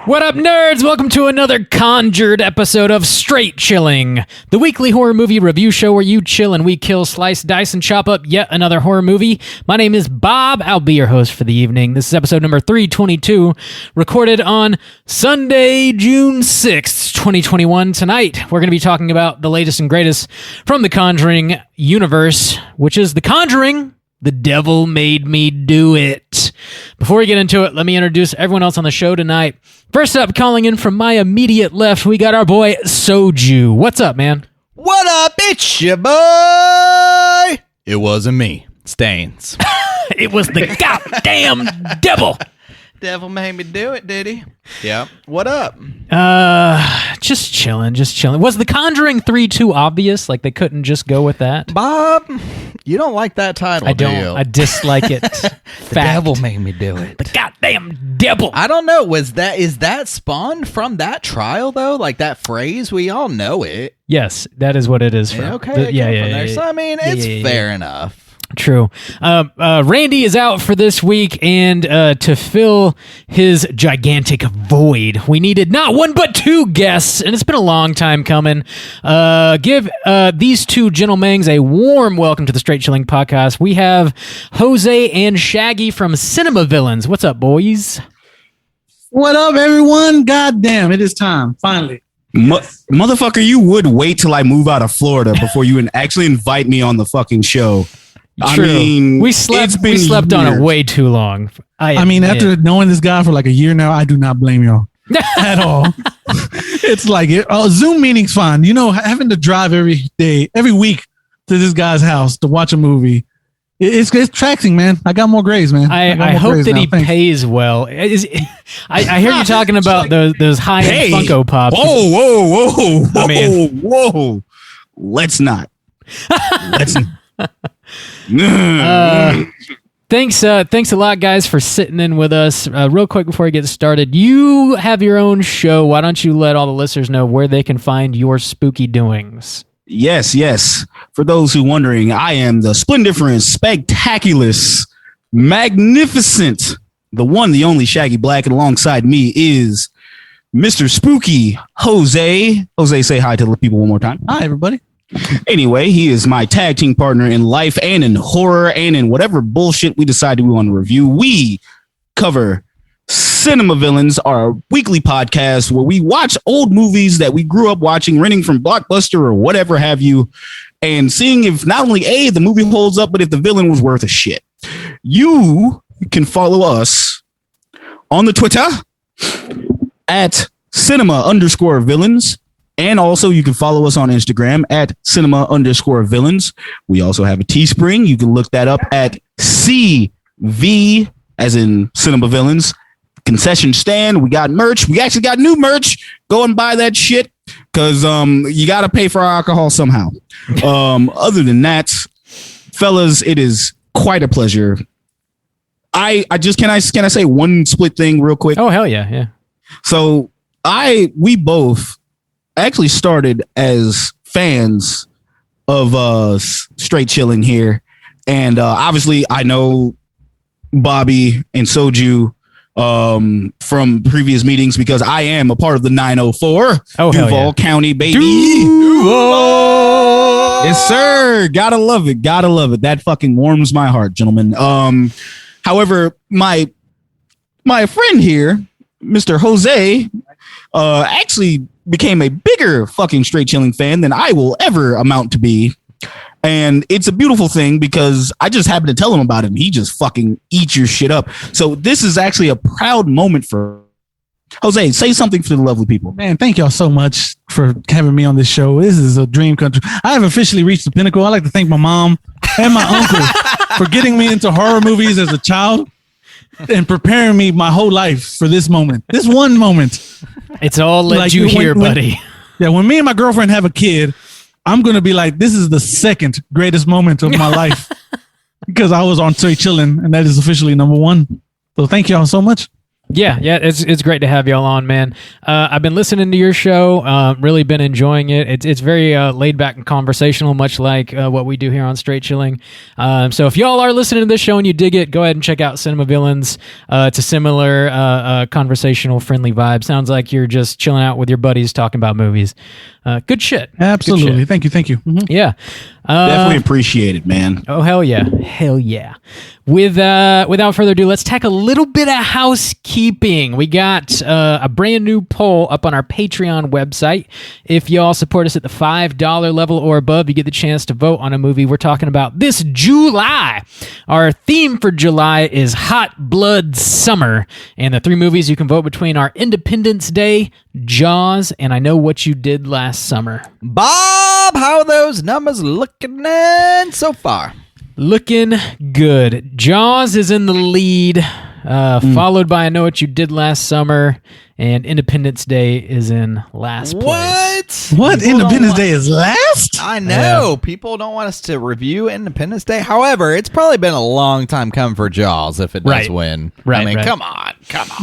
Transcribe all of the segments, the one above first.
What up, nerds? Welcome to another conjured episode of Straight Chilling, the weekly horror movie review show where you chill and we kill, slice, dice, and chop up yet another horror movie. My name is Bob. I'll be your host for the evening. This is episode number 322, recorded on Sunday, June 6th, 2021. Tonight, we're going to be talking about the latest and greatest from the Conjuring universe, which is The Conjuring. The Devil Made Me Do It. Before we get into it, let me introduce everyone else on the show tonight. First up, calling in from my immediate left, we got our boy Soju. What's up, man? What up? It's your boy. It wasn't me. Stains. It was the goddamn devil. Devil made me do it, did he? Yeah. What up? Just chilling. Was The Conjuring 3 too obvious? Like they couldn't just go with that? Bob, you don't like that title, I don't. do you? I dislike it. The devil made me do it. The goddamn devil. I don't know. Is that spawned from that trial, though? Like that phrase? We all know it. Yes, that is what it is from. Okay. Yeah. So, I mean, it's fair enough. True. Randy is out for this week, and to fill his gigantic void, we needed not one but two guests, and it's been a long time coming. Give these two gentlemen a warm welcome to the Straight Chilling Podcast. We have Jose and Shaggy from Cinema Villains. What's up, boys? What up, everyone? God damn, it is time, finally. Motherfucker, you would wait till I move out of Florida before you actually invite me on the fucking show. True. I mean, we slept on it way too long. I mean, after knowing this guy for like a year now, I do not blame y'all at all. It's like Zoom meeting's fine. You know, having to drive every week to this guy's house to watch a movie, it's taxing, man. I got more grades, man. I hope that he pays well. I hear you talking about those high-end Funko Pops. Whoa. Let's not. Thanks a lot, guys, for sitting in with us. Real quick before we get started, you have your own show. Why don't you let all the listeners know where they can find your spooky doings? Yes. For those who wondering, I am the splendiferous, spectaculous, magnificent, the one, the only Shaggy Black, and alongside me is Mr. Spooky Jose. Jose, say hi to the people one more time. Hi, everybody. Anyway, he is my tag team partner in life and in horror and in whatever bullshit we decided we want to review. We cover Cinema Villains, our weekly podcast where we watch old movies that we grew up watching, renting from Blockbuster or whatever have you, and seeing if not only A, the movie holds up, but if the villain was worth a shit. You can follow us on the Twitter at cinema_villains. And also, you can follow us on Instagram at cinema_villains. We also have a Teespring. You can look that up at CV, as in Cinema Villains, concession stand. We got merch. We actually got new merch. Go and buy that shit because you got to pay for our alcohol somehow. Other than that, fellas, it is quite a pleasure. I just can I say one split thing real quick? Oh, hell yeah. So we both actually started as fans of Straight Chilling here, and obviously I know Bobby and Soju from previous meetings because I am a part of the 904 Duval County, baby. Yes, sir. Gotta love it. That fucking warms my heart, gentlemen. However, my friend here, Mr. Jose, actually became a bigger fucking Straight Chilling fan than I will ever amount to be. And it's a beautiful thing because I just happened to tell him about it and he just fucking eats your shit up. So this is actually a proud moment for Jose. Say something for the lovely people. Man, thank y'all so much for having me on this show. This is a dream come true. I have officially reached the pinnacle. I'd like to thank my mom and my uncle for getting me into horror movies as a child and preparing me my whole life for this moment. This one moment. It's all led you here, buddy. When me and my girlfriend have a kid, I'm going to be like, this is the second greatest moment of my life because I was on Straight Chilling and that is officially number one. So thank y'all so much. Yeah, it's great to have y'all on, man. I've been listening to your show, really been enjoying it. It's very laid back and conversational, much like what we do here on Straight Chilling. So if y'all are listening to this show and you dig it, go ahead and check out Cinema Villains. It's a similar conversational, friendly vibe. Sounds like you're just chilling out with your buddies talking about movies. Good shit. Absolutely. Good shit. Thank you. Mhm. Yeah. Definitely appreciate it, man. Oh, hell yeah. Hell yeah. Without further ado, let's tack a little bit of housekeeping. We got a brand new poll up on our Patreon website. If y'all support us at the $5 level or above, you get the chance to vote on a movie we're talking about this July. Our theme for July is Hot Blood Summer. And the 3 movies you can vote between are Independence Day, Jaws, and I Know What You Did Last Summer. Bob, how are those numbers looking so far? Looking good. Jaws is in the lead, followed by I Know What You Did Last Summer, and Independence Day is in last place. What? People Independence Day is last? I know. People don't want us to review Independence Day. However, it's probably been a long time coming for Jaws if it does win. Right, I mean, right. come on.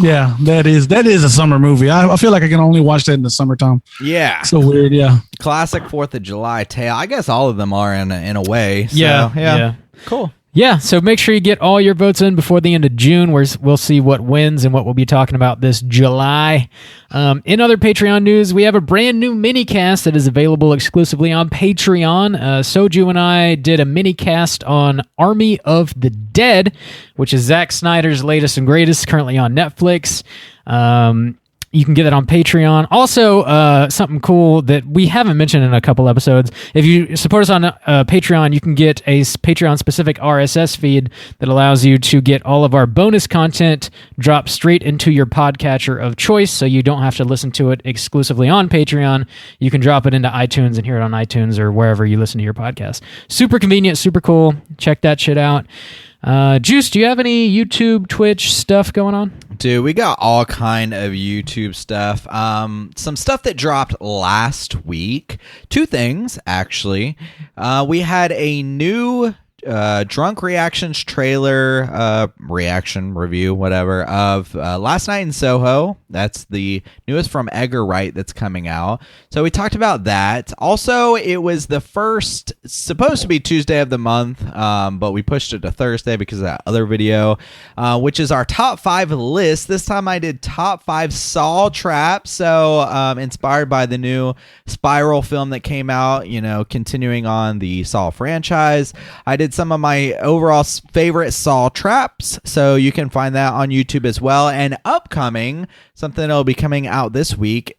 Yeah, that is a summer movie. I feel like I can only watch that in the summertime. Yeah. So weird, yeah. Classic 4th of July tale. I guess all of them are in a way. So, Yeah. Cool. Yeah, so make sure you get all your votes in before the end of June, where we'll see what wins and what we'll be talking about this July. In other Patreon news, we have a brand new mini-cast that is available exclusively on Patreon. Soju and I did a mini-cast on Army of the Dead, which is Zack Snyder's latest and greatest, currently on Netflix. You can get that on Patreon. Also, something cool that we haven't mentioned in a couple episodes. If you support us on Patreon, you can get a Patreon-specific RSS feed that allows you to get all of our bonus content dropped straight into your podcatcher of choice, so you don't have to listen to it exclusively on Patreon. You can drop it into iTunes and hear it on iTunes or wherever you listen to your podcast. Super convenient, super cool. Check that shit out. Juice, do you have any YouTube, Twitch stuff going on? Dude, we got all kind of YouTube stuff. Some stuff that dropped last week. 2 things, actually. We had a new Drunk Reactions trailer, reaction review, whatever, of Last Night in Soho. That's the newest from Edgar Wright that's coming out. So we talked about that. Also, it was the first, supposed to be Tuesday of the month, but we pushed it to Thursday because of that other video, which is our top 5 list. This time I did top 5 Saw traps. So inspired by the new Spiral film that came out, continuing on the Saw franchise. I did some of my overall favorite Saw traps, so you can find that on YouTube as well. And upcoming, something that'll be coming out this week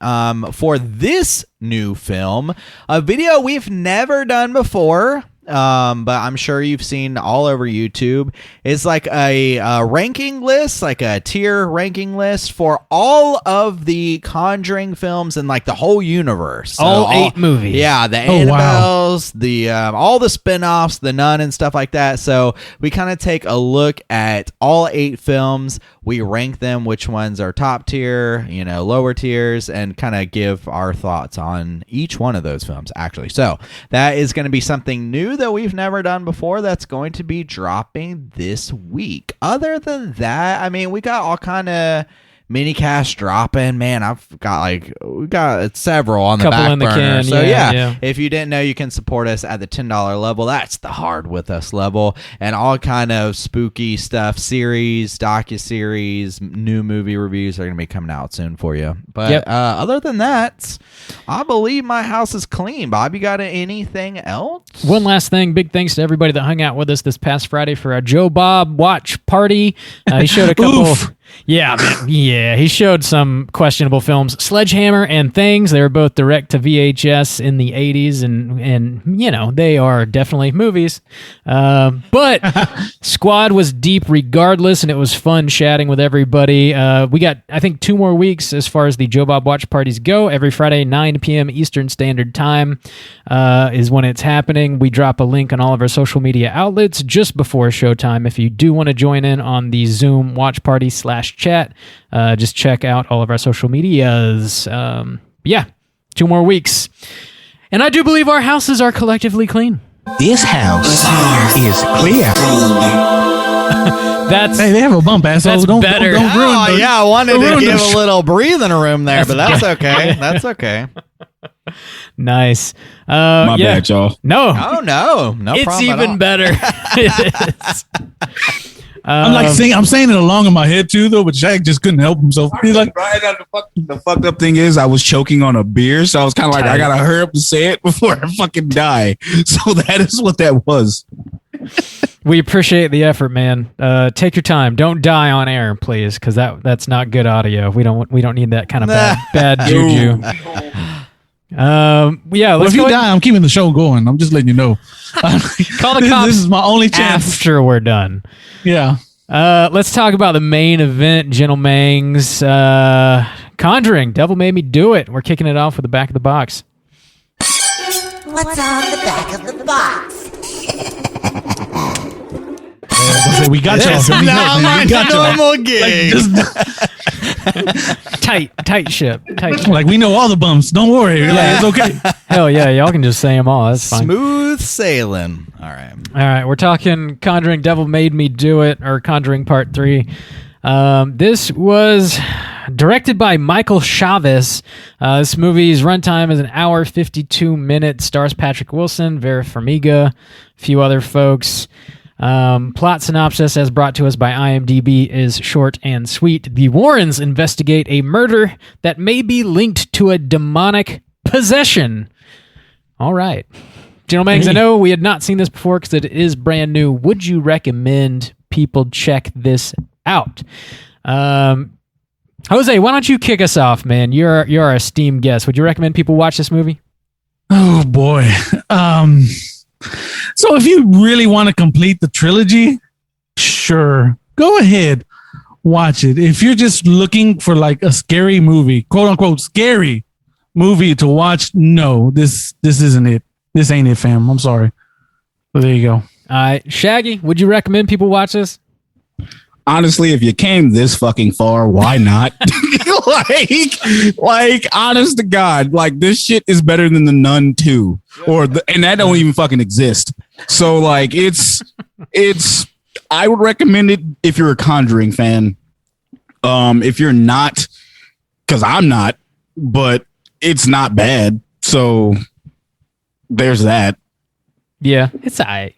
for this new film, a video we've never done before, but I'm sure you've seen all over YouTube. It's like a ranking list, like a tier ranking list for all of the Conjuring films and like the whole universe. So all 8 movies. Yeah, the Annabelles, the all the spin-offs, the Nun and stuff like that. So we kind of take a look at all 8 films. We rank them, which ones are top tier, lower tiers, and kind of give our thoughts on each one of those films, actually. So that is going to be something new that we've never done before that's going to be dropping this week. Other than that, I mean, we got all kind of mini cast dropping. Man, we got several on the Couple back in the burner. can, So yeah. if you didn't know, you can support us at the $10 level. That's the hard with us level, and all kind of spooky stuff, series, docuseries, new movie reviews are going to be coming out soon for you. But other than that, I believe my house is clean. Bob, you got anything else? One last thing, big thanks to everybody that hung out with us this past Friday for our Joe Bob watch party. He showed a couple. Yeah, man. Yeah, he showed some questionable films, Sledgehammer and Things. They were both direct to VHS in the 80s, and they are definitely movies. But Squad was deep regardless, and it was fun chatting with everybody. We got, I think, 2 more weeks as far as the Joe Bob watch parties go. Every Friday, 9 p.m. Eastern Standard Time is when it's happening. We drop a link on all of our social media outlets just before showtime. If you do want to join in on the Zoom watch party /chat, just check out all of our social medias. 2 more weeks. And I do believe our houses are collectively clean. This house is clear. Hey, they have a bump, asshole. That's Don't better. ruin Oh, the- yeah, I wanted don't to ruin give the a little breathing room there, but that's okay. That's okay. Nice. My bad, y'all. No. Oh, no. No It's problem at even all. better. I'm saying it along in my head too, though. But Shaq just couldn't help himself. He's like, The fucked up thing is I was choking on a beer, so I was kind of like, I gotta hurry up and say it before I fucking die. So that is what that was. We appreciate the effort, man. Take your time. Don't die on air, please, because that's not good audio. We don't need that kind of bad juju. Yeah, well, let's if you go die, I'm keeping the show going. I'm just letting you know. call the cops. This is my only chance. After we're done. Yeah. Let's talk about the main event, gentlemen's. Conjuring, Devil Made Me Do It. We're kicking it off with the back of the box. What's on the back of the box? We got y'all. This is not my We got y'all. normal gig. Tight ship. Tight ship. Like, we know all the bumps. Don't worry. Like, it's okay. Hell yeah, y'all can just say them all. That's fine. Smooth sailing. All right. All right, we're talking Conjuring Devil Made Me Do It, or Conjuring Part 3. This was directed by Michael Chavez. This movie's runtime is an hour, 52 minutes. Stars Patrick Wilson, Vera Farmiga, a few other folks. Plot synopsis, as brought to us by IMDb, is short and sweet. The Warrens investigate a murder that may be linked to a demonic possession. All right. Gentlemen, I know we had not seen this before because it is brand new. Would you recommend people check this out? Jose, why don't you kick us off, man? You're our esteemed guest. Would you recommend people watch this movie? Oh, boy. So if you really want to complete the trilogy, sure, go ahead, watch it. If you're just looking for like a scary movie, quote unquote scary movie to watch, no, this isn't it. This ain't it, fam. I'm sorry. But there you go. All right, Shaggy, would you recommend people watch this? Honestly, if you came this fucking far, why not? like, honest to God, like this shit is better than The Nun 2, and that don't even fucking exist. So like, it's. I would recommend it if you're a Conjuring fan. If you're not, because I'm not, but it's not bad. So there's that. Yeah, it's all right.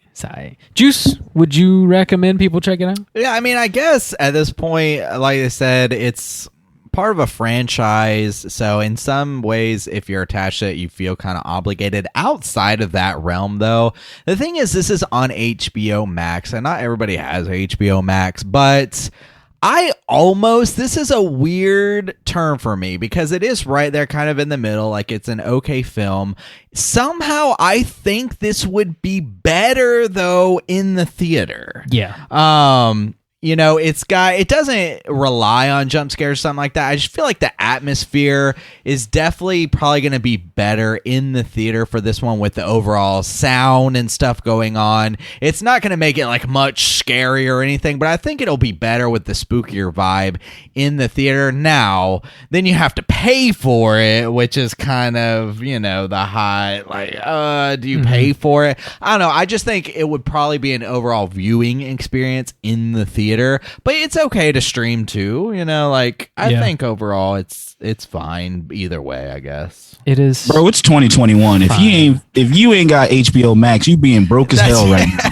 Juice, would you recommend people check it out? Yeah, I mean, I guess at this point, like I said, it's part of a franchise. So in some ways, if you're attached to it, you feel kind of obligated. Outside of that realm, though, the thing is, this is on HBO Max, and not everybody has HBO Max, but this is a weird term for me because it is right there kind of in the middle. Like, it's an okay film. Somehow I think this would be better though in the theater. Yeah. It doesn't rely on jump scares or something like that. I just feel like the atmosphere is definitely probably going to be better in the theater for this one with the overall sound and stuff going on. It's not going to make it like much scarier or anything, but I think it'll be better with the spookier vibe in the theater. Now, then you have to pay for it, which is kind of, the high, like, do you pay for it? I don't know. I just think it would probably be an overall viewing experience in the theater. But it's okay to stream too, I think overall it's fine either way, I guess. It is. Bro, it's 2021. If you ain't got HBO Max, you being broke as hell right now.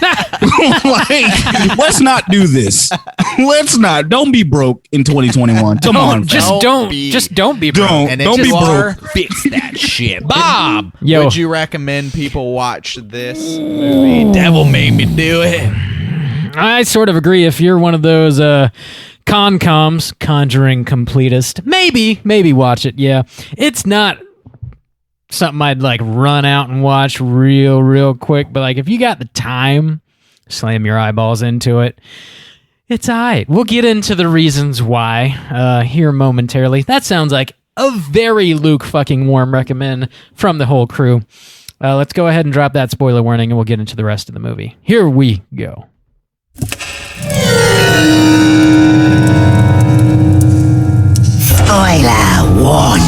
Like, let's not do this. Let's not. Don't be broke in 2021. Come on, don't be broke. And don't be broke. Fix that shit. Bob, Yo. would you recommend people watch this movie? Devil Made Me Do It. I sort of agree. If you're one of those Conjuring completist, maybe watch it. Yeah, it's not something I'd like run out and watch real quick. But like, if you got the time, slam your eyeballs into it. It's alright. We'll get into the reasons why here momentarily. That sounds like a very Luke fucking warm recommend from the whole crew. Let's go ahead and drop that spoiler warning, and we'll get into the rest of the movie. Here we go. Spoiler warning.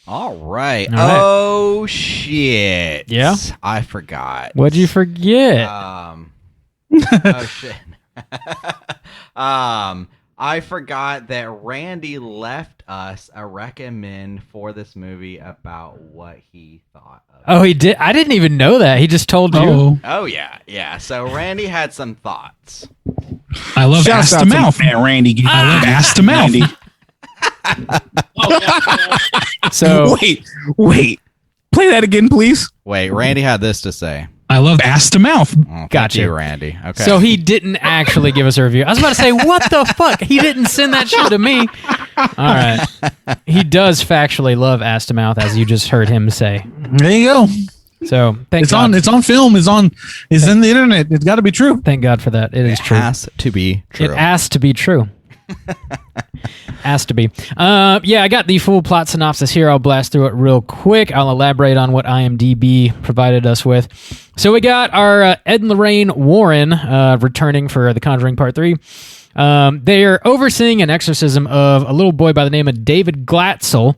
All right. All right. Oh shit. Yeah? I forgot. What'd you forget? Oh shit. I forgot that Randy left us a recommend for this movie about what he thought of it. Oh, he did? I didn't even know that. He just told you. Oh, Oh yeah. So Randy had some thoughts. I love Shouts ass out to to mouth. man Randy. I love ass to mouth. Randy. So, Wait. Play that again, please. Wait, Randy had this to say. I love ass to mouth. Oh, thank Gotcha. you, Randy. Okay. so he didn't actually give us a review. I was about to say, what the fuck? He didn't send that shit to me. All right. He does factually love ass to mouth, as you just heard him say. There you go. So thank It's God. on. It's on film. It's in the internet. It's got to be true. Thank God for that. It is true. has to be true. It asked to be true. Asked to be. Yeah, I got the full plot synopsis here. I'll blast through it real quick. I'll elaborate on what IMDb provided us with. So we got our Ed and Lorraine Warren returning for The Conjuring Part 3. They are overseeing an exorcism of a little boy by the name of David Glatzel.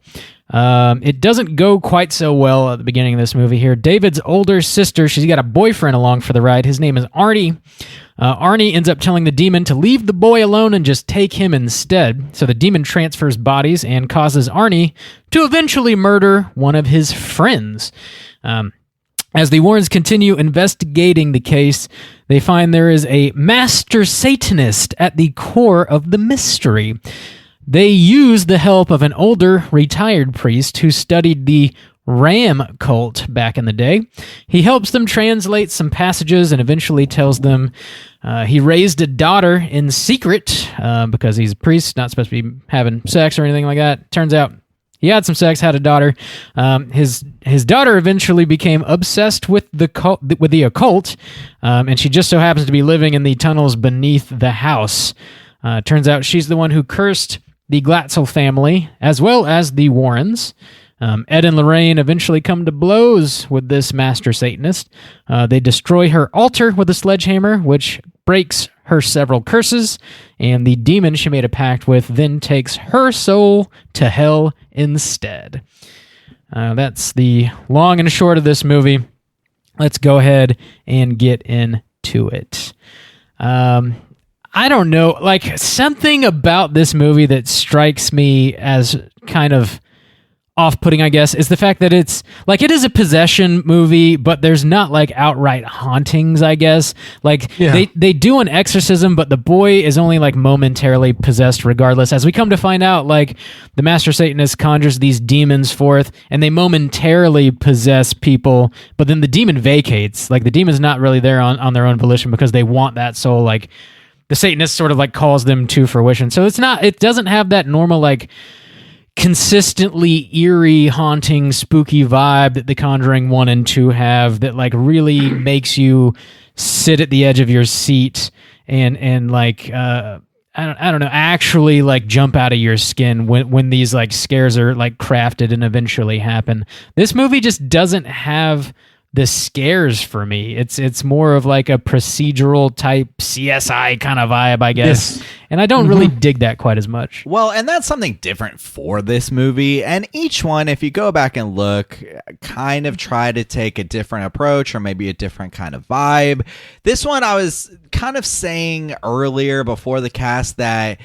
It doesn't go quite so well at the beginning of this movie here. David's older sister, she's got a boyfriend along for the ride. His name is Arnie. Arnie ends up telling the demon to leave the boy alone and just take him instead. So the demon transfers bodies and causes Arnie to eventually murder one of his friends. As the Warrens continue investigating the case, they find there is a master Satanist at the core of the mystery. They use the help of an older, retired priest who studied the Ram cult back in the day. He helps them translate some passages and eventually tells them he raised a daughter in secret because he's a priest, not supposed to be having sex or anything like that. Turns out he had some sex, had a daughter. His daughter eventually became obsessed with the occult, and she just so happens to be living in the tunnels beneath the house. Turns out she's the one who cursed the Glatzel family, as well as the Warrens. Ed and Lorraine eventually come to blows with this master Satanist. They destroy her altar with a sledgehammer, which breaks her several curses, and the demon she made a pact with then takes her soul to hell instead. That's the long and short of this movie. Let's go ahead and get into it. I don't know, like something about this movie that strikes me as kind of off-putting, I guess, is the fact that it's like it is a possession movie, but there's not like outright hauntings, I guess. Like they do an exorcism, but the boy is only like momentarily possessed regardless. As we come to find out, like the master Satanist conjures these demons forth and they momentarily possess people, but then the demon vacates. Like the demon's not really there on their own volition because they want that soul. Like the Satanist sort of like calls them to fruition. So it doesn't have that normal like consistently eerie, haunting, spooky vibe that The Conjuring 1 and 2 have that like really makes you sit at the edge of your seat and like I don't know, actually like jump out of your skin when these like scares are like crafted and eventually happen. This movie just doesn't have the scares for me. It's more of like a procedural type CSI kind of vibe, I guess. Yes. And I don't really dig that quite as much. Well, and that's something different for this movie. And each one, if you go back and look, kind of try to take a different approach or maybe a different kind of vibe. This one, I was kind of saying earlier before the cast that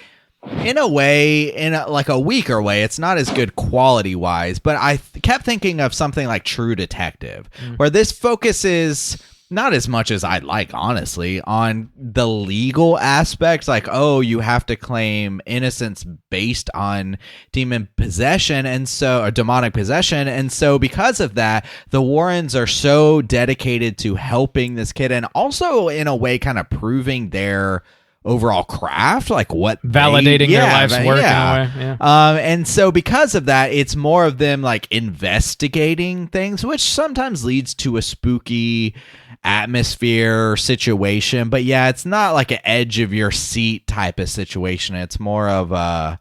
in a way, like a weaker way, it's not as good quality wise, but I kept thinking of something like True Detective, where this focuses not as much as I'd like, honestly, on the legal aspects, like, oh, you have to claim innocence based on demon possession or demonic possession. And so because of that, the Warrens are so dedicated to helping this kid and also in a way kind of proving their overall craft, like what validating their life's work in a way. Yeah. And so because of that, it's more of them like investigating things, which sometimes leads to a spooky atmosphere situation. But yeah, it's not like an edge of your seat type of situation. It's more of a,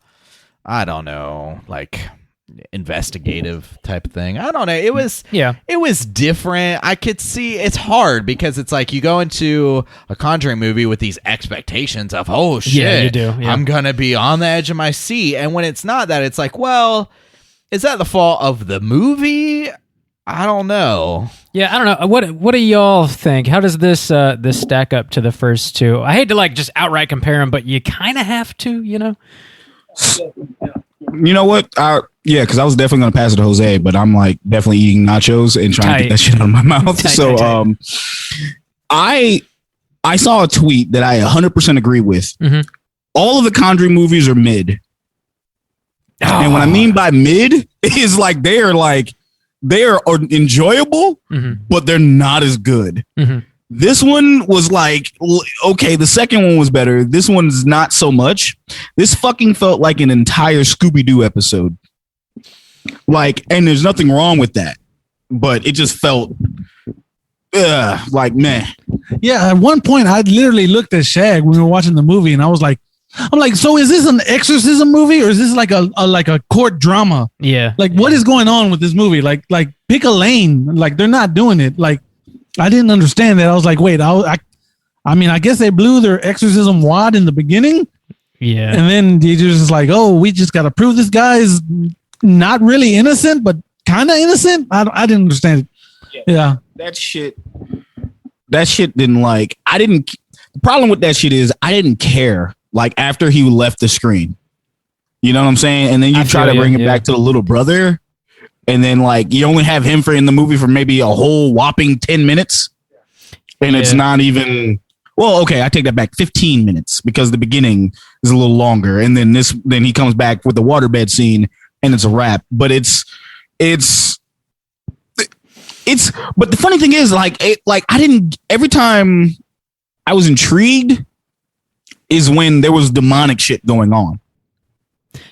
I don't know, like investigative type of thing. I don't know. It was different. I could see it's hard because it's like you go into a Conjuring movie with these expectations of, oh shit, yeah, you do. Yeah. I'm gonna be on the edge of my seat, and when it's not that, it's like, well, is that the fault of the movie? I don't know. Yeah, I don't know. What do y'all think? How does this stack up to the first two? I hate to like just outright compare them, but you kind of have to, you know. You know what? Because I was definitely going to pass it to Jose, but I'm like definitely eating nachos and trying to get that shit out of my mouth. Tight. I saw a tweet that I 100% agree with. Mm-hmm. All of the Conjuring movies are mid. Oh. And what I mean by mid is like they are enjoyable, mm-hmm. but they're not as good. Mm-hmm. This one was like, okay, the second one was better. This one's not so much. This fucking felt like an entire Scooby-Doo episode. Like, and there's nothing wrong with that, but it just felt like meh. Yeah, at one point I literally looked at Shag when we were watching the movie, and I was like, so is this an exorcism movie or is this like a court drama? Yeah. Like, what is going on with this movie? Like pick a lane. Like, they're not doing it. Like, I didn't understand that. I was like, wait, I mean, I guess they blew their exorcism wad in the beginning. Yeah. And then they just like, oh, we just got to prove this guy is not really innocent, but kind of innocent. I didn't understand it. Yeah. That shit didn't like, the problem with that shit is I didn't care. Like after he left the screen, you know what I'm saying? And then you try to bring it back to the little brother. And then like you only have him in the movie for maybe a whole whopping 10 minutes. And it's not even, well, okay, I take that back 15 minutes because the beginning is a little longer. And then then he comes back with the waterbed scene and it's a wrap. But but the funny thing is every time I was intrigued is when there was demonic shit going on.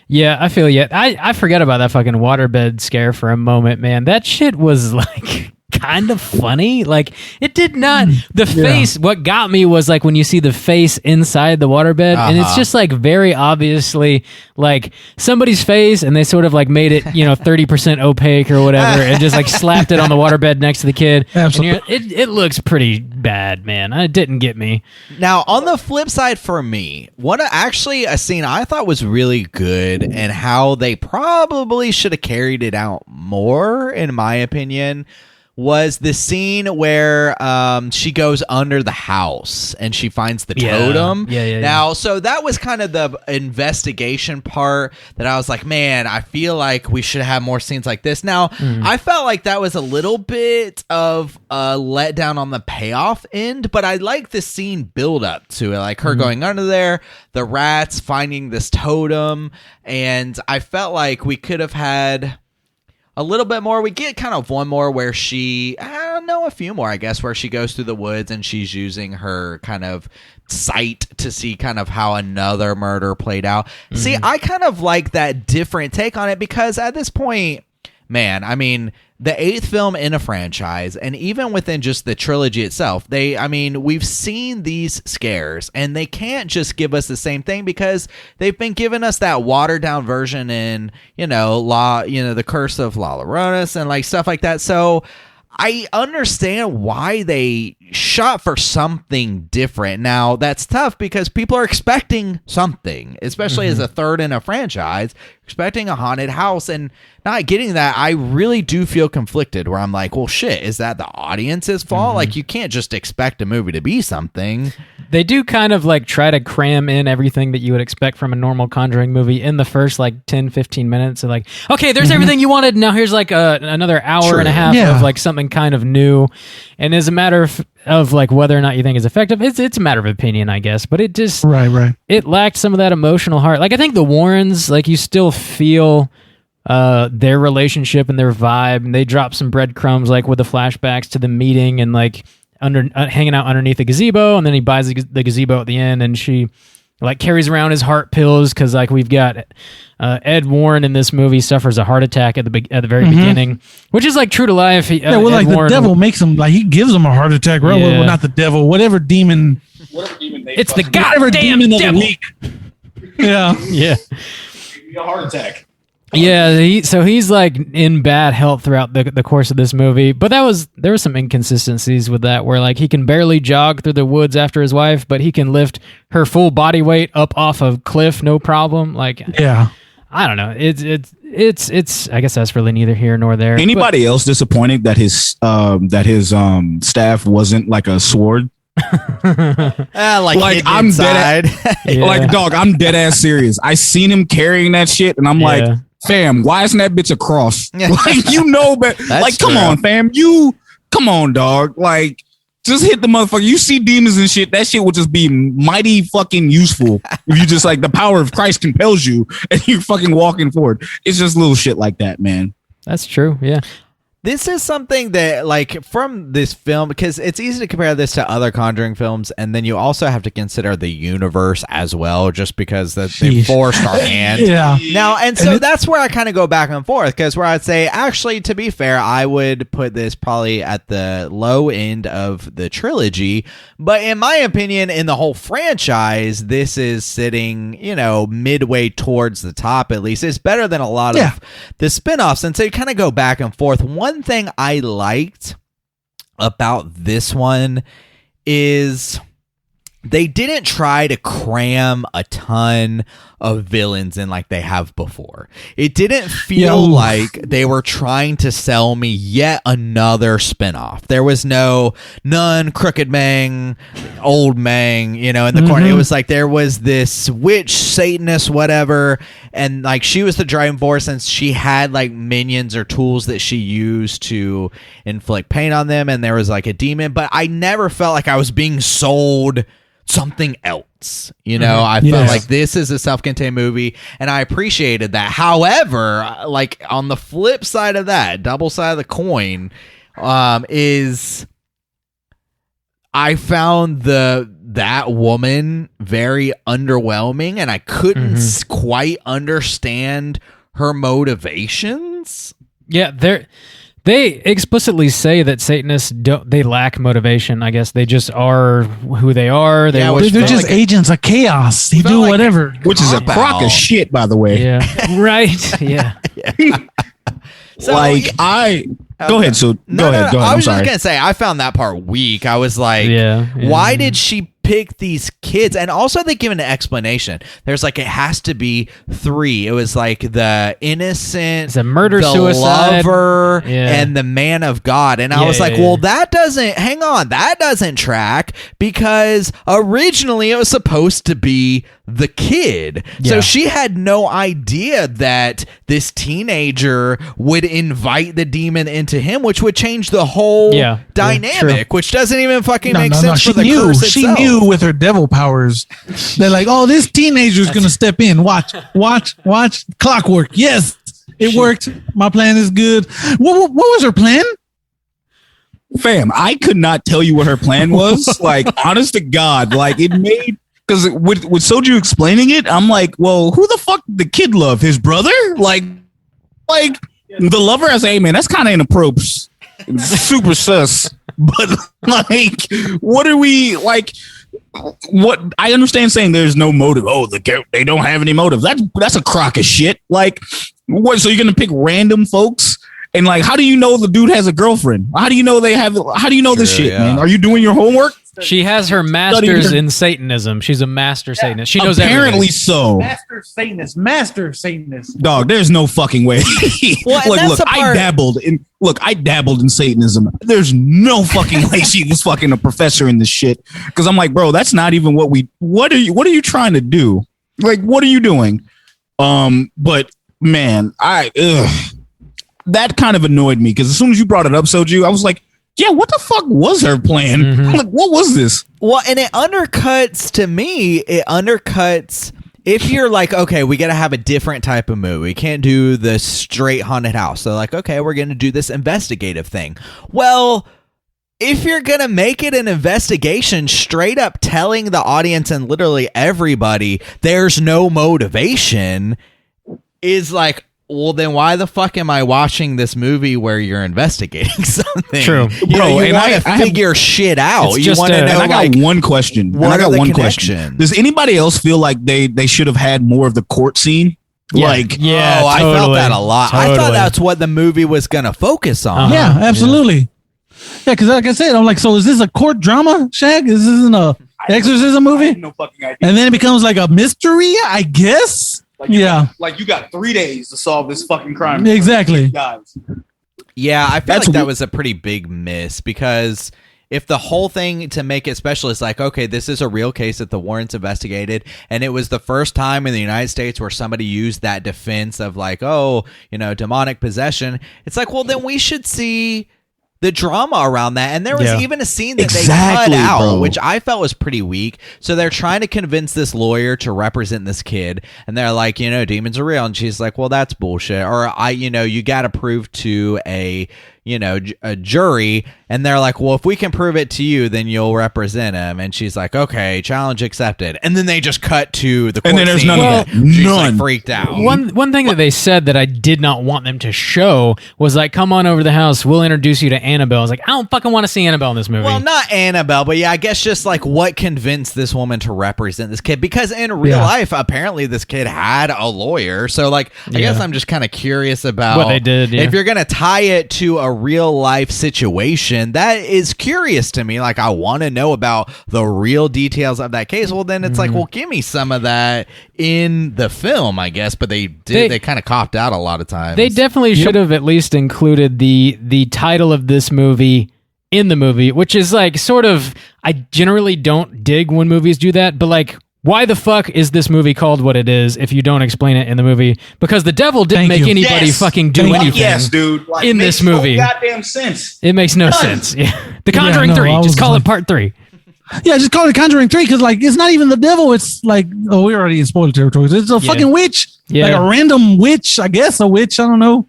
Yeah, I feel you. I forgot about that fucking waterbed scare for a moment, man. That shit was like kind of funny. Like it did not. The face. What got me was like when you see the face inside the waterbed, and it's just like very obviously like somebody's face, and they sort of like made it 30% opaque or whatever, and just like slapped it on the waterbed next to the kid. Absolutely. And it looks pretty bad, man. It didn't get me. Now on the flip side, for me, a scene I thought was really good, and how they probably should have carried it out more, in my opinion, was the scene where she goes under the house and she finds the totem. Yeah. Now, so that was kind of the investigation part that I was like, man, I feel like we should have more scenes like this. Now, I felt like that was a little bit of a letdown on the payoff end, but I like the scene build up to it, like her going under there, the rats finding this totem, and I felt like we could have had a little bit more. We get kind of one more where a few more, I guess, where she goes through the woods and she's using her kind of sight to see kind of how another murder played out. See, I kind of like that different take on it because at this point, man, I mean, the 8th film in a franchise, and even within just the trilogy itself, we've seen these scares, and they can't just give us the same thing because they've been giving us that watered down version in, the Curse of La Llorona and like stuff like that. So I understand why they shot for something different. Now, that's tough because people are expecting something, especially as a third in a franchise, expecting a haunted house, and not getting that. I really do feel conflicted where I'm like, well, shit, is that the audience's fault? Like, you can't just expect a movie to be something. They do kind of like try to cram in everything that you would expect from a normal Conjuring movie in the first like 10-15 minutes. Like, okay, there's everything you wanted. Now here's like another hour and a half of like something kind of new. And as a matter of like whether or not you think it's effective, it's a matter of opinion, I guess. But it just it lacked some of that emotional heart. Like I think the Warrens, like you still feel their relationship and their vibe, and they drop some breadcrumbs like with the flashbacks to the meeting and like hanging out underneath the gazebo, and then he buys the gazebo at the end, and she like carries around his heart pills because like we've got Ed Warren in this movie suffers a heart attack at the very beginning, which is like true to life. Like Warren, the devil makes him like he gives him a heart attack, right? Well, not the devil, whatever demon. It's the goddamn demon of the week. Yeah. A heart attack. Yeah, he's like in bad health throughout the course of this movie. But there were some inconsistencies with that where like he can barely jog through the woods after his wife, but he can lift her full body weight up off a cliff, no problem. Like, I don't know. It's. I guess that's really neither here nor there. Anybody else disappointed that his staff wasn't like a sword? Like I'm dead. Yeah. Like, dog, I'm dead ass serious. I seen him carrying that shit, and I'm like, fam, why isn't that bitch a cross? Like, you know, but like, come on, fam, come on, dog, like. Just hit the motherfucker. You see demons and shit. That shit would just be mighty fucking useful if you just like the power of Christ compels you and you fucking walking forward. It's just little shit like that, man. That's true. Yeah. This is something that, like, from this film, because it's easy to compare this to other Conjuring films, and then you also have to consider the universe as well, just because they forced our hand. Yeah. Now, and so that's where I kind of go back and forth, because where I'd say, actually, to be fair, I would put this probably at the low end of the trilogy, but in my opinion, in the whole franchise, this is sitting, midway towards the top, at least. It's better than a lot of the spinoffs, and so you kind of go back and forth. One thing I liked about this one is they didn't try to cram a ton of villains in like they have before. It didn't feel like they were trying to sell me yet another spinoff. There was no Crooked Mang, Old Mang, in the corner. It was like there was this witch, Satanist, whatever, and like she was the driving force, and she had like minions or tools that she used to inflict pain on them, and there was like a demon, but I never felt like I was being sold something else. I felt like this is a self-contained movie, and I appreciated that. However, like on the flip side of that, double side of the coin, is I found that woman very underwhelming, and I couldn't quite understand her motivations. Yeah, they explicitly say that Satanists they lack motivation. I guess they just are who they are. They're just agents of chaos. They do whatever. Which is a crock of shit, by the way. Yeah. Right. Yeah. So, go ahead. So go ahead. I was just gonna say I found that part weak. I was like, why did she pick these kids? And also they give an explanation. There's like, it has to be 3. It was like the innocent, it's a murder, the suicide, lover, and the man of God. And I was like, well, that doesn't track, because originally it was supposed to be the kid. So she had no idea that this teenager would invite the demon into him, which would change the whole dynamic, which doesn't even fucking make sense for the curse itself. She knew with her devil powers. They're like, oh, this teenager's going to step in. Watch. Clockwork. Yes, it worked. My plan is good. What was her plan? Fam, I could not tell you what her plan was. Like, honest to God, like it made... Because with Soju explaining it, I'm like, well, who the fuck did the kid love? His brother? Like the lover, I say, hey, man, that's kind of inappropriate. Super sus. But like, what are we like? What I understand saying there's no motive. Oh, they don't have any motive. That's a crock of shit. Like, what? So you're gonna pick random folks? And like, how do you know the dude has a girlfriend? How do you know How do you know this shit, man? Are you doing your homework? She has her master's in Satanism. She's a master Satanist. She knows apparently everything. So. Master Satanist. Dog, there's no fucking way. I dabbled in Satanism. There's no fucking way she was fucking a professor in this shit. Because I'm like, bro, that's not even what are you trying to do? Like, what are you doing? But man, that kind of annoyed me, because as soon as you brought it up, Soju, I was like, yeah, what the fuck was her plan? I'm like, what was this? Well, and it undercuts if you're like, okay, we got to have a different type of movie. We can't do the straight haunted house. So like, okay, we're going to do this investigative thing. Well, if you're going to make it an investigation, straight up telling the audience and literally everybody there's no motivation is like, well, then why the fuck am I watching this movie where you're investigating something? True. You want to figure shit out. You want to know. And I got one question. Question. Does anybody else feel like they should have had more of the court scene? Yeah. Totally. I felt that a lot. Totally. I thought that's what the movie was going to focus on. Yeah, absolutely. Yeah, because like I said, I'm like, so is this a court drama, Shag? Is this an exorcism movie? No fucking idea. And then it becomes like a mystery, I guess. Like you got 3 days to solve this fucking crime. Exactly. Guys. Yeah, I feel That's like that weird. was a pretty big miss because if the whole thing to make it special is like, okay, this is a real case that the Warrens investigated, and it was the first time in the United States where somebody used that defense of like, oh, demonic possession. It's like, well, then we should see the drama around that. And there was even a scene that they cut out, bro. which I felt was pretty weak. So they're trying to convince this lawyer to represent this kid. And they're like, demons are real. And she's like, well, that's bullshit. Or you got to prove to a jury. And they're like, well, if we can prove it to you, then you'll represent him. And she's like, okay, challenge accepted. And then they just cut to the court And then there's scene. none of that. She's None. like freaked out. One thing that they said that I did not want them to show was like, come on over to the house, we'll introduce you to Annabelle. I was like, I don't fucking want to see Annabelle in this movie. Well, not Annabelle, but yeah, I guess just like what convinced this woman to represent this kid, because in real life, apparently this kid had a lawyer. So like, I guess I'm just kind of curious about what they did. Yeah. If you're going to tie it to a real life situation, that is curious to me. Like, I want to know about the real details of that case. Well, then it's like, well, give me some of that in the film, I guess. But they kind of copped out a lot of times. They definitely should have at least included the title of this movie in the movie, which is like sort of, I generally don't dig when movies do that, but like, why the fuck is this movie called what it is if you don't explain it in the movie? Because the devil didn't make anybody fucking do anything Yes, dude. Like, in this makes movie. No goddamn sense. It makes no sense. Yeah. The Conjuring 3, just call it part 3. Yeah, just call it Conjuring 3 because, like, it's not even the devil. It's like, oh, we're already in spoiler territory. It's a fucking witch. Yeah. Like a random witch, I guess. A witch. I don't know.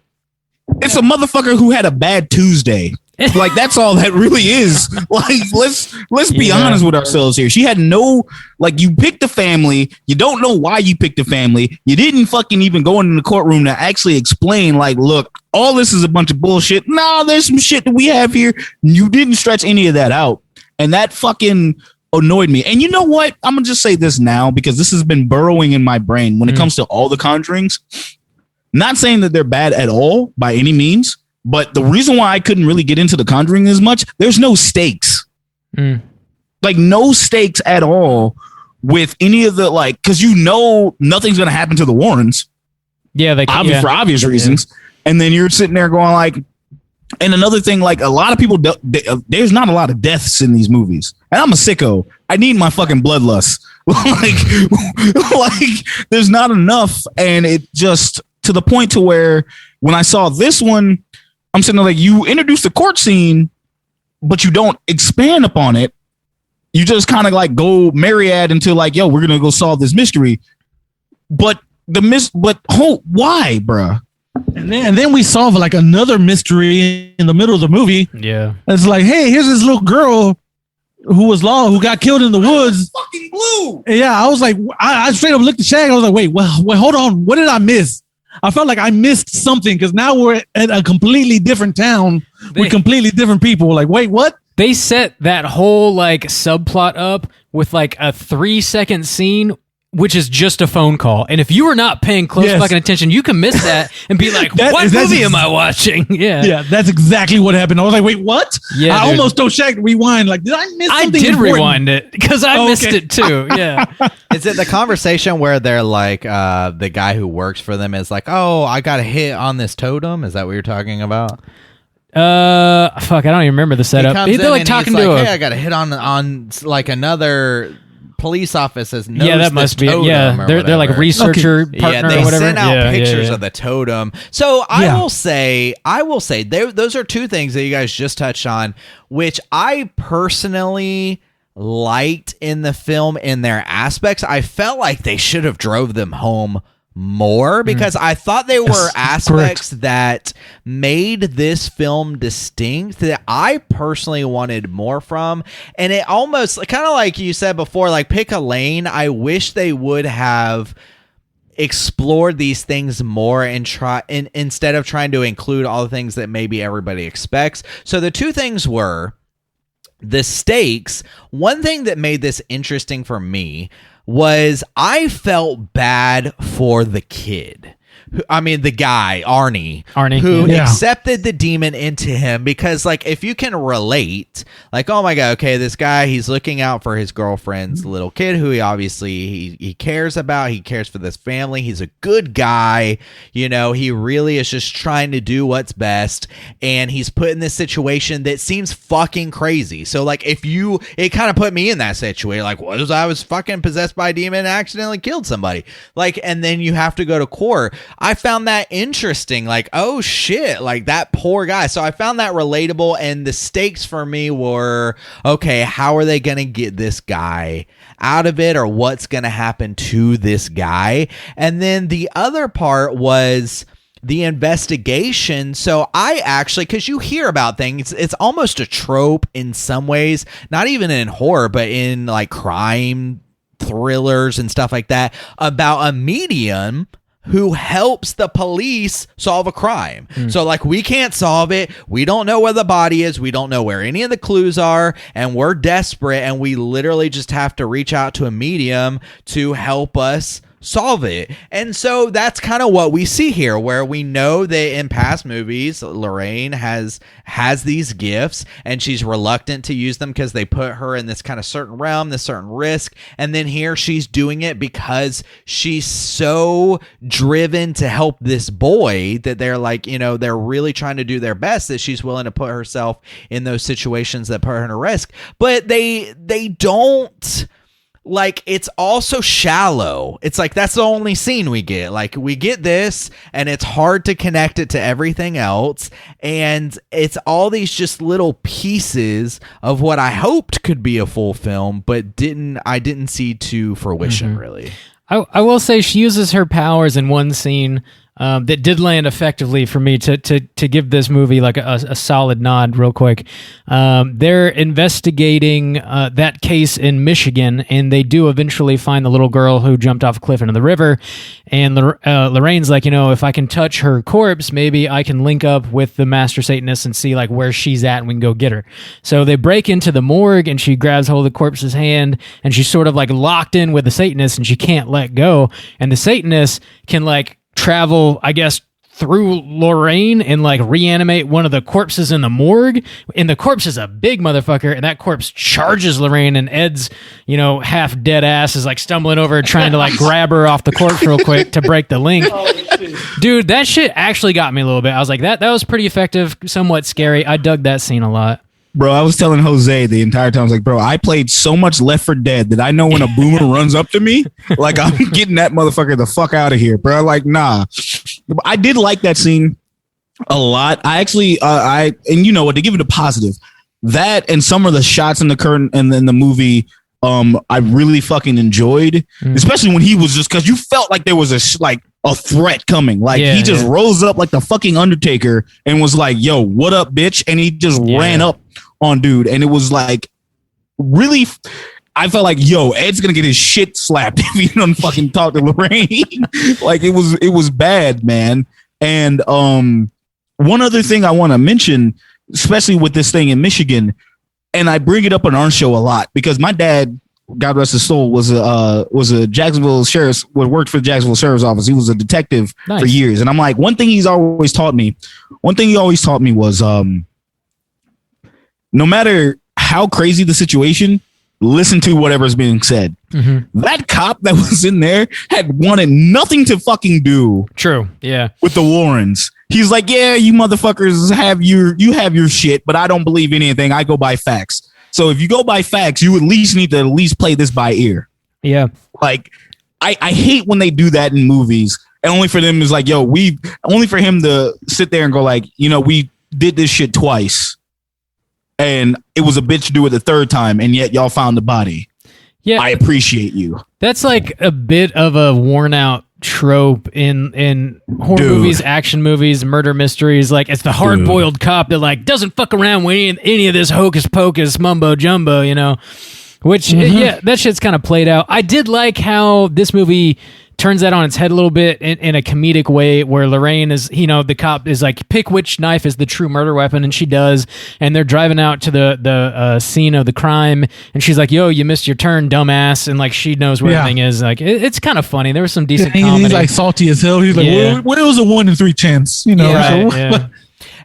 It's a motherfucker who had a bad Tuesday. Like, that's all that really is. Like, let's be honest with ourselves here. She had no, like, you picked a family. You don't know why you picked a family. You didn't fucking even go into the courtroom to actually explain, like, look, all this is a bunch of bullshit. Nah, there's some shit that we have here. You didn't stretch any of that out. And that fucking annoyed me. And you know what? I'm going to just say this now because this has been burrowing in my brain when it comes to all the Conjurings. Not saying that they're bad at all by any means. But the reason why I couldn't really get into The Conjuring as much, there's no stakes. Like, no stakes at all with any of the, like, because nothing's going to happen to the Warrens. Yeah, For obvious reasons. And then you're sitting there going, like, and another thing, like, a lot of people, there's not a lot of deaths in these movies. And I'm a sicko. I need my fucking bloodlust. like, there's not enough. And it just, to the point to where when I saw this one, I'm sitting there like, you introduce the court scene, but you don't expand upon it. You just kind of like go myriad into like, yo, we're going to go solve this mystery. But why, bruh? And then we solve like another mystery in the middle of the movie. Yeah. It's like, hey, here's this little girl who got killed in the woods. Fucking blue. Yeah. I was like, I straight up looked at Shag. I was like, wait, hold on. What did I miss? I felt like I missed something because now we're at a completely different town with completely different people. Like, wait, what? They set that whole like subplot up with like a 3-second scene, which is just a phone call. And if you were not paying close fucking attention, you can miss that and be like, what movie am I watching? Yeah, that's exactly what happened. I was like, wait, what? Yeah, I almost told Shaq to rewind. Like, did I miss something? I did important? rewind it because I missed it too. Yeah. Is it the conversation where they're like, the guy who works for them is like, oh, I got a hit on this totem? Is that what you're talking about? Fuck, I don't even remember the setup. They're like talking to hey, I got a hit on like another police office. Yeah, that must be it. Yeah, they're like researcher partner they or whatever. sent out pictures of the totem. So I will say those are two things that you guys just touched on, which I personally liked in the film in their aspects. I felt like they should have drove them home more because I thought they were aspects that made this film distinct that I personally wanted more from. And it almost kind of like you said before, like pick a lane. I wish they would have explored these things more and instead of trying to include all the things that maybe everybody expects. So the two things were the stakes. One thing that made this interesting for me was I felt bad for the kid the guy, Arnie, who accepted the demon into him because, like, if you can relate, like, oh my God, okay, this guy, he's looking out for his girlfriend's little kid who he cares about. He cares for this family. He's a good guy. You know, he really is just trying to do what's best. And he's put in this situation that seems fucking crazy. So, like, it kind of put me in that situation. Like, what if I was fucking possessed by a demon and accidentally killed somebody? Like, and then you have to go to court. I found that interesting. Like, oh shit, like that poor guy. So I found that relatable, and the stakes for me were, okay, how are they going to get this guy out of it, or what's going to happen to this guy? And then the other part was the investigation. So I actually, because you hear about things, it's almost a trope in some ways, not even in horror, but in like crime thrillers and stuff like that, about a medium who helps the police solve a crime. So, like, we can't solve it. We don't know where the body is. We don't know where any of the clues are. And we're desperate. And we literally just have to reach out to a medium to help us solve it. And so that's kind of what we see here, where we know that in past movies, Lorraine has these gifts and she's reluctant to use them because they put her in this kind of certain realm, this certain risk. And then here she's doing it because she's so driven to help this boy that they're like, you know, they're really trying to do their best, that she's willing to put herself in those situations that put her in a risk. But they don't, like, it's also shallow. It's like, that's the only scene we get. Like, we get this, and it's hard to connect it to everything else. And it's all these just little pieces of what I hoped could be a full film, but I didn't see to fruition, really. I will say she uses her powers in one scene that did land effectively for me to give this movie like a solid nod real quick. They're investigating that case in Michigan, and they do eventually find the little girl who jumped off a cliff into the river. And Lorraine's like, you know, if I can touch her corpse, maybe I can link up with the Master Satanist and see like where she's at, and we can go get her. So they break into the morgue, and she grabs hold of the corpse's hand, and she's sort of like locked in with the Satanist, and she can't let go. And the Satanist can like travel, I guess, through Lorraine and like reanimate one of the corpses in the morgue. And the corpse is a big motherfucker, and that corpse charges Lorraine, and Ed's, you know, half dead ass is like stumbling over trying to like grab her off the corpse real quick to break the link. Dude, that shit actually got me a little bit. I was like, that was pretty effective, somewhat scary. I dug that scene a lot. Bro, I was telling Jose the entire time, I was like, bro, I played so much Left 4 Dead that I know when a boomer runs up to me, like, I'm getting that motherfucker the fuck out of here, bro. Like, nah. I did like that scene a lot. I actually, and you know what, to give it a positive, that and some of the shots in the current and in the movie, I really fucking enjoyed, especially when he was just, because you felt like there was a threat coming. Like, he just rose up like the fucking Undertaker and was like, yo, what up, bitch? And he just ran up on dude. And it was like, really, I felt like, yo, Ed's gonna get his shit slapped if he don't fucking talk to Lorraine. Like, it was bad, man. And one other thing I want to mention, especially with this thing in Michigan, and I bring it up on our show a lot because my dad, God rest his soul, was a Jacksonville sheriff's, worked for the Jacksonville Sheriff's Office. He was a detective for years. And I'm like, one thing he always taught me was, no matter how crazy the situation, listen to whatever's being said. That cop that was in there had wanted nothing to fucking do. True. Yeah. With the Warrens. He's like, yeah, you motherfuckers have your shit, but I don't believe anything. I go by facts. So if you go by facts, you at least need to at least play this by ear. Yeah. Like, I hate when they do that in movies, and only for them is like, yo, only for him to sit there and go like, you know, we did this shit twice, and it was a bitch to do it the third time, and yet y'all found the body. Yeah. I appreciate you. That's like a bit of a worn out trope in horror movies, action movies, murder mysteries. Like, it's the hard-boiled cop that like doesn't fuck around with any of this hocus pocus mumbo jumbo, you know, which that shit's kind of played out. I did like how this movie turns that on its head a little bit in a comedic way, where Lorraine is, the cop is like, pick which knife is the true murder weapon, and she does. And they're driving out to the scene of the crime, and she's like, "Yo, you missed your turn, dumbass," and like she knows where everything is. Like it's kind of funny. There was some decent comedy. He's like salty as hell. He's like, well, it was a 1 in 3 chance,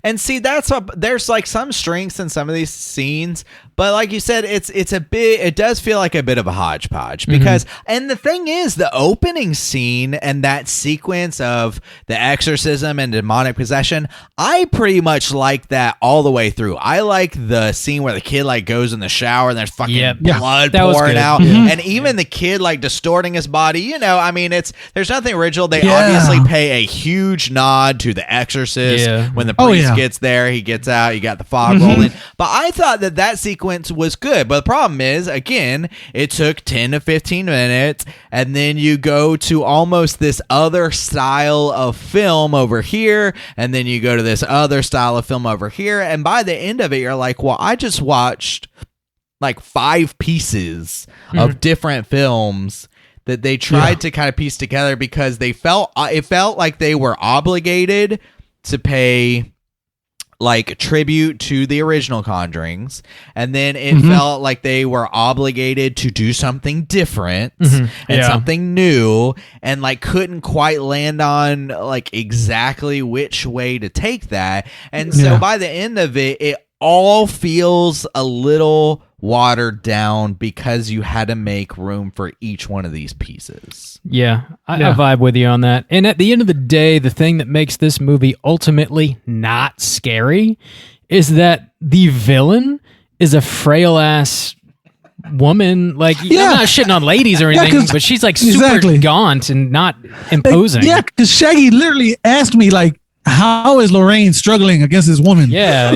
And see, that's what there's like some strengths in some of these scenes, but like you said, it does feel like a bit of a hodgepodge because, and the thing is, the opening scene and that sequence of the exorcism and demonic possession, I pretty much like that all the way through. I like the scene where the kid like goes in the shower and there's fucking blood pouring out, and even the kid like distorting his body. I mean, there's nothing original. They obviously pay a huge nod to The Exorcist when the priest gets there, he gets out, you got the fog rolling. But I thought that sequence was good. But the problem is, again, it took 10 to 15 minutes, and then you go to almost this other style of film over here, and then you go to this other style of film over here, and by the end of it, you're like, well, I just watched like 5 pieces of different films that they tried to kind of piece together because it felt like they were obligated to pay like tribute to the original Conjurings, and then it felt like they were obligated to do something different and something new, and like couldn't quite land on like exactly which way to take that. And so by the end of it, it all feels a little watered down because you had to make room for each one of these pieces. I vibe with you on that. And at the end of the day, the thing that makes this movie ultimately not scary is that the villain is a frail ass woman. Like, I'm not shitting on ladies or anything, but she's like super gaunt and not imposing. Because Shaggy literally asked me, like, how is Lorraine struggling against this woman? Bro,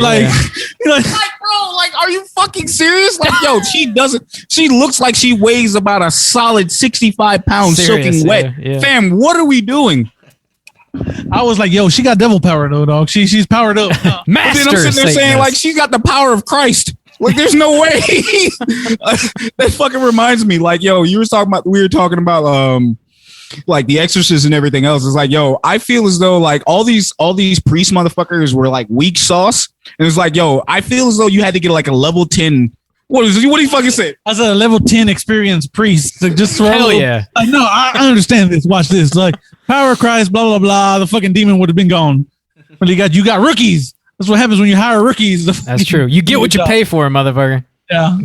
like, are you fucking serious? Like, yo, she looks like she weighs about a solid 65 pounds soaking wet. Fam, what are we doing? I was like, yo, she got devil power though, dog. She's powered up. Master. Then I'm sitting there saying, like, she's got the power of Christ. Like, there's no way. That fucking reminds me, like, yo, we were talking about like The Exorcist and everything else. Is like, yo, I feel as though like all these priest motherfuckers were like weak sauce. And it's like, yo, I feel as though you had to get like a level 10. What do you fucking say? As a level 10 experienced priest to just throw. Hell yeah. No, I understand this. Watch this. Like, power of Christ, blah, blah, blah. The fucking demon would have been gone. But you got rookies. That's what happens when you hire rookies. That's true. You get what you pay for, motherfucker. Yeah.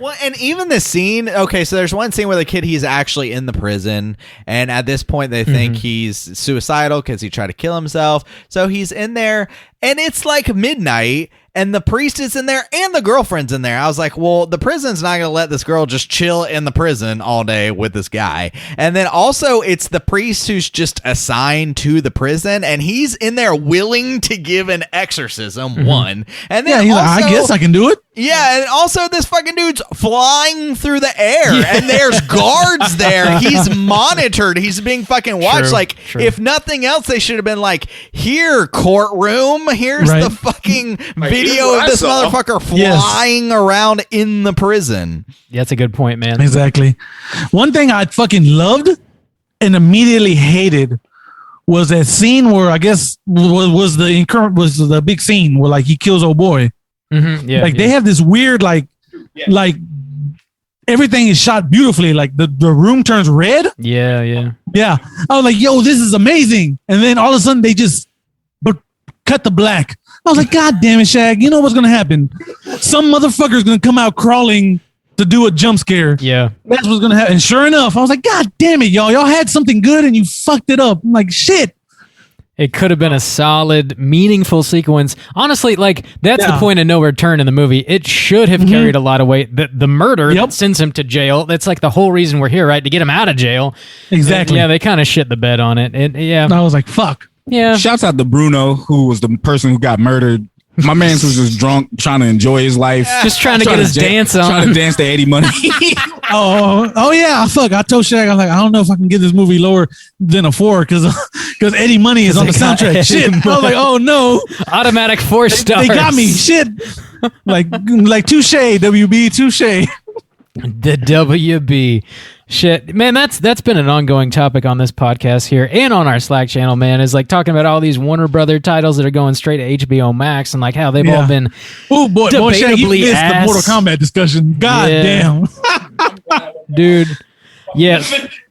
Well, and even the scene, okay, so there's one scene where the kid, he's actually in the prison, and at this point they think he's suicidal because he tried to kill himself. So he's in there, and it's like midnight, and the priest is in there, and the girlfriend's in there. I was like, well, the prison's not going to let this girl just chill in the prison all day with this guy. And then also, it's the priest who's just assigned to the prison, and he's in there willing to give an exorcism, one. And then he's also, like, I guess I can do it. Yeah, and also this fucking dude's flying through the air, and there's guards there. He's monitored. He's being fucking watched. If nothing else, they should have been like, here, courtroom, here's the fucking video of this motherfucker flying around in the prison. Yeah, that's a good point, man. Exactly. One thing I fucking loved and immediately hated was that scene where I guess was the big scene where like he kills old boy. They have this weird like everything is shot beautifully. Like the room turns red. Yeah. I was like, yo, this is amazing. And then all of a sudden they just cut the black. I was like, God damn it, Shag. You know what's gonna happen? Some motherfucker's gonna come out crawling to do a jump scare. Yeah, that's what's gonna happen. And sure enough, I was like, God damn it, y'all had something good and you fucked it up. I'm like, shit. It could have been a solid, meaningful sequence. Honestly, like, that's the point of no return in the movie. It should have carried a lot of weight. The murder that sends him to jail, that's like the whole reason we're here, right? To get him out of jail. Exactly. And, they kind of shit the bed on it. And I was like, fuck. Yeah. Shouts out to Bruno, who was the person who got murdered. My man was just drunk, trying to enjoy his life. Just trying to get his dance on. Trying to dance to Eddie Money. Oh yeah, fuck. I told Shaq, I'm like, I don't know if I can get this movie lower than a 4 because Eddie Money is on the soundtrack. Shit. I was like, oh no. Automatic 4 stars. They got me. Shit. Like touche, WB, touche. The WB. Shit. Man, that's been an ongoing topic on this podcast here and on our Slack channel, man, is like talking about all these Warner Brother titles that are going straight to HBO Max and like how they've all been Oh boy, Shaq, you debatably missed the ass. Mortal Kombat discussion. God Yeah. damn. Dude. Yeah.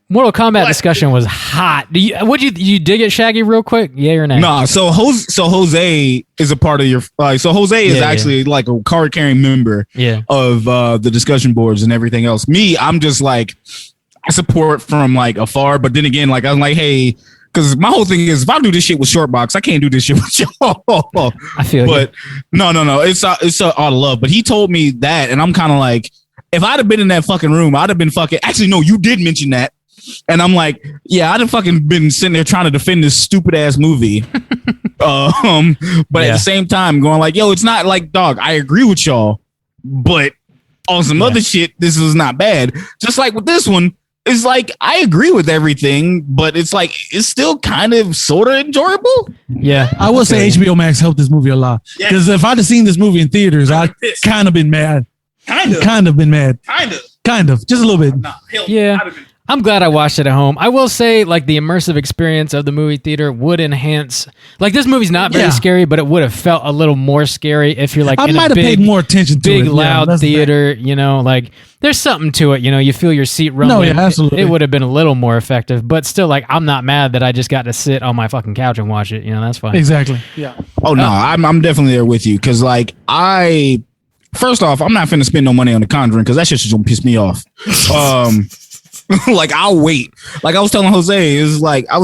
Mortal Kombat discussion was hot. Would you dig it, Shaggy, real quick? Yay or nay? Nah, so Jose is a part of your so Jose is Yeah, actually like a card carrying member Yeah. of the discussion boards and everything else. Me, I'm just like I support from like afar, but then again, like I'm like, hey, because my whole thing is if I do this shit with Shortbox, I can't do this shit with y'all. I feel But no, it's out of love. But he told me that, and I'm kind of like, if I'd have been in that fucking room, I'd have been fucking. Actually, no, you did mention that. And I'm like, yeah, I'd have fucking been sitting there trying to defend this stupid ass movie. But at the same time, going like, yo, it's not like, dog, I agree with y'all, but on some other shit, this is not bad. Just like with this one, it's like, I agree with everything, but it's like, it's still kind of sort of enjoyable. Yeah. I will say HBO Max helped this movie a lot. Because if I'd have seen this movie in theaters, I'd kind of been mad. Kind of been mad. Kind of. Just a little bit. Yeah. I'm glad I watched it at home. I will say, like, the immersive experience of the movie theater would enhance. Like, this movie's not very scary, but it would have felt a little more scary if you're like I in might a have paid big, more attention to big it. loud that's the thing. theater. You know, like there's something to it. You know, you feel your seat rumbling. No, yeah, absolutely. It would have been a little more effective, but still, like, I'm not mad that I just got to sit on my fucking couch and watch it. You know, that's fine. Exactly. Yeah. Oh, no, I'm definitely there with you. Because, like, first off, I'm not finna spend no money on the Conjuring because that shit's just gonna piss me off. Like, I'll wait. Like I was telling Jose, I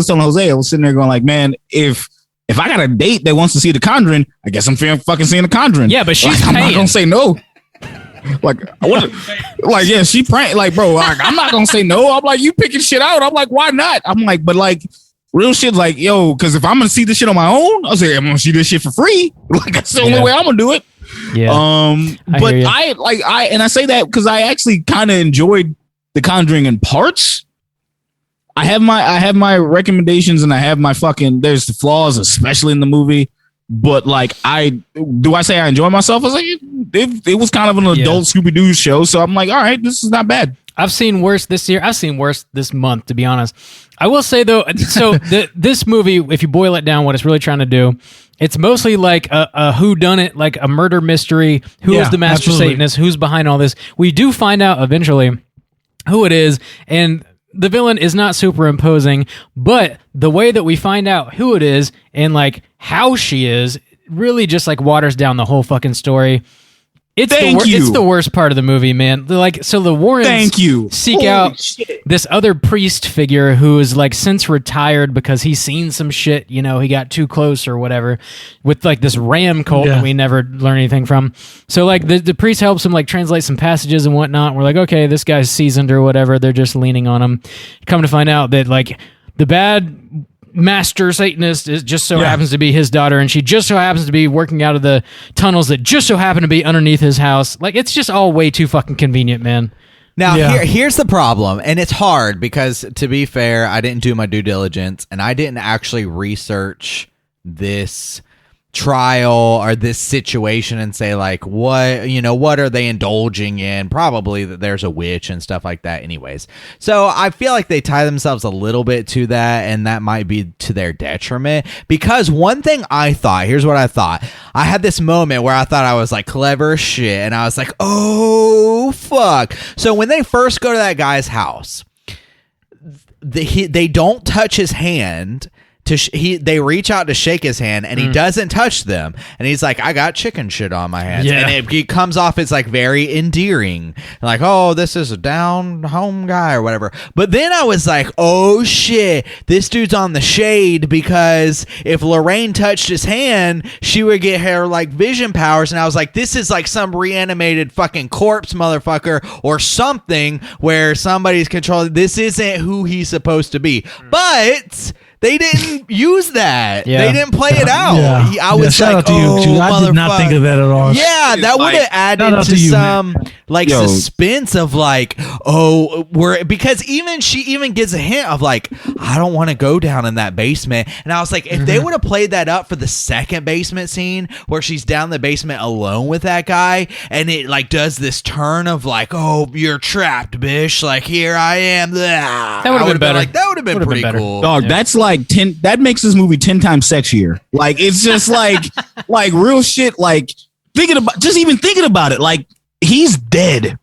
was sitting there going like, man, if I got a date that wants to see the Conjuring, I guess I'm fucking seeing the Conjuring. Yeah, but she's like, I'm not paying. gonna say no. She praying. Like, bro, I'm not gonna say no. I'm like, you picking shit out. I'm like, why not? I'm like, but like, real shit, like, yo, because if I'm gonna see this shit on my own, I'll say I'm gonna see this shit for free. Like, that's the only way I'm gonna do it. Yeah. But I say that because I actually kind of enjoyed The Conjuring in parts. I have my recommendations and I have my there's the flaws, especially in the movie. But like, I say I enjoy myself? I was like, it was kind of an adult Scooby-Doo show. So I'm like, all right, this is not bad. I've seen worse this year. I've seen worse this month, to be honest. I will say though, so this movie, if you boil it down, what it's really trying to do, it's mostly like a whodunit, like a murder mystery. Who is the master Satanist? Who's behind all this? We do find out eventually who it is, and the villain is not super imposing, but the way that we find out who it is and like how she is really just like waters down the whole fucking story. It's the worst part of the movie, man. Like, so the Warrens seek out this other priest figure who is like since retired because he's seen some shit, you know, he got too close or whatever with like this ram cult that we never learn anything from. So like the priest helps him like translate some passages and whatnot. We're like, okay, this guy's seasoned or whatever. They're just leaning on him. Come to find out that like the bad master Satanist is just so happens to be his daughter, and she just so happens to be working out of the tunnels that just so happen to be underneath his house. Like, it's just all way too fucking convenient, man. Now, here's the problem, and it's hard because, to be fair, I didn't do my due diligence, and I didn't actually research this trial or this situation and say like what are they indulging in. Probably that there's a witch and stuff like that anyways, so I feel like they tie themselves a little bit to that, and that might be to their detriment. Because one thing here's what I thought. I had this moment where I thought I was like clever as shit, and I was like, oh fuck. So when they first go to that guy's house, they don't touch his hand. They reach out to shake his hand, and he doesn't touch them, and he's like, I got chicken shit on my hands, and it comes off as like very endearing, like, oh, this is a down home guy or whatever. But then I was like, oh shit, this dude's on the shade, because if Lorraine touched his hand, she would get her like vision powers. And I was like, this is like some reanimated fucking corpse motherfucker or something where somebody's controlling. This isn't who he's supposed to be. But They didn't use that. Yeah. They didn't play it out. Yeah. I was shout like, out to you, Q. I did not think of that at all. Yeah, that would have shout added out to to you, some like Yo. suspense of like, because she even gives a hint of like, I don't want to go down in that basement. And I was like, if they would have played that up for the second basement scene where she's down in the basement alone with that guy, and it like does this turn of like, oh, you're trapped, bitch. Like, here I am. That would've been better. Like, that would have been Would've been pretty better. cool. Dog, that's like 10. That makes this movie 10 times sexier. Like, it's just like, like real shit. Like, thinking about it. Like, he's dead.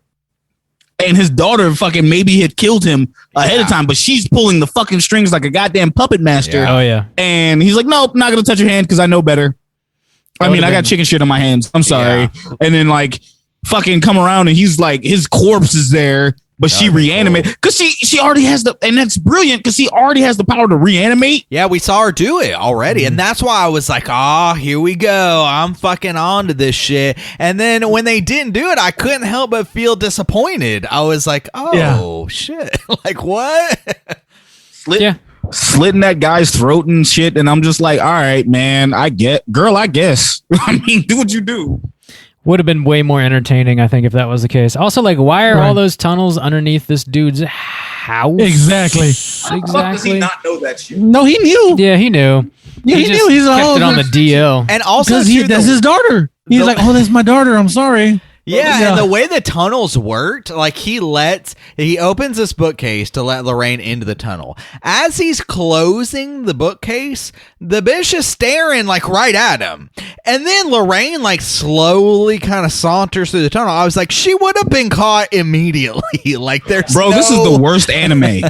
And his daughter fucking maybe had killed him ahead of time, but she's pulling the fucking strings like a goddamn puppet master. Oh yeah. And he's like, nope, not going to touch your hand because I know better. I mean, I got chicken shit on my hands. I'm sorry. Yeah. And then like fucking come around and he's like, his corpse is there, but she reanimated because she already has and that's brilliant because he already has the power to reanimate. Yeah, we saw her do it already. And that's why I was like, here we go. I'm fucking on to this shit. And then when they didn't do it, I couldn't help but feel disappointed. I was like, shit. Like, what? Slitting that guy's throat and shit. And I'm just like, all right, man, I guess. I mean, do what you do. Would have been way more entertaining, I think, if that was the case. Also, like, why are all those tunnels underneath this dude's house? Exactly. Does he not know that shit? No, he knew. Yeah, he knew. Yeah, he just knew. He's kept all it on the DL. And also, because too, that's his daughter. He's like, oh, that's my daughter. I'm sorry. Yeah, and the way the tunnels worked, like he opens this bookcase to let Lorraine into the tunnel. As he's closing the bookcase, the bitch is staring like right at him. And then Lorraine like slowly kind of saunters through the tunnel. I was like, she would have been caught immediately. Like there's this is the worst anime.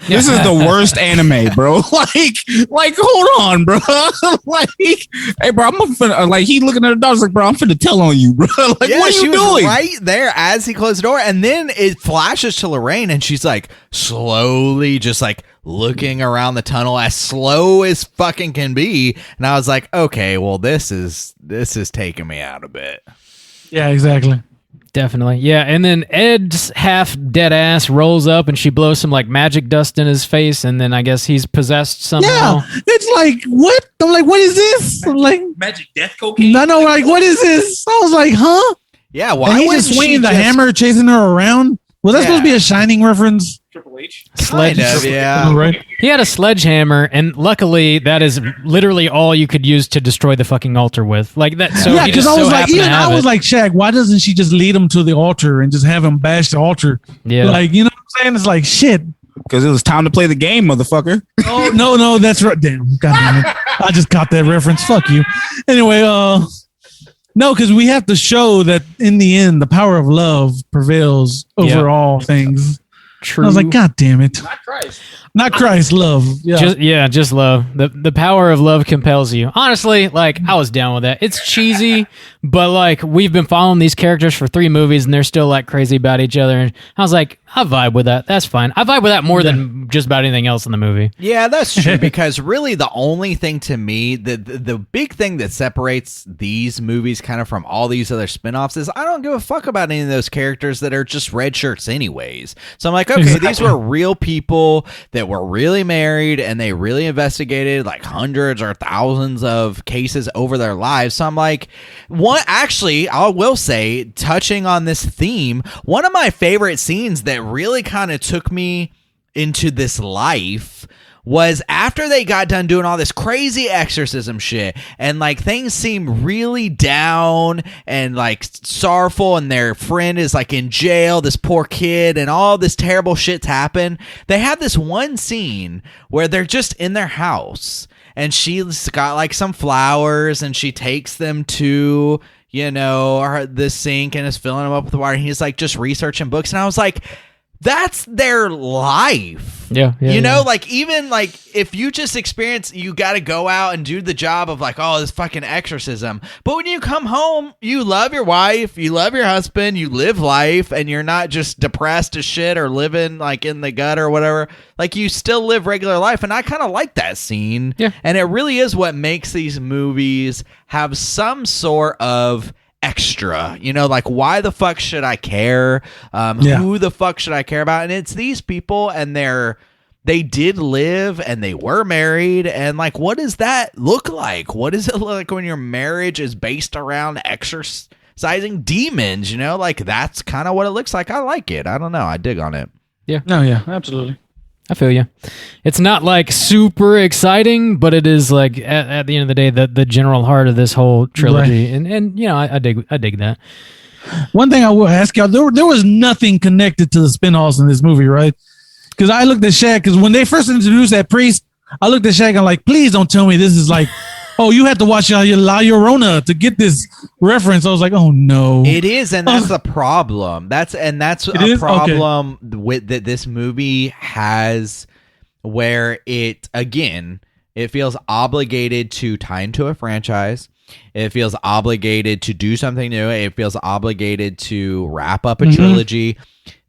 This is the worst anime, bro. Like, hold on, bro. Like, hey, bro, I'm finna, like, he looking at the dog, like, bro, I'm finna tell on you, bro. Like, yeah, what are you doing? Right there as he closed the door, and then it flashes to Lorraine, and she's like slowly just like looking around the tunnel as slow as fucking can be. And I was like, okay, well, this is taking me out a bit. Yeah, exactly. Definitely. Yeah, and then Ed's half dead ass rolls up and she blows some like magic dust in his face, and then I guess he's possessed somehow. Yeah, it's like, what? I'm like, what is this? I'm like, magic death cocaine? I know, like, what is this? I was like, huh? Yeah, why And he's wouldn't just swinging she the hammer, chasing her around. Was that supposed to be a Shining reference? Triple H? Kind of, yeah. Right. He had a sledgehammer, and luckily that is literally all you could use to destroy the fucking altar with. Like that. So Yeah, he because just I was so like, happened to even have I was it. like, Shaq, why doesn't she just lead him to the altar and just have him bash the altar? Yeah. Like, you know what I'm saying? It's like, shit. Because it was time to play the game, motherfucker. Oh, no, that's right. Damn, God damn it. I just caught that reference. Fuck you. Anyway, no, because we have to show that in the end, the power of love prevails over all things. True. I was like, God damn it. Not Christ, love. Yeah. Just love. The power of love compels you. Honestly, like, I was down with that. It's cheesy, but like, we've been following these characters for 3 movies and they're still like crazy about each other. And I was like, I vibe with that. That's fine. I vibe with that more than just about anything else in the movie. Yeah, that's true. Because really, the only thing to me, the big thing that separates these movies kind of from all these other spinoffs is I don't give a fuck about any of those characters that are just red shirts, anyways. So I'm like, okay, these were real people that were really married and they really investigated like hundreds or thousands of cases over their lives. So I'm like, I will say, touching on this theme, one of my favorite scenes that really kind of took me into this life was after they got done doing all this crazy exorcism shit and like things seem really down and like sorrowful, and their friend is like in jail, this poor kid, and all this terrible shit's happened. They have this one scene where they're just in their house and she's got like some flowers and she takes them to, you know, the sink and is filling them up with water. And he's like just researching books. And I was like, that's their life. Yeah. You know, like, even like if you just experience, you got to go out and do the job of like, oh, this fucking exorcism. But when you come home, you love your wife, you love your husband, you live life, and you're not just depressed as shit or living like in the gutter or whatever. Like, you still live regular life. And I kind of like that scene. Yeah. And it really is what makes these movies have some sort of extra, you know, like, why the fuck should I care? Who the fuck should I care about? And it's these people and their they did live and they were married, and like, what does that look like? What does it look like when your marriage is based around exorcising demons? You know, like that's kind of what it looks like. I like it. I don't know. I dig on it. Yeah. No, yeah, absolutely. I feel you. It's not like super exciting, but it is like at the end of the day the general heart of this whole trilogy, Right. and you know I dig that. One thing I will ask y'all, there was nothing connected to the spin-offs in this movie, right? Because I looked at Shaq, because when they first introduced that priest, I looked at Shaq and I'm like, please don't tell me this is like, oh, you had to watch La Llorona to get this reference. I was like, oh no. It is, and that's the problem. That's a problem with that this movie has, where it feels obligated to tie into a franchise. It feels obligated to do something new. It feels obligated to wrap up a trilogy.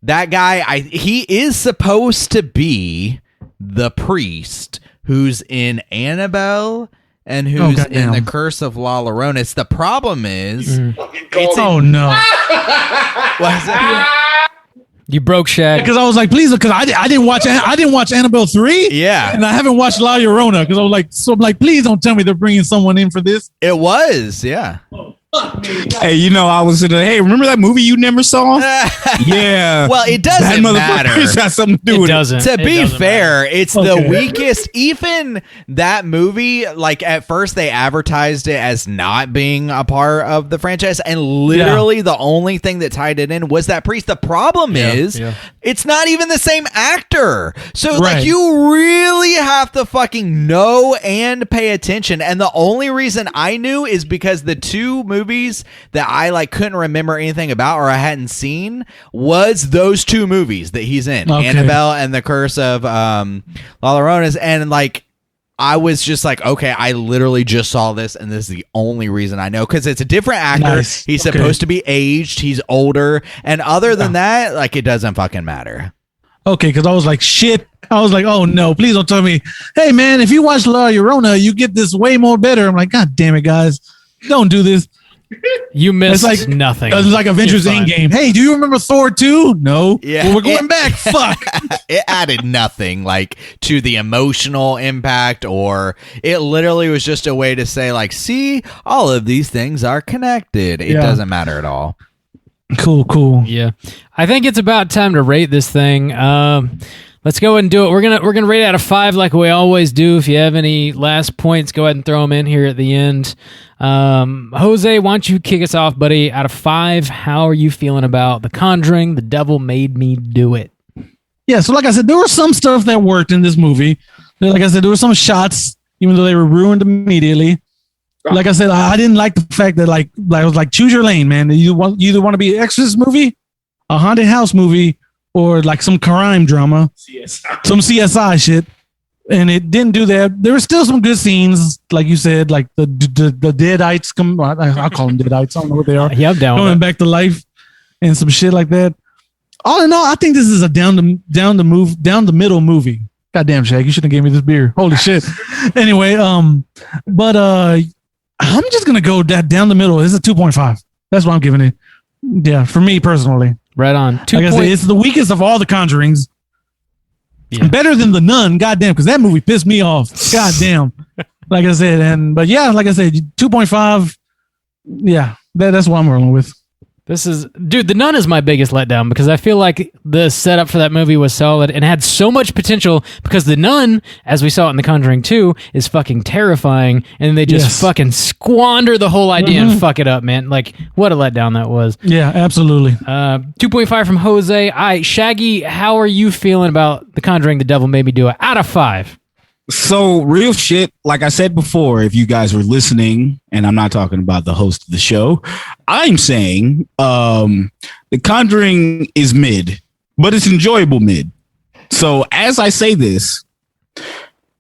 That guy, he is supposed to be the priest who's in Annabelle and who's in The Curse of La Llorona. The problem is, oh no. What's that? You broke Shaq. Because I was like, please, because I didn't watch Annabelle 3. Yeah. And I haven't watched La Llorona because I was like, so I'm like, please don't tell me they're bringing someone in for this. It was, yeah. Hey, you know, I was in hey, remember that movie you never saw? Yeah. Well, it doesn't matter. It's got something to do It with doesn't. To be fair, matter. it's the weakest. Even that movie, like at first they advertised it as not being a part of the franchise, and literally the only thing that tied it in was that priest. The problem is it's not even the same actor. So like you really have to fucking know and pay attention. And the only reason I knew is because the two movies that I like couldn't remember anything about or I hadn't seen was those two movies that he's in, Annabelle and The Curse of La Llorona. And like I was just like, okay, I literally just saw this, and this is the only reason I know, because it's a different actor. Nice. He's supposed to be aged. He's older, and other than that, like it doesn't fucking matter. Okay, because I was like, shit. I was like, oh no, please don't tell me, hey man, if you watch La Llorona, you get this way more better. I'm like, god damn it, guys, don't do this. You missed It's like nothing. It's like Avengers Endgame. Hey, do you remember Thor 2? No. Yeah. Well, we're going back. Fuck. It added nothing like to the emotional impact, or it literally was just a way to say like, see, all of these things are connected. It doesn't matter at all. Cool. Yeah, I think it's about time to rate this thing. Let's go ahead and do it. We're gonna rate it out of 5 like we always do. If you have any last points, go ahead and throw them in here at the end. Jose, why don't you kick us off, buddy? Out of 5, how are you feeling about The Conjuring? The Devil Made Me Do It. Yeah, so like I said, there was some stuff that worked in this movie. Like I said, there were some shots, even though they were ruined immediately. Like I said, I didn't like the fact that like I was like, choose your lane, man. You either want to be an exorcist movie, a haunted house movie, or like some crime drama, some CSI shit. And it didn't do that. There were still some good scenes, like you said, like the deadites come. I'll call them deadites. I don't know what they are. Yeah, I'm down. Coming back to life and some shit like that. All in all, I think this is a down the middle movie. Goddamn, Shaq, you shouldn't have gave me this beer. Holy shit. Anyway, but I'm just gonna go down the middle. This is a 2.5. That's what I'm giving it. Yeah, for me personally. Right on. Like I said, it's the weakest of all the Conjurings. Yeah. Better than The Nun, goddamn, because that movie pissed me off. Goddamn. Like I said, but yeah, like I said, 2.5. Yeah, that's what I'm rolling with. Dude, The Nun is my biggest letdown because I feel like the setup for that movie was solid and had so much potential, because The Nun, as we saw it in The Conjuring 2, is fucking terrifying, and they just fucking squander the whole idea and fuck it up, man. Like, what a letdown that was. Yeah, absolutely. 2.5 from Jose. All right, Shaggy, how are you feeling about The Conjuring, The Devil Made Me Do It? Out of 5. So real shit, like I said before, if you guys were listening, and I'm not talking about the host of the show, I'm saying The Conjuring is mid, but it's enjoyable mid. So as I say this,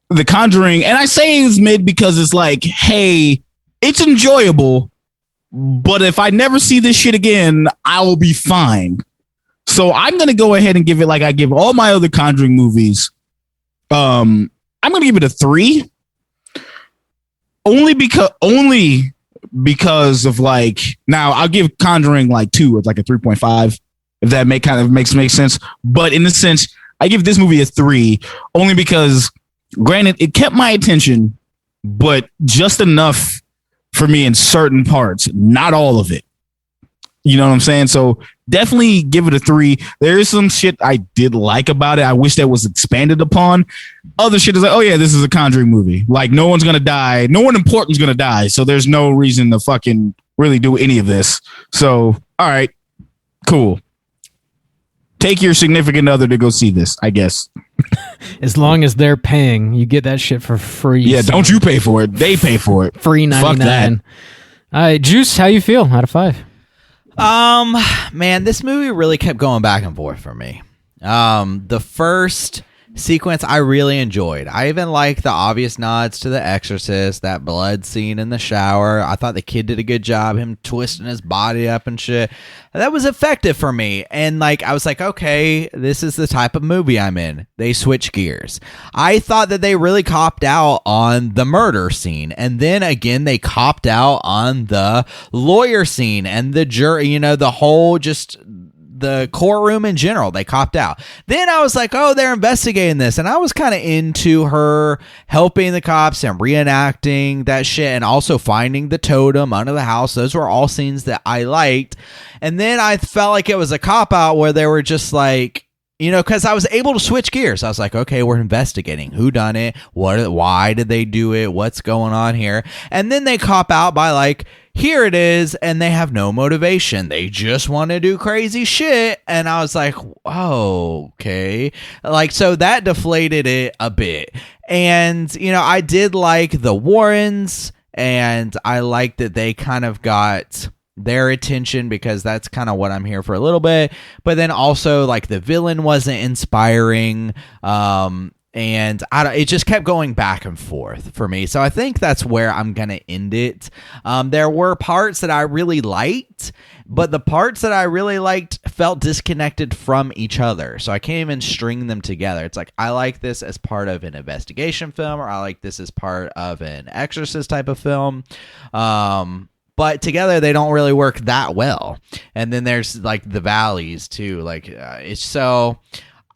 The Conjuring, and I say it's mid because it's like, hey, it's enjoyable, but if I never see this shit again, I will be fine. So I'm going to go ahead and give it like I give all my other Conjuring movies. I'm going to give it a 3 only because of like, now I'll give Conjuring like 2 with like a 3.5, if that makes sense. But in the sense, I give this movie a 3 only because, granted, it kept my attention, but just enough for me in certain parts, not all of it. You know what I'm saying? So definitely give it a 3. There is some shit I did like about it. I wish that was expanded upon. Other shit is like, oh yeah, this is a Conjuring movie. Like, no one's gonna die. No one important's gonna die. So there's no reason to fucking really do any of this. So, all right, cool. Take your significant other to go see this, I guess. As long as they're paying, you get that shit for free. Yeah, don't you pay for it. They pay for it. Free 99. Fuck that. All right, Juice, how you feel out of 5? Man, this movie really kept going back and forth for me. The first sequence I really enjoyed. I even liked the obvious nods to The Exorcist, that blood scene in the shower. I thought the kid did a good job, him twisting his body up and shit. That was effective for me. And like, I was like, okay, this is the type of movie I'm in. They switch gears. I thought that they really copped out on the murder scene. And then again, they copped out on the lawyer scene and the jury, you know, the whole just the courtroom in general. They copped out. Then I was like, oh, they're investigating this. And I was kind of into her helping the cops and reenacting that shit and also finding the totem under the house. Those were all scenes that I liked. And then I felt like it was a cop out where they were just like, you know, because I was able to switch gears. I was like, okay, we're investigating who done it, why did they do it, what's going on here. And then they cop out by like, here it is, and they have no motivation. They just want to do crazy shit. And I was like, oh, okay. Like, so that deflated it a bit. And, you know, I did like the Warrens, and I liked that they kind of got their attention because that's kind of what I'm here for a little bit. But then also, like, the villain wasn't inspiring. And it just kept going back and forth for me. So I think that's where I'm going to end it. There were parts that I really liked, but the parts that I really liked felt disconnected from each other. So I can't even string them together. It's like, I like this as part of an investigation film, or I like this as part of an Exorcist type of film. But together they don't really work that well. And then there's like the valleys too. Like it's so...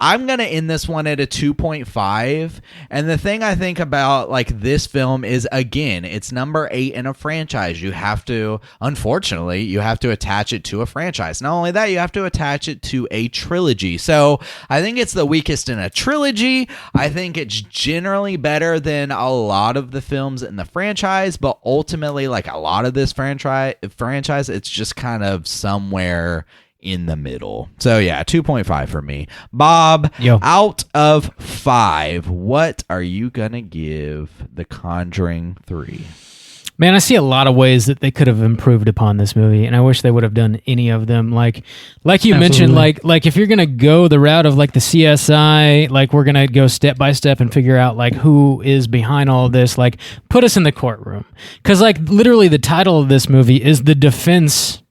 I'm going to end this one at a 2.5. And the thing I think about like this film is, again, it's number 8 in a franchise. You have to, unfortunately, you have to attach it to a franchise. Not only that, you have to attach it to a trilogy. So I think it's the weakest in a trilogy. I think it's generally better than a lot of the films in the franchise, but ultimately, like a lot of this franchise, it's just kind of somewhere in the middle. So yeah, 2.5 for me. Bob, out of 5, what are you gonna give The Conjuring 3? Man, I see a lot of ways that they could have improved upon this movie, and I wish they would have done any of them. Like you mentioned, like if you're gonna go the route of like the CSI, like we're gonna go step by step and figure out like who is behind all of this. Like, put us in the courtroom, because like literally the title of this movie is the defense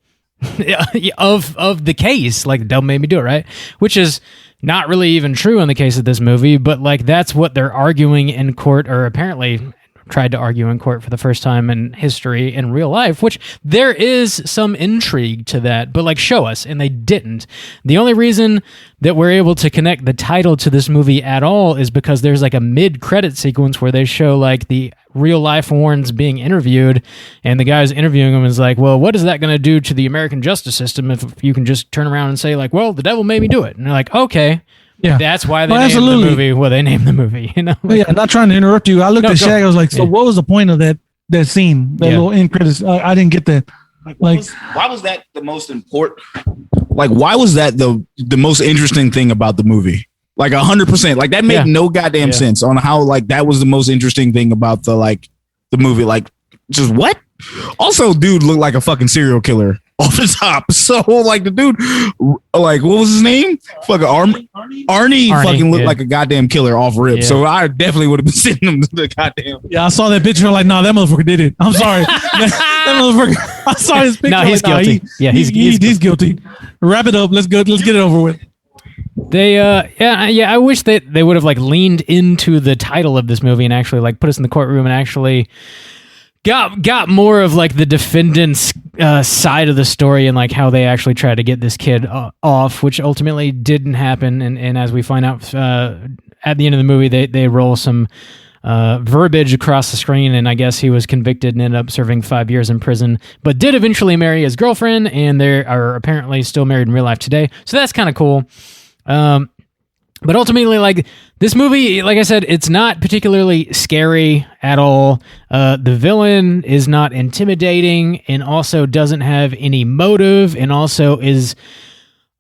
of the case. Like, don't make me do it, right? Which is not really even true in the case of this movie, but like that's what they're arguing in court, or apparently tried to argue in court for the first time in history in real life, which there is some intrigue to that, but like, show us. And they didn't. The only reason that we're able to connect the title to this movie at all is because there's like a mid-credit sequence where they show like the real life Warrens being interviewed, and the guys interviewing them is like, well, what is that going to do to the American justice system if you can just turn around and say like, well, the devil made me do it? And they're like, okay. Yeah, that's why they named the movie. Well, they named the movie, you know. Yeah, not trying to interrupt you. I looked at Shaq. I was like, so what was the point of that scene? That little end credits. I didn't get that. Like, why was that the most important? Like, why was that the most interesting thing about the movie? Like 100%. Like that made no goddamn sense on how like that was the most interesting thing about the movie. Like, just what? Also, dude looked like a fucking serial killer off the top. So like the dude, like what was his name? Fucking Arnie fucking looked like a goddamn killer off rip. Yeah. So I definitely would have been sending him to the goddamn. Yeah, I saw that picture. Like, nah, that motherfucker did it. I'm sorry. that motherfucker. I saw his picture. No, he's guilty. He's guilty. Wrap it up. Let's go. Let's get it over with. They I wish that they would have like leaned into the title of this movie and actually like put us in the courtroom and actually got more of like the defendant's side of the story and like how they actually tried to get this kid off, which ultimately didn't happen. And as we find out at the end of the movie, they roll some verbiage across the screen, and I guess he was convicted and ended up serving 5 years in prison, but did eventually marry his girlfriend, and they are apparently still married in real life today. So that's kind of cool. But ultimately, like, this movie, like I said, it's not particularly scary at all. The villain is not intimidating and also doesn't have any motive, and also is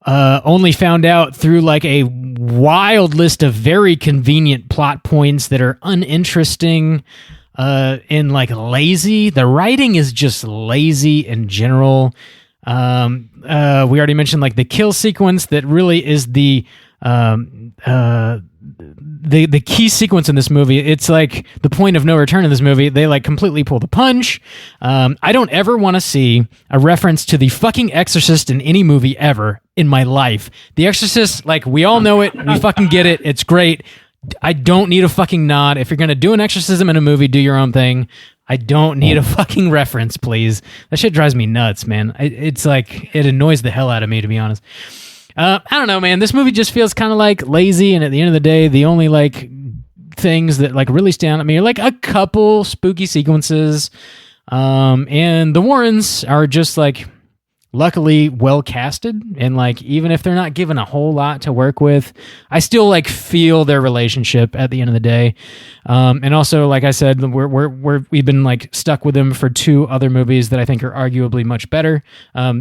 only found out through like a wild list of very convenient plot points that are uninteresting and like lazy. The writing is just lazy in general. We already mentioned like the kill sequence that really is the key sequence in this movie. It's like the point of no return in this movie. They like completely pull the punch. I don't ever want to see a reference to the fucking Exorcist in any movie ever in my life. The Exorcist, like, we all know it. We fucking get it. It's great. I don't need a fucking nod. If you're going to do an exorcism in a movie, do your own thing. I don't need a fucking reference, please. That shit drives me nuts, man. It's like, it annoys the hell out of me, to be honest. I don't know, man. This movie just feels kind of like lazy, and at the end of the day, the only like things that like really stand out at me are like a couple spooky sequences, and the Warrens are just like luckily well casted, and like even if they're not given a whole lot to work with, I still like feel their relationship at the end of the day. And also, like I said, we've been like stuck with them for two other movies that I think are arguably much better.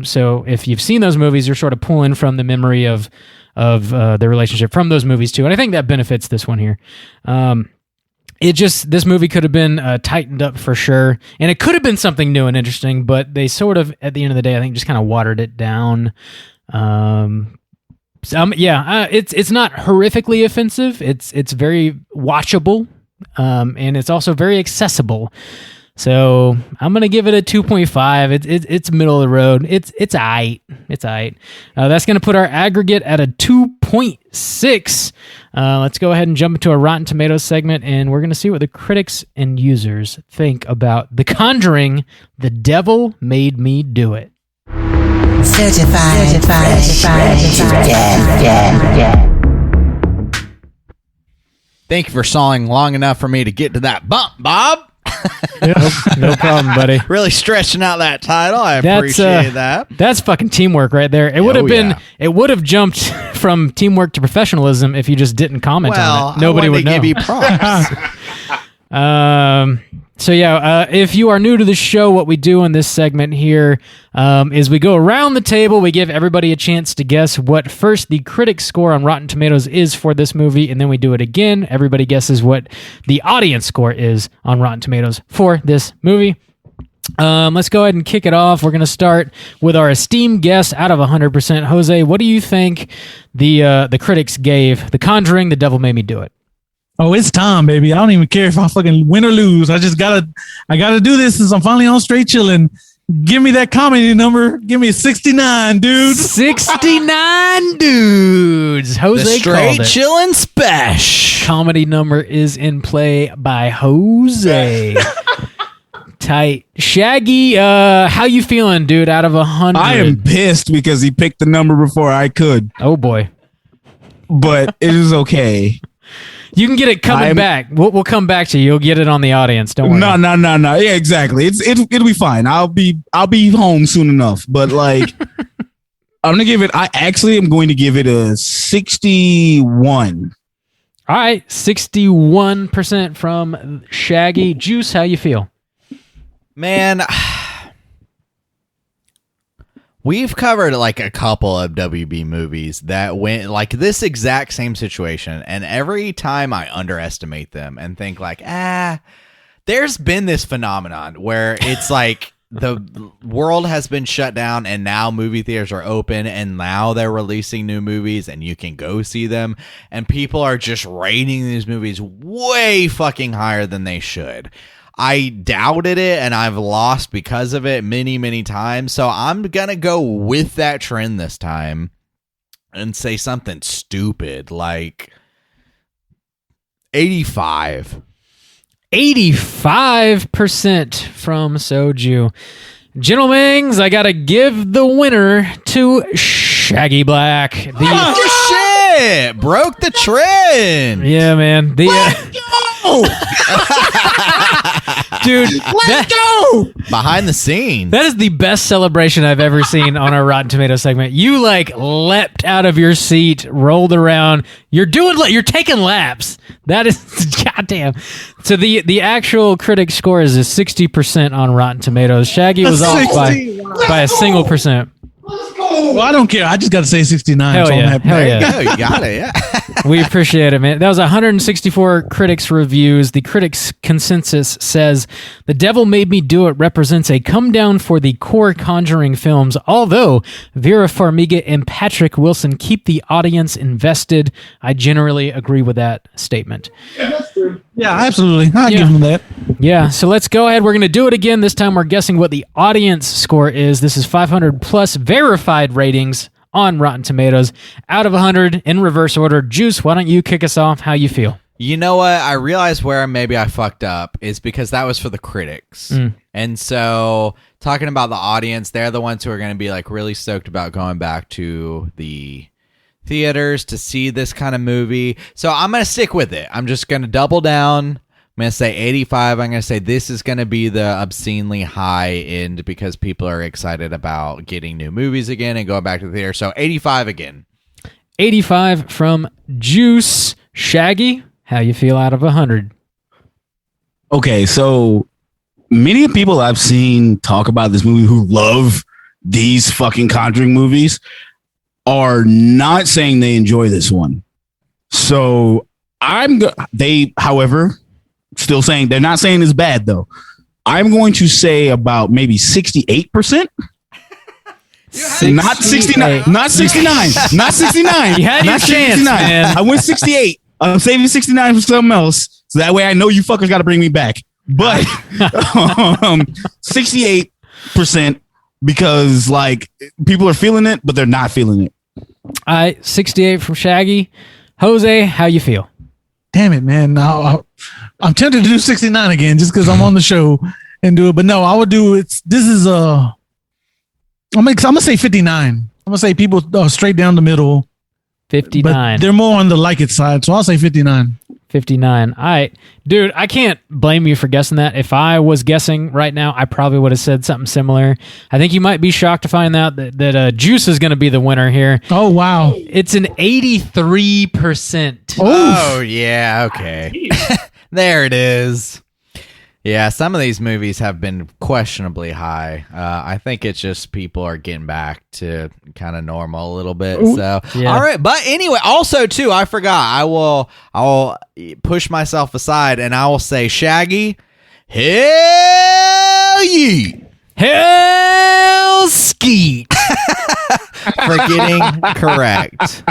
So if you've seen those movies, you're sort of pulling from the memory of their relationship from those movies too, and I think that benefits this one here. This movie could have been tightened up for sure, and it could have been something new and interesting, but they sort of, at the end of the day, I think just kind of watered it down. It's not horrifically offensive. It's very watchable, and it's also very accessible. So I'm gonna give it a 2.5. It's middle of the road. It's aight. It's aight. That's gonna put our aggregate at a 2.6. Let's go ahead and jump into a Rotten Tomatoes segment, and we're gonna see what the critics and users think about The Conjuring: The Devil Made Me Do It. Certified fresh. Thank you for stalling long enough for me to get to that bump, Bob. No problem, buddy. Really stretching out that title. I appreciate that. That's fucking teamwork right there. It would have been. Yeah. It would have jumped from teamwork to professionalism if you just didn't comment on it. Nobody would know. Give you props. So yeah, if you are new to the show, what we do in this segment here is we go around the table. We give everybody a chance to guess what first the critic score on Rotten Tomatoes is for this movie, and then we do it again. Everybody guesses what the audience score is on Rotten Tomatoes for this movie. Let's go ahead and kick it off. We're going to start with our esteemed guest out of 100%. Jose, what do you think the critics gave The Conjuring: The Devil Made Me Do It? Oh, it's time, baby. I don't even care if I fucking win or lose. I gotta do this since I'm finally on Straight Chilling. Give me that comedy number. Give me 69, dude. 69 dudes. Jose the Straight Chilling Special. Comedy number is in play by Jose. Tight. Shaggy, how you feeling, dude, out of 100? I am pissed because he picked the number before I could. Oh, boy. But it is okay. You can get it coming back. We'll come back to you. You'll get it on the audience. Don't worry. No. Yeah, exactly. It'll be fine. I'll be home soon enough. But like, I'm gonna give it. I actually am going to give it a 61. All right, 61% from Shaggy. Juice, how you feel? Man, we've covered like a couple of WB movies that went like this exact same situation, and every time I underestimate them and think like, there's been this phenomenon where it's like the world has been shut down and now movie theaters are open and now they're releasing new movies and you can go see them, and people are just rating these movies way fucking higher than they should. I doubted it, and I've lost because of it many, many times. So I'm going to go with that trend this time and say something stupid like 85. 85% from Soju. Gentlemen, I gotta give the winner to Shaggy Black. Shit! Broke the trend. Yeah, man. Dude, Let's go. Behind the scenes. that is the best celebration I've ever seen on our Rotten Tomatoes segment. You like leapt out of your seat, rolled around. You're taking laps. That is goddamn. So the actual critic score is a 60% on Rotten Tomatoes. Shaggy was off by a single percent. Well, I don't care. I just got to say 69. Hell so yeah. I'm happy. Hell yeah. Oh, you got it, yeah. We appreciate it, man. That was 164 critics' reviews. The critics' consensus says The Devil Made Me Do It represents a come down for the core Conjuring films, although Vera Farmiga and Patrick Wilson keep the audience invested. I generally agree with that statement. Yeah, absolutely. I'll give them that. Yeah, so let's go ahead. We're going to do it again. This time we're guessing what the audience score is. This is 500 plus verified ratings on Rotten Tomatoes. Out of 100 in reverse order. Juice, why don't you kick us off? How you feel? You know what? I realized where maybe I fucked up is because that was for the critics. And so talking about the audience, they're the ones who are going to be like really stoked about going back to the theaters to see this kind of movie. So I'm going to stick with it. I'm just going to double down. I'm going to say 85. I'm going to say this is going to be the obscenely high end because people are excited about getting new movies again and going back to the theater. So 85 again. 85 from Juice. Shaggy, how you feel out of 100? Okay, so many people I've seen talk about this movie who love these fucking Conjuring movies are not saying they enjoy this one. So however, still saying they're not saying it's bad though. I'm going to say about maybe 68%. Not 69. Not 69. Not 69. You had your not chance, 69. man. I went 68. I'm saving 69 for something else. So that way I know you fuckers got to bring me back. But 68% because like people are feeling it, but they're not feeling it. 68 from Shaggy. Jose, how you feel? Damn it, man. I'm tempted to do 69 again just because I'm on the show and do it. But no, I would do it. I'm gonna say 59. I'm gonna say people straight down the middle. 59. But they're more on the like it side, so I'll say 59. 59. All right. Dude, I can't blame you for guessing that. If I was guessing right now, I probably would have said something similar. I think you might be shocked to find out that Juice is going to be the winner here. Oh, wow. It's an 83%. Oh, yeah. Okay. There it is. Yeah, some of these movies have been questionably high. I think it's just people are getting back to kind of normal a little bit. So, Yeah. All right. But anyway, also too, I forgot. I will push myself aside and I will say, Shaggy, hell ye, Hell skeet. for getting correct.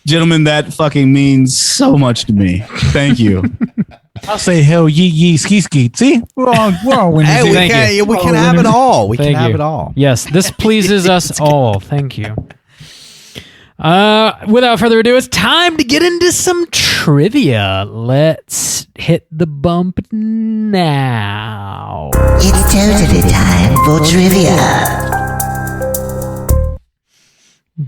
Gentlemen, that fucking means so much to me. Thank you. I'll say hell ye ski ski. See, we're all winners. Hey, here. we can have it all. We can Thank have you. it all. Yes, this pleases us all. Thank you. Without further ado, it's time to get into some trivia. Let's hit the bump now. It's totally time for trivia.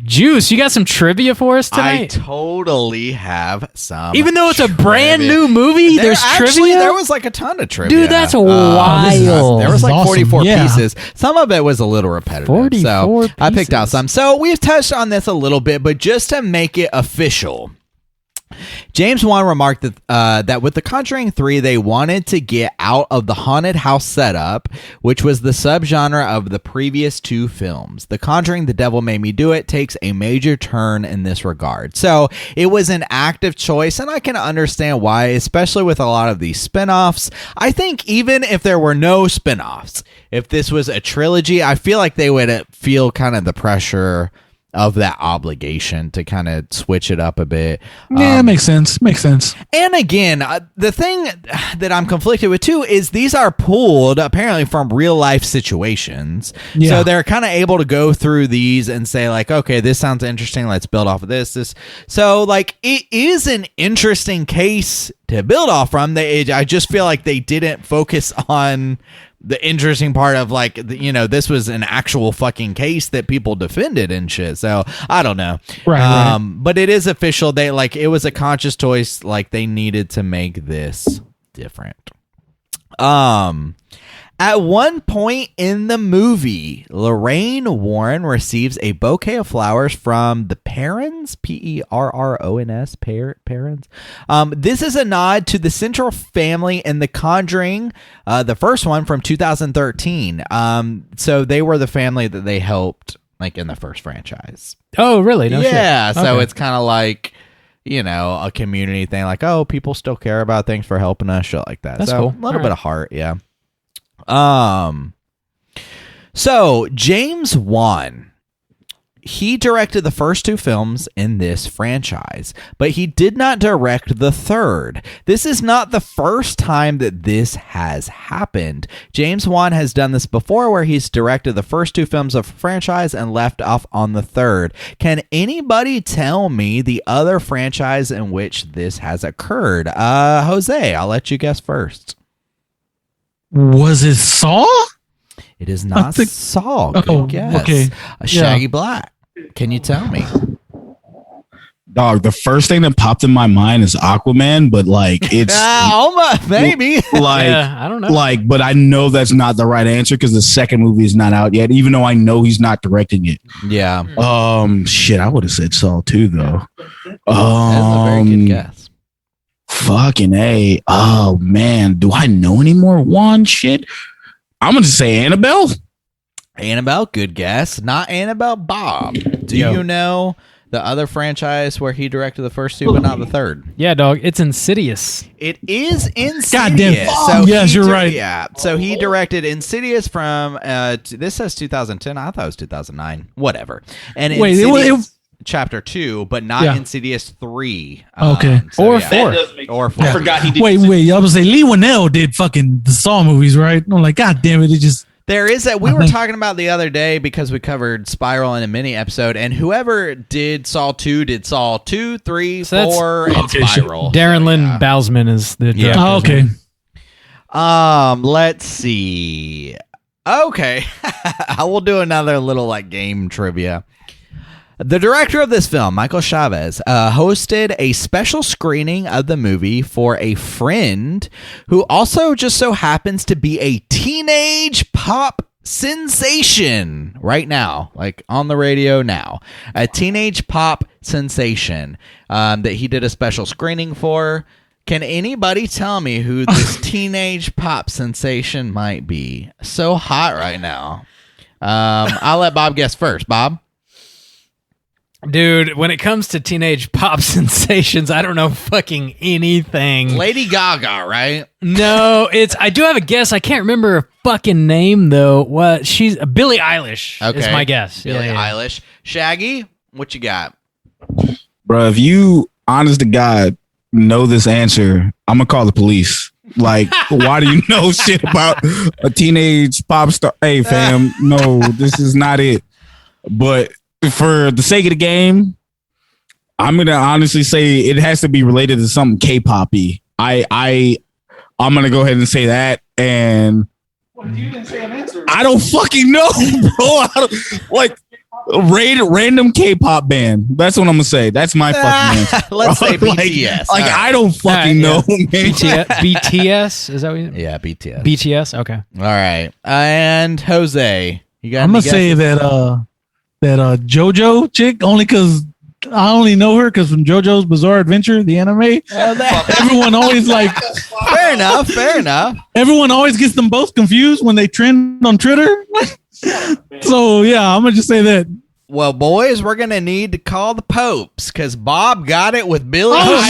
Juice, you got some trivia for us I tonight? totally have some. Even though it's a brand trivia. new movie, there's Actually, trivia? there was like a ton of trivia. Dude, that's wild. There was like Awesome. 44 Yeah. pieces. Some of it was a little repetitive. 44 so I picked out pieces. some. So we've touched on this a little bit, but just to make it official, James Wan remarked that with The Conjuring 3, they wanted to get out of the haunted house setup, which was the subgenre of the previous two films. The Conjuring, The Devil Made Me Do It takes a major turn in this regard. So it was an active choice, and I can understand why, especially with a lot of these spin-offs. I think even if there were no spin-offs, if this was a trilogy, I feel like they would feel kind of the pressure of that obligation to kind of switch it up a bit. Yeah, makes sense. Makes sense. And again, the thing that I'm conflicted with too is these are pulled apparently from real life situations. Yeah. So they're kind of able to go through these and say like, okay, this sounds interesting. Let's build off of this. So like it is an interesting case to build off from. I just feel like they didn't focus on the interesting part of like, this was an actual fucking case that people defended and shit. So I don't know. Right. But it is official. They like, it was a conscious choice. Like they needed to make this different. At one point in the movie, Lorraine Warren receives a bouquet of flowers from the Perrons, Perrons. Perrons. This is a nod to the central family in The Conjuring, the first one from 2013. So they were the family that they helped, like in the first franchise. Oh, really? No Yeah. shit. So Okay. it's kind of like, a community thing. Like, oh, people still care about things for helping us, shit like that. That's so cool. A little All bit right. of heart, yeah. So James Wan, he directed the first two films in this franchise, but he did not direct the third. This is not the first time that this has happened. James Wan has done this before where he's directed the first two films of a franchise and left off on the third. Can anybody tell me the other franchise in which this has occurred? Jose, I'll let you guess first. Was it Saw? It is not think- Saw. Good Oh, guess. okay. Shaggy Black. Can you tell me? Dog, the first thing that popped in my mind is Aquaman, but like it's Almost, maybe. like Yeah, I don't know. like, but I know that's not the right answer because the second movie is not out yet, even though I know he's not directing it. Yeah. Shit, I would have said Saw too though. That's a very good guess. Fucking A. Oh man, do I know any more Wan shit? I'm gonna say Annabelle. Annabelle, good guess. Not Annabelle. Bob, do Yo. you know the other franchise where he directed the first two but not the third? Yeah, dog. It's Insidious. It is Insidious. Goddamn. So Yes, he you're right. Yeah. So he directed Insidious from this says 2010. I thought it was 2009. Whatever. And Wait, Insidious Chapter 2, but not Yeah. Insidious 3. Okay. Or yeah. 4. Or 4. I forgot he did. Wait. I was say Lee Winnell did fucking the Saw movies, right? I'm like, God damn it! It just There is that we I were think- talking about the other day because we covered Spiral in a mini episode, and whoever did Saw 2 did Saw 2, 3, So that's- 4, and Okay, sure. Spiral. Darren Lynn Bousman is the Yeah. director. oh, okay. Let's see. Okay. I will do another little like game trivia. The director of this film, Michael Chavez, hosted a special screening of the movie for a friend who also just so happens to be a teenage pop sensation right now, like on the radio now. A teenage pop sensation that he did a special screening for. Can anybody tell me who this teenage pop sensation might be? So hot right now. I'll let Bob guess first. Bob? Dude, when it comes to teenage pop sensations, I don't know fucking anything. Lady Gaga, right? No, I do have a guess. I can't remember her fucking name though. What? She's Billie Eilish. Okay. Is my guess. Billie Yeah. Eilish. Shaggy, what you got? Bro, if you, honest to God, know this answer, I'm gonna call the police. Like, why do you know shit about a teenage pop star? Hey, fam, no, this is not it. But for the sake of the game, I'm gonna honestly say it has to be related to something K-poppy. I'm gonna go ahead and say that. And I don't fucking know, bro. Like random K-pop band. That's what I'm gonna say. That's my fucking answer. Let's say Like- BTS. Like, All right. I don't fucking All right, know, man. BTS? Is that what you Yeah, BTS. BTS? Okay. All right. And Jose, you got I'm any gonna say guesses? that JoJo chick only because I only know her because from JoJo's Bizarre Adventure, the anime. Everyone always like Fair enough. Fair enough. everyone always gets them both confused when they trend on Twitter. So yeah, I'm gonna just say that. Well, boys, we're gonna need to call the Popes because Bob got it with Billie Oh,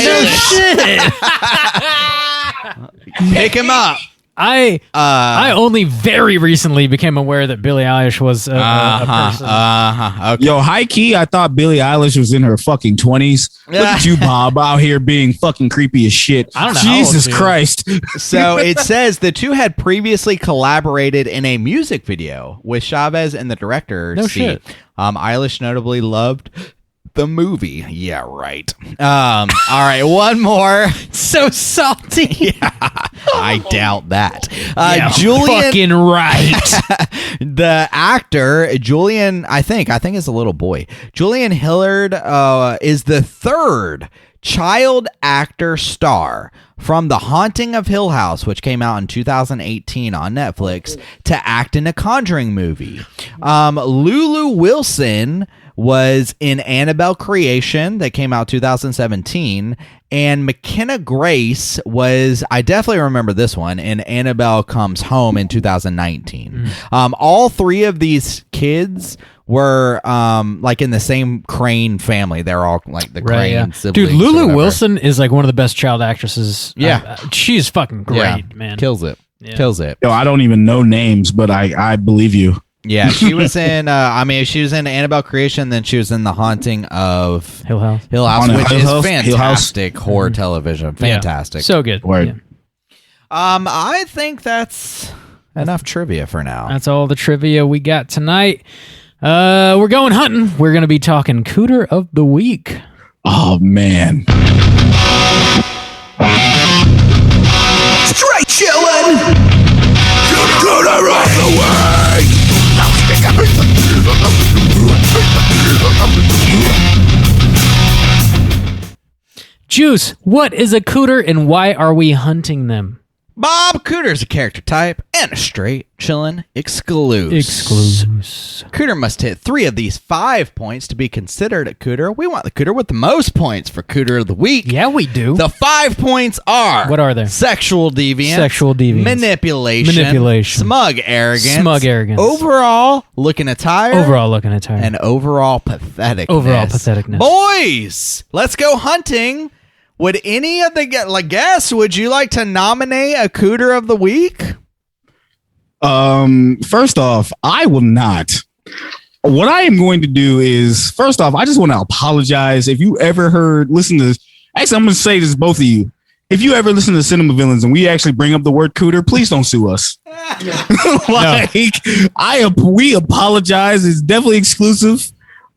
Eilish. Pick him up. I only very recently became aware that Billie Eilish was a person. Okay. Yo, high key, I thought Billie Eilish was in her fucking 20s. Look at you, Bob, out here being fucking creepy as shit. I don't know how old Jesus she is. Christ. So it says the two had previously collaborated in a music video with Chavez in the director's No seat. shit. Eilish notably loved the movie. Yeah, right. All right, one more. So salty. I doubt that. Yeah, Julian, fucking right. the actor Julian, I think is a little boy. Julian Hillard is the third child actor star from The Haunting of Hill House, which came out in 2018 on Netflix, to act in a Conjuring movie. Lulu Wilson was in Annabelle Creation that came out 2017, and McKenna Grace was, I definitely remember this one, in Annabelle Comes Home in 2019. All three of these kids were like in the same Crane family. They're all like the Crane siblings. Dude, or Lulu whatever. Wilson is like one of the best child actresses. Yeah. She's fucking great, Yeah. man. Kills it. Yeah. Kills it. Yo, I don't even know names, but I believe you. Yeah, she was in. She was in Annabelle Creation, then she was in The Haunting of Hill House. Hill House, On which Hill is House? Hill House? fantastic horror television. Fantastic. Yeah. So good. Word. Yeah. I think that's enough trivia for now. That's all the trivia we got tonight. We're going hunting. We're going to be talking Cooter of the Week. Oh, man. Straight chillin'. Cooter of the Juice, what is a Cooter and why are we hunting them? Bob Cooter's a character type and a straight, chillin' exclusive. Cooter must hit 3 of these 5 points to be considered a Cooter. We want the Cooter with the most points for Cooter of the Week. Yeah, we do. The 5 points are... What are they? Sexual deviance. Sexual deviance. Manipulation. Smug arrogance. Overall looking attire. And overall patheticness. Boys, let's go hunting. Would any of the guests, would you like to nominate a Cooter of the Week? First off, I will not. What I am going to do is, first off, I just want to apologize. If you ever listen to this, actually, I'm going to say this to both of you. If you ever listen to Cinema Villains and we actually bring up the word Cooter, please don't sue us. We apologize. It's definitely exclusive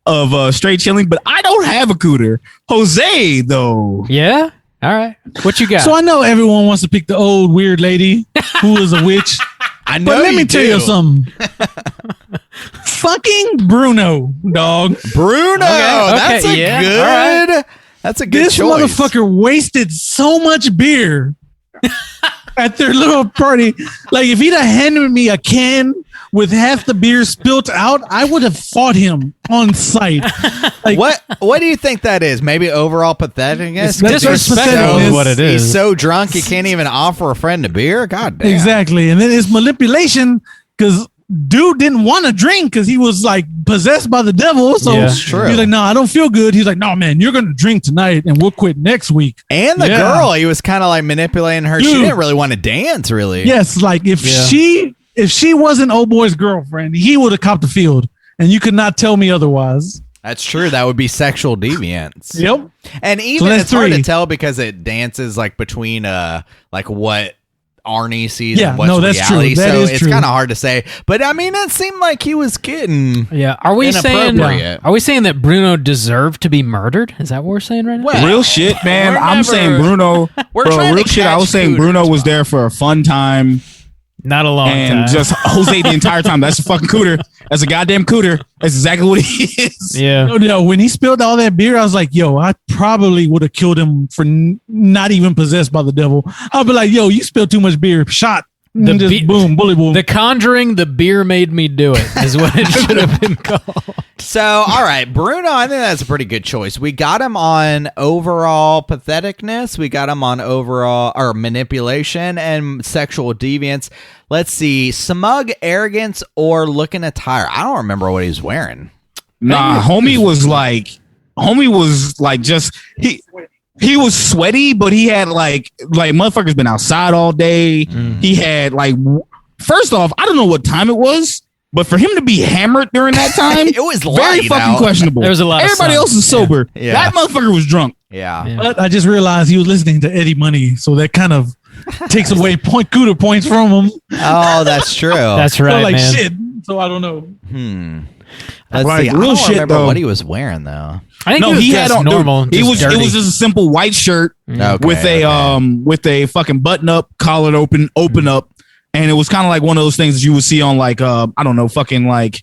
of straight chilling, but I don't have a Cooter. Jose, though. Yeah? All right. What you got? So I know everyone wants to pick the old weird lady who is a witch. I know. But let me tell you something. Fucking Bruno, dog. Bruno. That's a good. Right. That's a good This choice. motherfucker wasted so much beer at their little party. Like, if he'd have handed me a can with half the beer spilt out, I would have fought him on sight. Like, what do you think that is? Maybe overall patheticness? It's disrespectful is what it is. He's so drunk he can't even offer a friend a beer? God damn. Exactly. And then it's manipulation because dude didn't want to drink because he was like possessed by the devil. So Yeah. he's like, no, I don't feel good. He's like, no, man, you're going to drink tonight and we'll quit next week. And the girl, he was kind of like manipulating her. Dude, she didn't really want to dance, really. Yes. Like if she wasn't old boy's girlfriend, he would have copped the field. And you could not tell me otherwise. That's true. That would be sexual deviance. Yep. And even that's it's hard 3. to tell because it dances like between like what Arnie sees Yeah, and what's no, that's reality. true. That so is it's true. kind of hard to say. But I mean, it seemed like he was getting Are we saying inappropriate. that Bruno deserved to be murdered? Is that what we're saying right now? Well, Real shit, man. we're I'm never- saying Bruno. We're Bro, trying to real shit. I was catch saying Cooter, Bruno was Bob. there for a fun time. Not a long time. And just Jose the entire time. That's a fucking Cooter. That's a goddamn Cooter. That's exactly what he is. Yeah. No, when he spilled all that beer, I was like, yo, I probably would have killed him for not even possessed by the devil. I'll be like, yo, you spilled too much beer. Shot. And just boom, bully boom. The Conjuring, the beer made me do it, is what it should have been called. So, all right, Bruno, I think that's a pretty good choice. We got him on overall patheticness. We got him on overall or manipulation and sexual deviance. Let's see, smug arrogance or looking attire. I don't remember what he was wearing. Nah, homie was like just he was sweaty, but he had like motherfucker's been outside all day. He had like, first off, I don't know what time it was, but for him to be hammered during that time, it was very light fucking out. questionable. There was a lot of Everybody sun. else is sober. Yeah. That motherfucker was drunk. Yeah. But I just realized he was listening to Eddie Money, so that kind of takes away Cooter points from him. Oh, that's true. That's So right, like man. shit. So I don't know. Let's Right, see. I real don't shit, remember though. what he was wearing though. I think No, he was he had dressed on normal. It just was dirty. just a simple white shirt Okay, with a fucking button up, collar open up, and it was kind of like one of those things that you would see on like I don't know, fucking like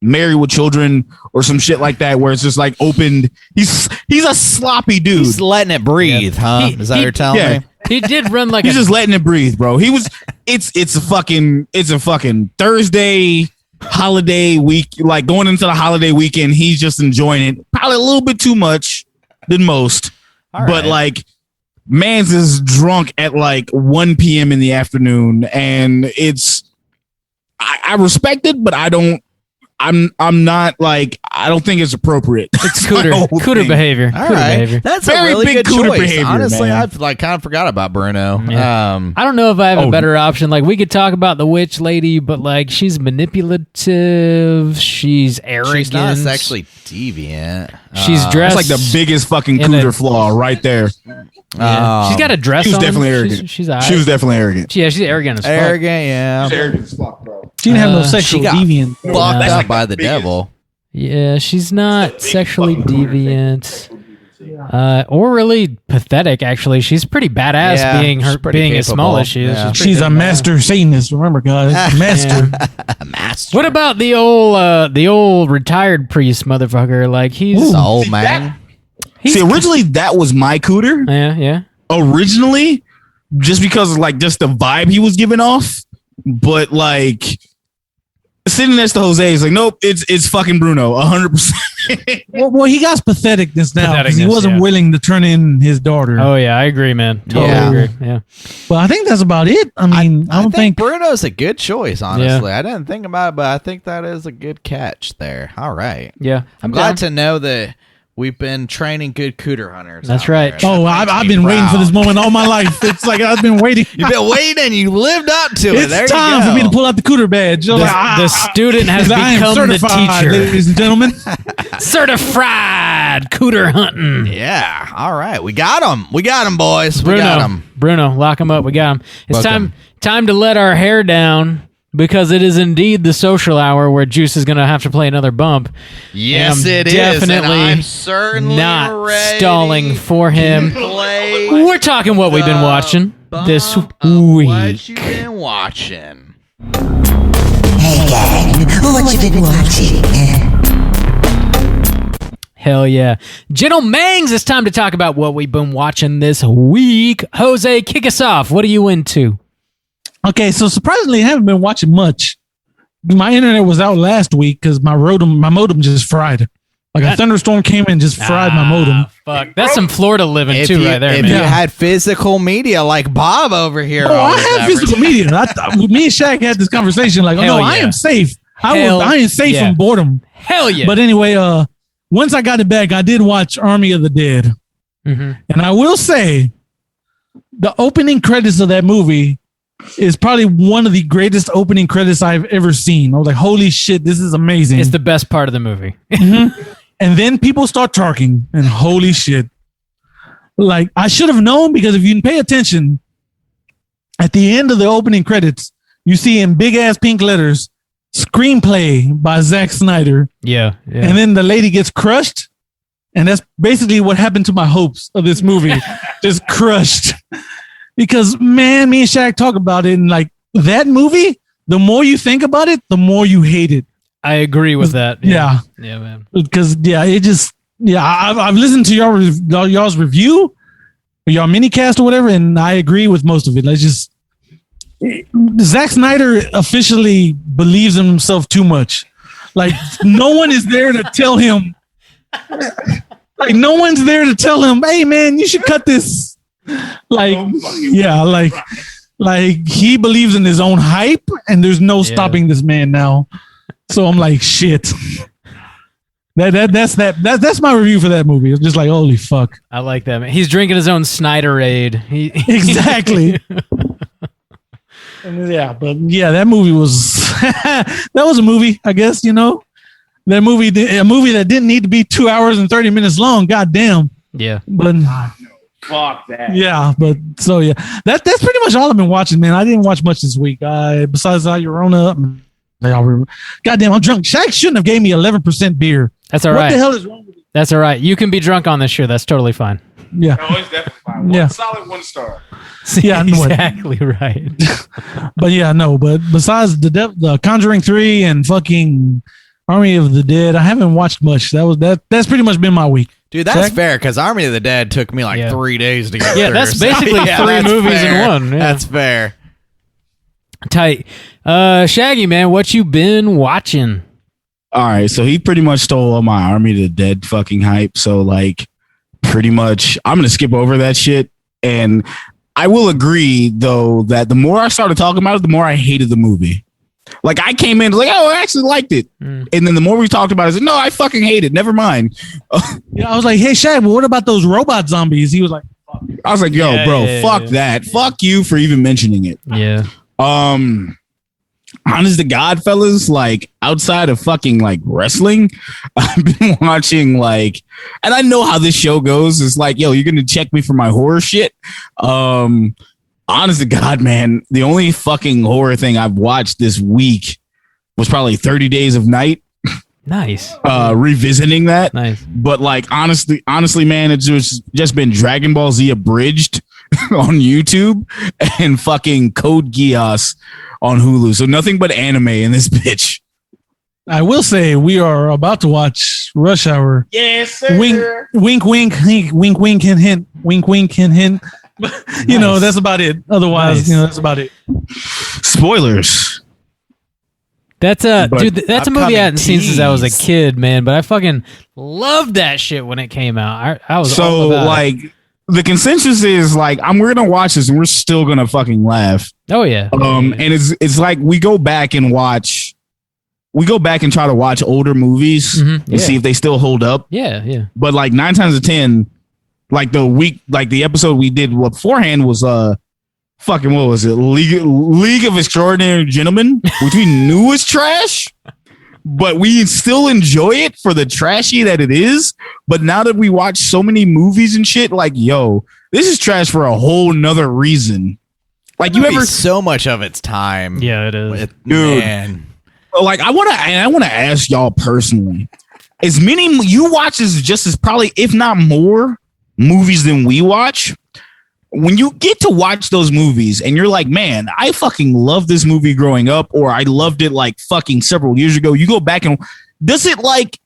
Married with Children or some shit like that, where it's just like opened. He's a sloppy dude. He's letting it breathe, huh? He- Is that what he- you're telling yeah. me? He did run like He's a just letting it breathe, bro. He was. It's a fucking Thursday holiday week, like going into the holiday weekend. He's just enjoying it, probably a little bit too much than most, All but right. like man's is drunk at like 1 p.m. in the afternoon, and it's. I respect it, but I don't. I'm not like, I don't think it's appropriate. it's Cooter behavior. All Cooter right, behavior. that's a Very really big good Cooter choice. behavior, Honestly, man. I've like kind of forgot about Bruno. Yeah. I don't know if I have a better option. Like, we could talk about the witch lady, but like, she's manipulative. She's arrogant. She's not sexually deviant. She's dressed That's like the biggest fucking in a- Cooter flaw right there. Yeah. She's got a dress She was on. definitely arrogant. She's all right. She was definitely arrogant. Yeah, she's arrogant as fuck. arrogant. Yeah, Arrogant as fuck, bro. She didn't have no she sexual got deviant. fucked Yeah. up by the devil. Yeah, she's not sexually deviant. Or really pathetic, actually. She's pretty badass Yeah, being she's pretty being as small capable. as she is. Yeah. She's She's a master Satanist. Remember, guys, master. A master. What about the old retired priest motherfucker? Like, he's the old man? he's- See, originally that was my Cooter. yeah. Originally, just because of like just the vibe he was giving off, but like sitting next to Jose is like, nope, it's fucking Bruno, 100%. Well, he got patheticness now because he Patheticness, wasn't yeah. willing to turn in his daughter. Oh yeah, I agree, man. Totally Yeah. agree. Yeah. But I think that's about it. I mean, I don't think. Bruno's a good choice, honestly. I didn't think about it, but I think that is a good catch there. All right. Yeah. I'm glad to know that we've been training good Cooter hunters. That's out right. there. Oh, That makes I've me been waiting for proud. this moment all my life. It's like I've been waiting. You've been waiting. You lived up to it. There It's you time go. for me to pull out the Cooter badge. The student has I am become the certified, teacher. ladies and gentlemen. Certified Cooter hunting. Yeah. All right. We got him. We got him, boys. We got him. Bruno, lock him up. We got him. It's Book 'em. time to let our hair down because it is indeed the social hour where Juice is going to have to play another bump. Yes, And I'm it is. definitely And I'm certainly not ready stalling for him. to play We're talking what we've been watching this bump of week. What you been watching? Hey gang, what you been watching? Hell yeah. Gentle Mangs, it's time to talk about what we've been watching this week. Jose, kick us off. What are you into? Okay, so surprisingly, I haven't been watching much. My internet was out last week because my modem just fried. Like a thunderstorm came and just fried my modem. Fuck. That's some Florida living If too you, right there, if man. you had physical media like Bob over here, Oh, I always have averages. physical media. Me and Shaq had this conversation. Like, oh Hell no, I yeah. am safe. I Hell am safe yeah. from boredom. Hell yeah. But anyway, once I got it back, I did watch Army of the Dead, Mhm. and I will say, the opening credits of that movie is probably one of the greatest opening credits I've ever seen. I was like, holy shit, this is amazing. It's the best part of the movie. And then people start talking, and holy shit. Like, I should have known because if you can pay attention, at the end of the opening credits, you see in big ass pink letters, screenplay by Zack Snyder. Yeah. And then the lady gets crushed. And that's basically what happened to my hopes of this movie. Just crushed. Because, man, me and Shaq talk about it. And like that movie, the more you think about it, the more you hate it. I agree with that. Yeah. Yeah, man. Because I've listened to y'all's review, or y'all mini cast or whatever, and I agree with most of it. Zack Snyder officially believes in himself too much. Like no one is there to tell him. Like no one's there to tell him, hey man, you should cut this. Like he believes in his own hype, and there's no stopping this man now. So I'm like, shit. That's my review for that movie. It's just like, holy fuck. I like that, man. He's drinking his own Snyderade. Exactly. And yeah, but yeah, that movie was that was a movie, I guess, you know. That movie, a movie that didn't need to be 2 hours and 30 minutes long. God damn. Yeah. But Fuck that. yeah, but so yeah, that's pretty much all I've been watching, man. I didn't watch much this week. Besides Llorona, goddamn, I'm drunk. Shaq shouldn't have gave me 11% beer. That's all What right. the hell is wrong with you? That's all right. You can be drunk on this show. That's totally fine. Yeah, No, it's definitely fine. Yeah. Solid 1 star. Yeah, I know it. exactly right. but yeah, no. But besides the Conjuring 3 and fucking Army of the Dead, I haven't watched much. That's pretty much been my week. Dude, that's Zach? fair because Army of the Dead took me like 3 days to get Yeah, through. that's So, basically yeah, 3 that's movies fair. in one. Yeah. That's fair. Tight. Shaggy, man, what you been watching? All right, so he pretty much stole all my Army of the Dead fucking hype. So like, pretty much, I'm gonna skip over that shit. And I will agree though that the more I started talking about it, the more I hated the movie. Like I came in like, oh, I actually liked it, and then the more we talked about it, I said, no, I fucking hate it. Never mind. Yeah, I was like, hey, Shaq, well, what about those robot zombies? He was like, fuck. I was like, yo, bro, fuck that. Fuck you for even mentioning it. Yeah. Honest to God, fellas, like outside of fucking like wrestling, I've been watching like, and I know how this show goes. It's like, yo, you're gonna check me for my horror shit. Honest to God, man, the only fucking horror thing I've watched this week was probably 30 Days of Night. Nice. Revisiting that. Nice. But like honestly, man, it's just been Dragon Ball Z abridged on YouTube and fucking Code Geass on Hulu. So nothing but anime in this bitch. I will say we are about to watch Rush Hour. Yes, sir. Wink, wink, hint, wink, wink, hint, hint, wink, wink, hint, hint. You know, that's about it. Otherwise, you know, that's about it. Spoilers. That's dude. That's a movie I hadn't seen since I was a tease. kid, man. But I fucking loved that shit when it came out. I was So all about like the consensus is like we're gonna watch this and we're still gonna fucking laugh. it. Oh yeah. And it's like we go back and try to watch older movies Mhm, and see if they still hold up. yeah. But like 9 times out of 10, like the episode we did beforehand was fucking what was it? League of Extraordinary Gentlemen, which we knew was trash, but we still enjoy it for the trashy that it is. But now that we watch so many movies and shit, like, yo, this is trash for a whole nother reason. Like you ever so much of its time. Yeah, it is. Dude. Man. like I want to ask y'all personally, as many you watch is just as probably if not more movies than we watch. When you get to watch those movies and you're like, man, I fucking love this movie growing up, or I loved it like fucking several years ago. You go back and does it like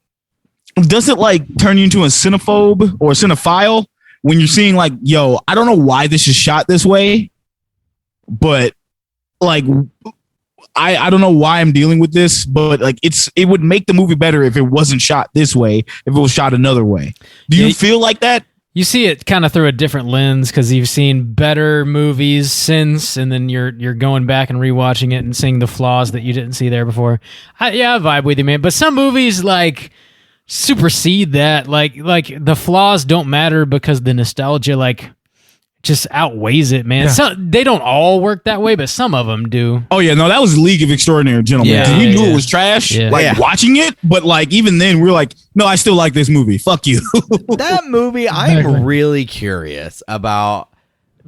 turn you into a cinephobe or a cinephile when you're seeing like, yo, I don't know why this is shot this way, but like I don't know why I'm dealing with this, but like it would make the movie better if it wasn't shot this way, if it was shot another way. Do you feel like that? You see it kind of through a different lens because you've seen better movies since, and then you're going back and rewatching it and seeing the flaws that you didn't see there before. I vibe with you, man. But some movies like supersede that. Like the flaws don't matter because the nostalgia like just outweighs it, man. Yeah. So they don't all work that way, but some of them do. Oh yeah, no, that was League of Extraordinary Gentlemen. Yeah. We knew Yeah. it was trash, Yeah. like Yeah. watching it, but like even then we're like, no, I still like this movie. Fuck you. That movie, I'm Exactly. really curious about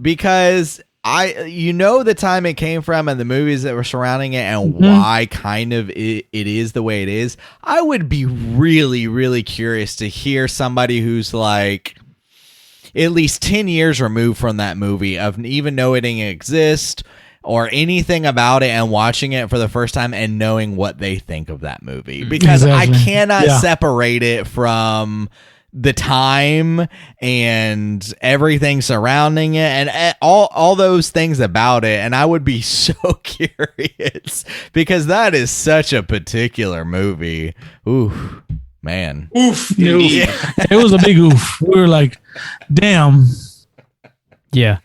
because the time it came from and the movies that were surrounding it and why kind of it is the way it is. I would be really, really curious to hear somebody who's like at least 10 years removed from that movie of even knowing it exists or anything about it and watching it for the first time and knowing what they think of that movie, because Exactly. I cannot Yeah. separate it from the time and everything surrounding it and all those things about it. And I would be so curious because that is such a particular movie. Ooh, man. Oof. It was a big oof. We were like, damn. Yeah.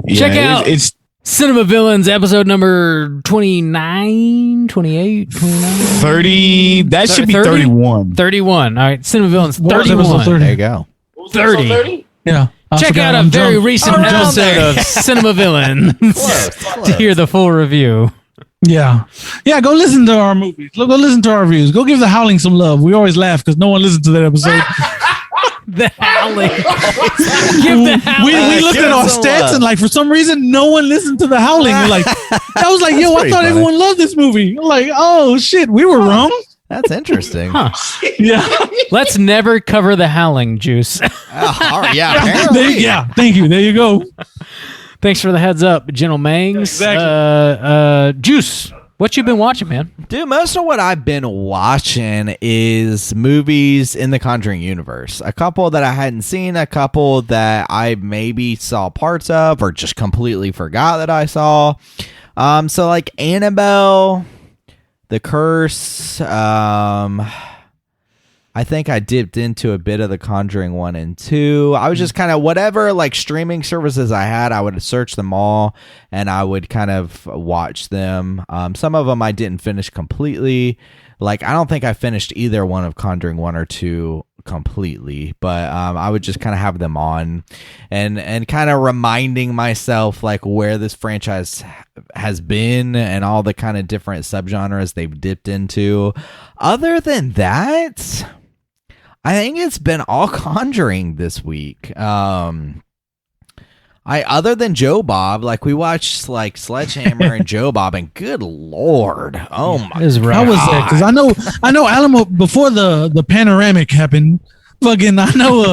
Yeah, Check out- it's Cinema Villains, episode number 29, 28, 29? 30. That should be 30? 31. 31. All right, Cinema Villains, What was episode 31. 30? There you go. 30. Yeah. I Check forgot, out a I'm very drunk. recent Around episode there. of Cinema Villains Close. to hear the full review. Yeah. Yeah, go listen to our movies. Go listen to our reviews. Go give The Howling some love. We always laugh because no one listened to that episode. The Howling. Give the Howling. We looked give at our it some stats love. and like for some reason no one listened to The Howling. Like I was like, yo, I pretty thought funny. everyone loved this movie. I'm like, oh shit, we were wrong. That's interesting. Huh. Yeah. Let's never cover the Howling, Juice. Oh, all right, yeah, apparently. Yeah. Thank you. There you go. Thanks for the heads up, Gentle Mangs. Exactly. Juice, what you been watching, man? Dude, most of what I've been watching is movies in the Conjuring universe. A couple that I hadn't seen, a couple that I maybe saw parts of or just completely forgot that I saw. So like Annabelle, The Curse, I think I dipped into a bit of the Conjuring 1 and 2. I was just kind of whatever like streaming services I had, I would search them all and I would kind of watch them. Some of them I didn't finish completely. Like I don't think I finished either one of Conjuring 1 or 2 completely, but I would just kind of have them on and kind of reminding myself like where this franchise has been and all the kind of different subgenres they've dipped into. Other than that, I think it's been all Conjuring this week. Other than Joe Bob, like we watched like Sledgehammer and Joe Bob, and good lord, oh my! It was rough. How was that? Because I know Alamo before the panoramic happened. Fucking, I know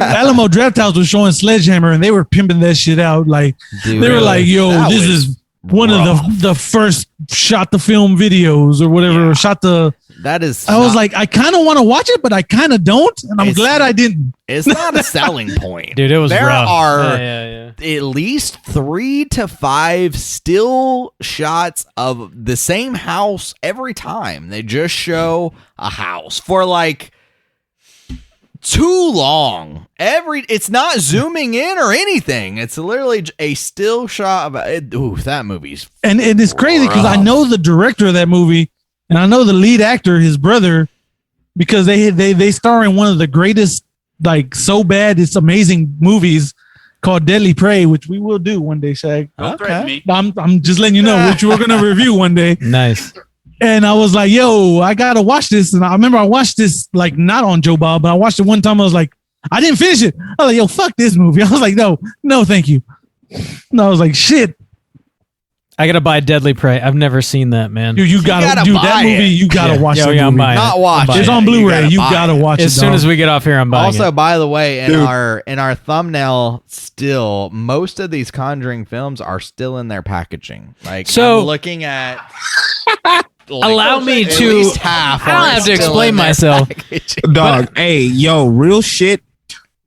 Alamo Draft House was showing Sledgehammer, and they were pimping that shit out. Like Dude, they were like, "Yo, that this was is one rough. of the first shot the film videos or whatever." Or shot the. That is. I was like, I kind of want to watch it, but I kind of don't, and I'm It's- glad I didn't. it's not a selling point, Dude, it was There rough. are Yeah. at least 3 to 5 still shots of the same house every time. They just show a house for like too long. It's not zooming in or anything. It's literally a still shot of it. Ooh, that movie's And it's crazy because I know the director of that movie, and I know the lead actor, his brother, because they star in one of the greatest, like so bad it's amazing movies called Deadly Prey, which we will do one day, Shag. okay. I'm just letting you know, which we're gonna review one day. Nice. And I was like, yo, I gotta watch this. And I remember I watched this like not on Joe Bob, but I watched it one time. I was like, I didn't finish it. I was like, yo, fuck this movie. I was like, no, thank you. And I was like, shit. I gotta buy Deadly Prey. I've never seen that, man. Dude, you gotta do that buy movie. it. You gotta watch that I'm movie. buying Not it. watch I'm buying It's it. on You Blu-ray. gotta You buy gotta it. watch it. As soon dog. as we get off here, I'm buying Also, it. by the way, in Dude. our thumbnail, still most of these Conjuring films are still in their packaging. Like, So- I'm looking at. Allow me at to- least half. I don't are have to still explain in their myself. packaging. Dog, hey, yo, real shit.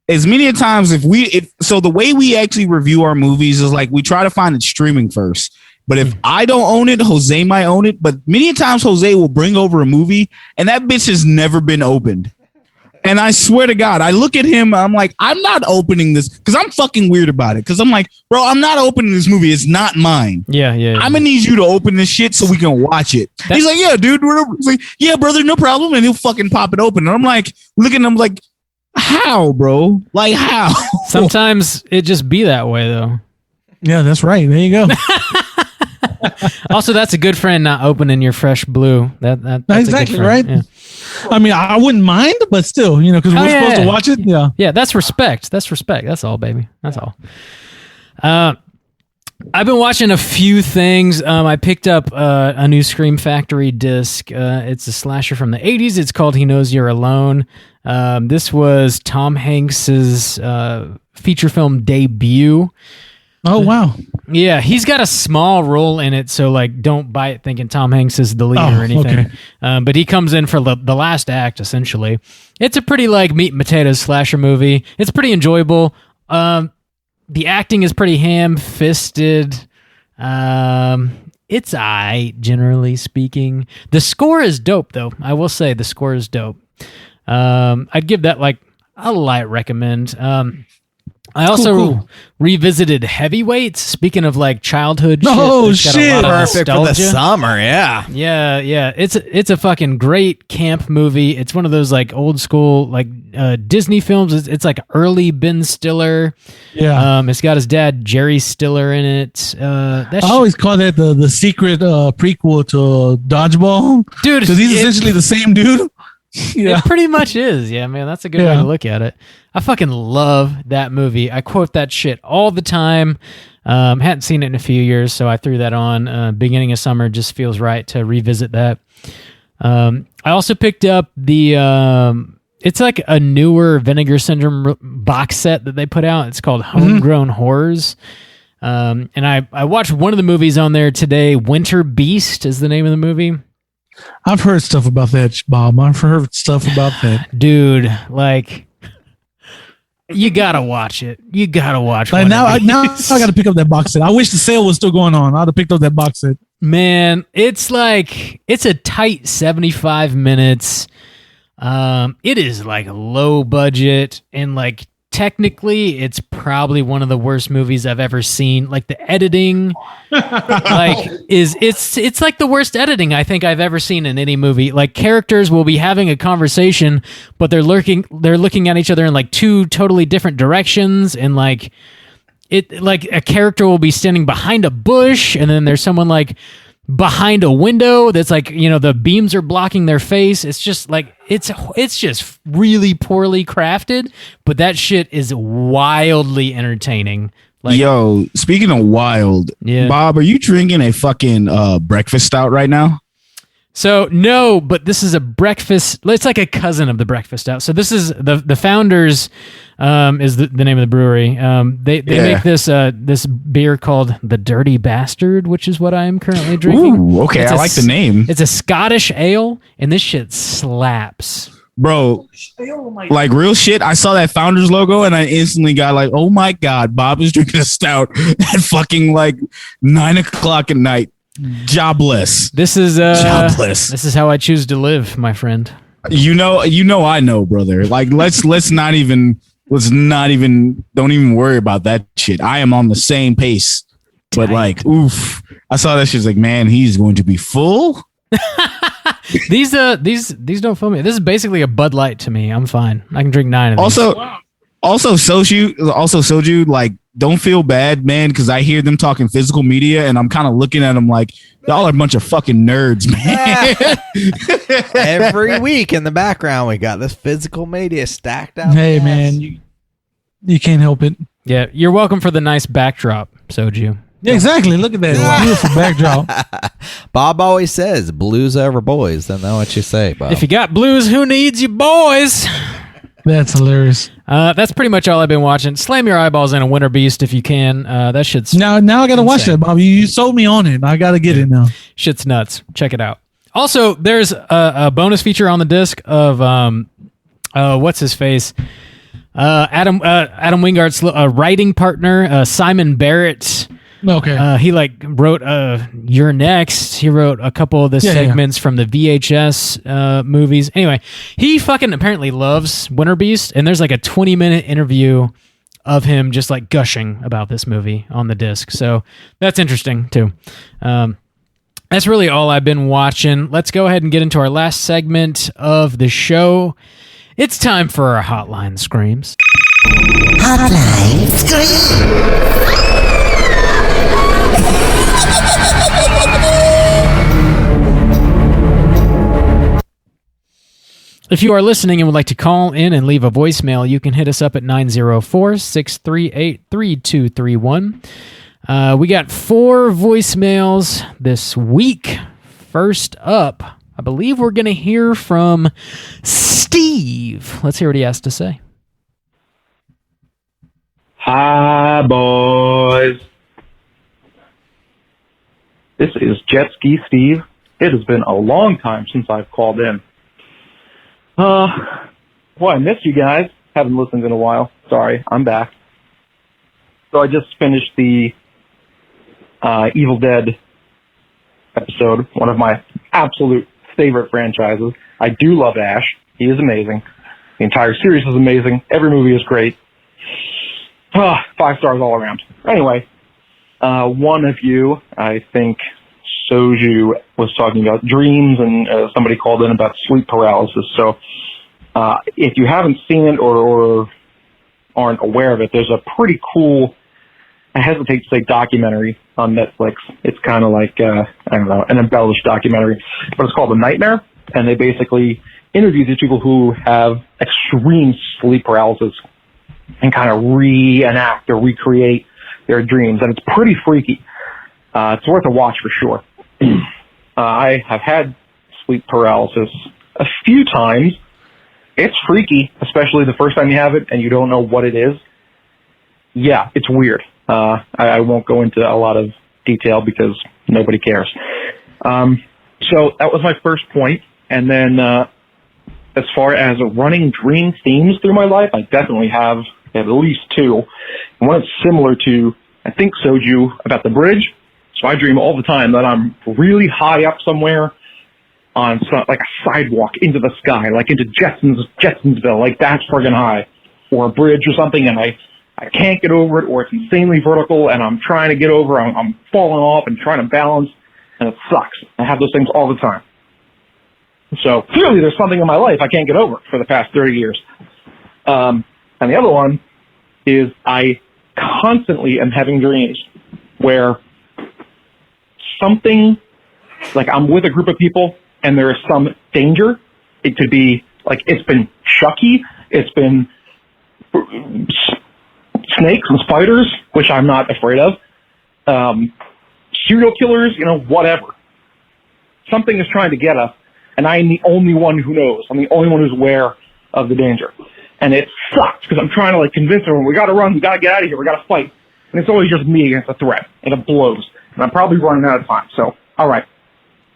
As many a times so the way we actually review our movies is like we try to find it streaming first. But if I don't own it, Jose might own it. But many a times Jose will bring over a movie and that bitch has never been opened. And I swear to God, I look at him, I'm like, I'm not opening this because I'm fucking weird about it. Because I'm like, bro, I'm not opening this movie. It's not mine. Yeah. I'm gonna need you to open this shit so we can watch it. He's like, yeah, dude. Whatever. He's like, yeah, brother, no problem. And he'll fucking pop it open. And I'm like, looking at him like, how, bro? Like, how? Sometimes it just be that way, though. Yeah, that's right. There you go. Also, that's a good friend not opening your fresh blue. That's a good Exactly, friend. right? Yeah. I mean, I wouldn't mind, but still, because we're supposed to watch it. Yeah. Yeah, that's respect. That's respect. That's all, baby. That's all. I've been watching a few things. I picked up a new Scream Factory disc. It's a slasher from the 80s. It's called He Knows You're Alone. This was Tom Hanks's feature film debut. Oh, wow. Yeah, he's got a small role in it, so like don't buy it thinking Tom Hanks is the lead or anything. okay. But he comes in for the last act, essentially. It's a pretty like meat and potatoes slasher movie. It's pretty enjoyable. The acting is pretty ham-fisted. It's aight, generally speaking. The score is dope, though. I will say the score is dope. I'd give that like a light recommend. I also Cool. revisited Heavyweights. Speaking of like childhood Oh, shit. That's got a shit. lot of Perfect for the nostalgia. summer, yeah. Yeah. It's a fucking great camp movie. It's one of those like old school like Disney films. It's like early Ben Stiller. Yeah. It's got his dad Jerry Stiller in it. I always call that the secret prequel to Dodgeball. Dude, Because he's essentially the same dude. Yeah. It pretty much is. Yeah, man, that's a good way Yeah. to look at it. I fucking love that movie. I quote that shit all the time. Hadn't seen it in a few years, so I threw that on. Beginning of summer just feels right to revisit that. I also picked up the it's like a newer Vinegar Syndrome box set that they put out. It's called Homegrown Horrors. And I watched one of the movies on there today. Winter Beast is the name of the movie. I've heard stuff about that, Bob. I've heard stuff about that. Dude, like, you gotta watch it. You gotta watch Like Winter now I Beast. got to pick up that box set. I wish the sale was still going on. I'd have picked up that box set. Man, it's like, it's a tight 75 minutes. It is like low budget and like technically it's probably one of the worst movies I've ever seen. Like the editing like it's like the worst editing I think I've ever seen in any movie. Like characters will be having a conversation but they're looking at each other in like two totally different directions, and like it like a character will be standing behind a bush and then there's someone like behind a window that's like, you know, the beams are blocking their face. It's just like it's just really poorly crafted, but that shit is wildly entertaining. Like, Yo, speaking of wild, Yeah. Bob, are you drinking a fucking breakfast stout right now? so no, but this is a breakfast. It's like a cousin of the breakfast stout. So this is the founders is the name of the brewery. They make this beer called the Dirty Bastard, which is what I am currently drinking. Ooh, okay, It's I a like the name. It's a Scottish ale, and this shit slaps. Bro, like real shit. I saw that Founders logo and I instantly got like, oh my God, Bob is drinking a stout at fucking like 9 o'clock at night. Jobless. This is Jobless. This is how I choose to live, my friend. You know, I know, brother. Like, let's not even don't even worry about that shit. I am on the same pace. But like, oof. I saw that shit's like, man, he's going to be full. These don't fill me. This is basically a Bud Light to me. I'm fine. I can drink 9 of these. Also soju, like, don't feel bad, man, because I hear them talking physical media and I'm kind of looking at them like, y'all are a bunch of fucking nerds, man. Every week in the background, we got this physical media stacked out. Hey, Yes. man, you can't help it. Yeah, you're welcome for the nice backdrop, Soju. Yeah, exactly. Look at that beautiful backdrop. Bob always says, blues over boys. Don't know what you say, Bob. If you got blues, who needs you, boys? That's hilarious. That's pretty much all I've been watching. Slam your eyeballs in a Winter Beast if you can. That shit's Now I gotta watch Insane. that, Bob. You sold me on it. I gotta get it now. shit's nuts. Check it out. Also, there's a bonus feature on the disc of what's his face, Adam Wingart's writing partner, Simon Barrett. Okay. He like wrote You're Next. He wrote a couple of the segments from the VHS movies. Anyway, he fucking apparently loves Winter Beast, and there's like a 20-minute interview of him just like gushing about this movie on the disc. So that's interesting too. That's really all I've been watching. Let's go ahead and get into our last segment of the show. It's time for our Hotline Screams. Hotline Scream. If you are listening and would like to call in and leave a voicemail, you can hit us up at 904-638-3231. We got 4 voicemails this week. First up, I believe we're going to hear from Steve. Let's hear what he has to say. Hi, boys. This is Jet Ski Steve. It has been a long time since I've called in. Well, I missed you guys. Haven't listened in a while. Sorry, I'm back. So I just finished the Evil Dead episode, one of my absolute favorite franchises. I do love Ash. He is amazing. The entire series is amazing. Every movie is great. 5 stars all around. Anyway, one of you, I think Soju, was talking about dreams, and somebody called in about sleep paralysis. So if you haven't seen it or aren't aware of it, there's a pretty cool, I hesitate to say documentary on Netflix. It's kind of like, I don't know, an embellished documentary, but it's called The Nightmare, and they basically interview these people who have extreme sleep paralysis and kind of reenact or recreate their dreams, and it's pretty freaky. It's worth a watch for sure. I have had sleep paralysis a few times. It's freaky, especially the first time you have it and you don't know what it is. Yeah, it's weird. I won't go into a lot of detail because nobody cares. So that was my first point. And then as far as running dream themes through my life, I definitely have at least 2. One is similar to, I think, Soju, about the bridge. So I dream all the time that I'm really high up somewhere on like a sidewalk into the sky, like into Jetsonsville, like that's friggin' high, or a bridge or something, and I can't get over it, or it's insanely vertical, and I'm trying to get over, I'm falling off and trying to balance, and it sucks. I have those things all the time. So clearly there's something in my life I can't get over for the past 30 years. And the other one is I constantly am having dreams where something, like I'm with a group of people and there is some danger. It could be like it's been Chucky, it's been snakes and spiders, which I'm not afraid of, serial killers, whatever. Something is trying to get us, and I'm the only one who knows. I'm the only one who's aware of the danger. And it sucks because I'm trying to convince everyone, we got to run, we got to get out of here, we got to fight. And it's always just me against a threat, and it blows. And I'm probably running out of time. So, all right.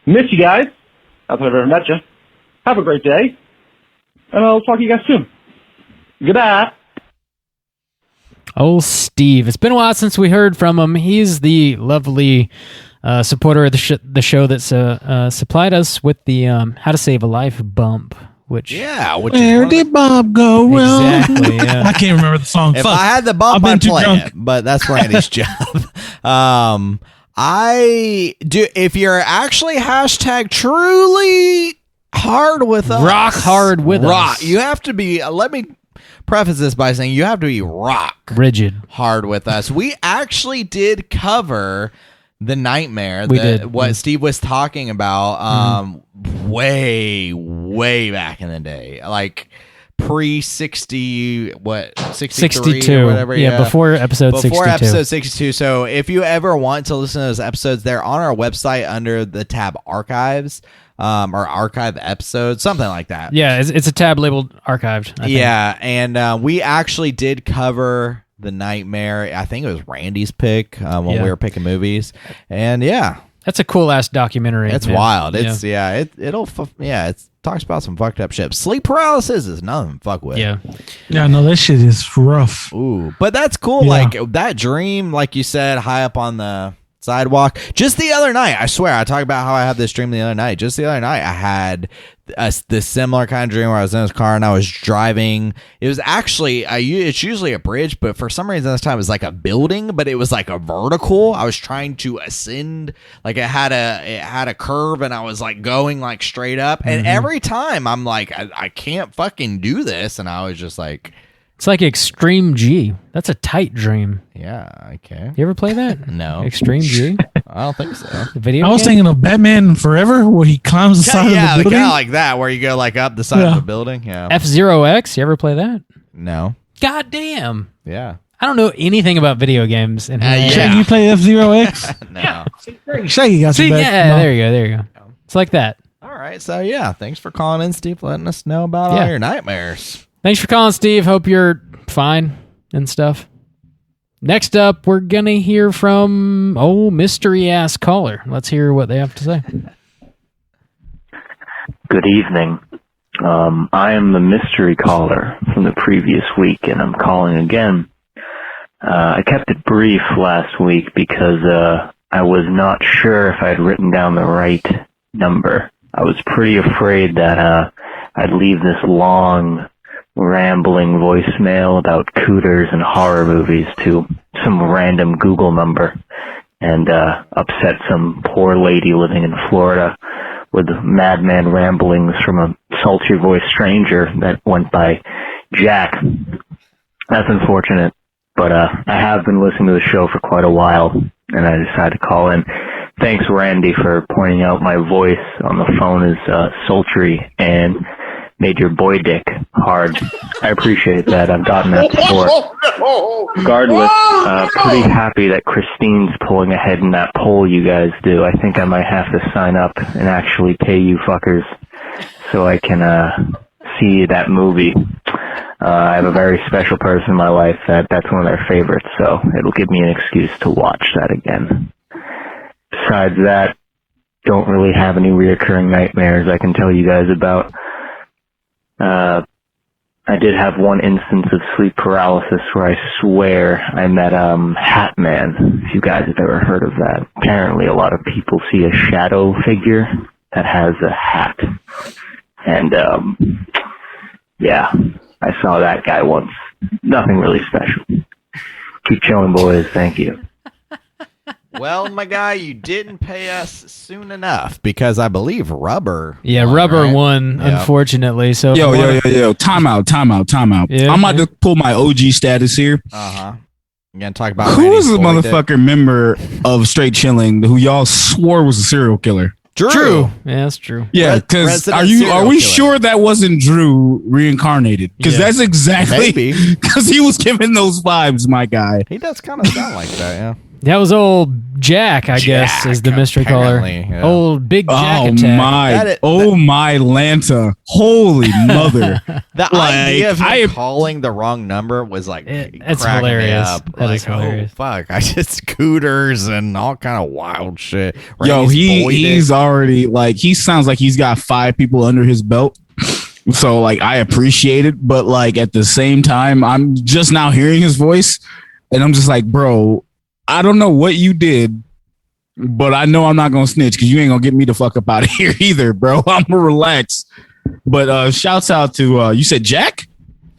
Miss you guys. Not that I've ever met you. Have a great day. And I'll talk to you guys soon. Goodbye. Oh, Steve. It's been a while since we heard from him. He's the lovely supporter of the show that supplied us with the How to Save a Life bump. Which where did Bob go wrong? Exactly, yeah. I can't remember the song. If Fuck. I had the bump, I'd play it, but that's Randy's job. I do. If you're actually hashtag truly hard with us, rock hard with us, you have to be. Let me preface this by saying you have to be rock rigid hard with us. We actually did cover The Nightmare. We did. What Steve was talking about way back in the day, like pre-60, 63 or whatever. Yeah, before episode 62. Before episode 62. So if you ever want to listen to those episodes, they're on our website under the tab archives, or archive episodes, something like that. Yeah, it's a tab labeled archived. I think. Yeah, and we actually did cover The Nightmare. I think it was Randy's pick when we were picking movies, and that's a cool ass documentary. It's wild. It's it talks about some fucked up shit. Sleep paralysis is nothing to fuck with. Yeah, no, that shit is rough. Ooh, but that's cool. Yeah. Like that dream, like you said, high up on the sidewalk. Just the other night, I swear, I talked about how I had this dream the other night. Just the other night, I had this similar kind of dream where I was in this car and I was driving. It was actually, it's usually a bridge, but for some reason this time it was like a building, but it was like a vertical. I was trying to ascend, like it had a curve, and I was like going like straight up. And every time I'm like, I can't fucking do this, and I was just like, it's like Extreme G. That's a tight dream. yeah, okay. You ever play that? No. Extreme G. I don't think so. The video. I was game? thinking of Batman Forever, where he climbs the side of the building. kind of like that, where you go like up the side of the building. Yeah. F-Zero X. You ever play that? No. God damn. Yeah. I don't know anything about video games. And Shaggy, you play F-Zero X? No. Shaggy got See, your back. No. there you go. It's like that. All right. So yeah, thanks for calling in, Steve, letting us know about all your nightmares. Thanks for calling, Steve. Hope you're fine and stuff. Next up, we're going to hear from, mystery ass caller. Let's hear what they have to say. Good evening. I am the mystery caller from the previous week, and I'm calling again. I kept it brief last week because I was not sure if I'd written down the right number. I was pretty afraid that I'd leave this long rambling voicemail about cooters and horror movies to some random Google number and upset some poor lady living in Florida with madman ramblings from a sultry voiced stranger that went by Jack. That's unfortunate, but I have been listening to the show for quite a while, and I decided to call in. Thanks, Randy, for pointing out my voice on the phone is sultry and made your boy dick hard. I appreciate that. I've gotten that before. Regardless, pretty happy that Christine's pulling ahead in that poll you guys do. I think I might have to sign up and actually pay you fuckers so I can see that movie. I have a very special person in my life that's one of their favorites, so it'll give me an excuse to watch that again. Besides that, don't really have any reoccurring nightmares I can tell you guys about. I did have one instance of sleep paralysis where I swear I met Hat Man, if you guys have ever heard of that. Apparently a lot of people see a shadow figure that has a hat. And yeah, I saw that guy once. Nothing really special. Keep chilling, boys. Thank you. Well, my guy, you didn't pay us soon enough because I believe Rubber. Yeah, won, Rubber right? won, Yep. unfortunately. So Yo. Time out. Yeah, I'm about to pull my OG status here. You gonna talk about Who is Randy's the boy motherfucker member of Straight Chilling who y'all swore was a serial killer? Drew. True. Yeah, that's true. Yeah, because Resident are serial we killer. sure that wasn't Drew reincarnated? Because Yeah. that's exactly Maybe. because he was giving those vibes, my guy. He does kind of sound like that, yeah. That was old Jack, I guess, is the mystery caller. apparently, yeah. Old Big Jack Oh attack. my Lanta! Holy mother! The Like, idea of him I- calling the wrong number was like It's cracking hilarious. Me up. That like, is hilarious. Oh fuck! I just Cooters and all kind of wild shit. Yo, Randy's boy he's dick. already like he sounds like he's got 5 people under his belt. So like I appreciate it, but like at the same time, I'm just now hearing his voice, and I'm just like, bro, I don't know what you did, but I know I'm not gonna snitch because you ain't gonna get me the fuck up out of here either, bro. I'm gonna relax. But shouts out to you said Jack?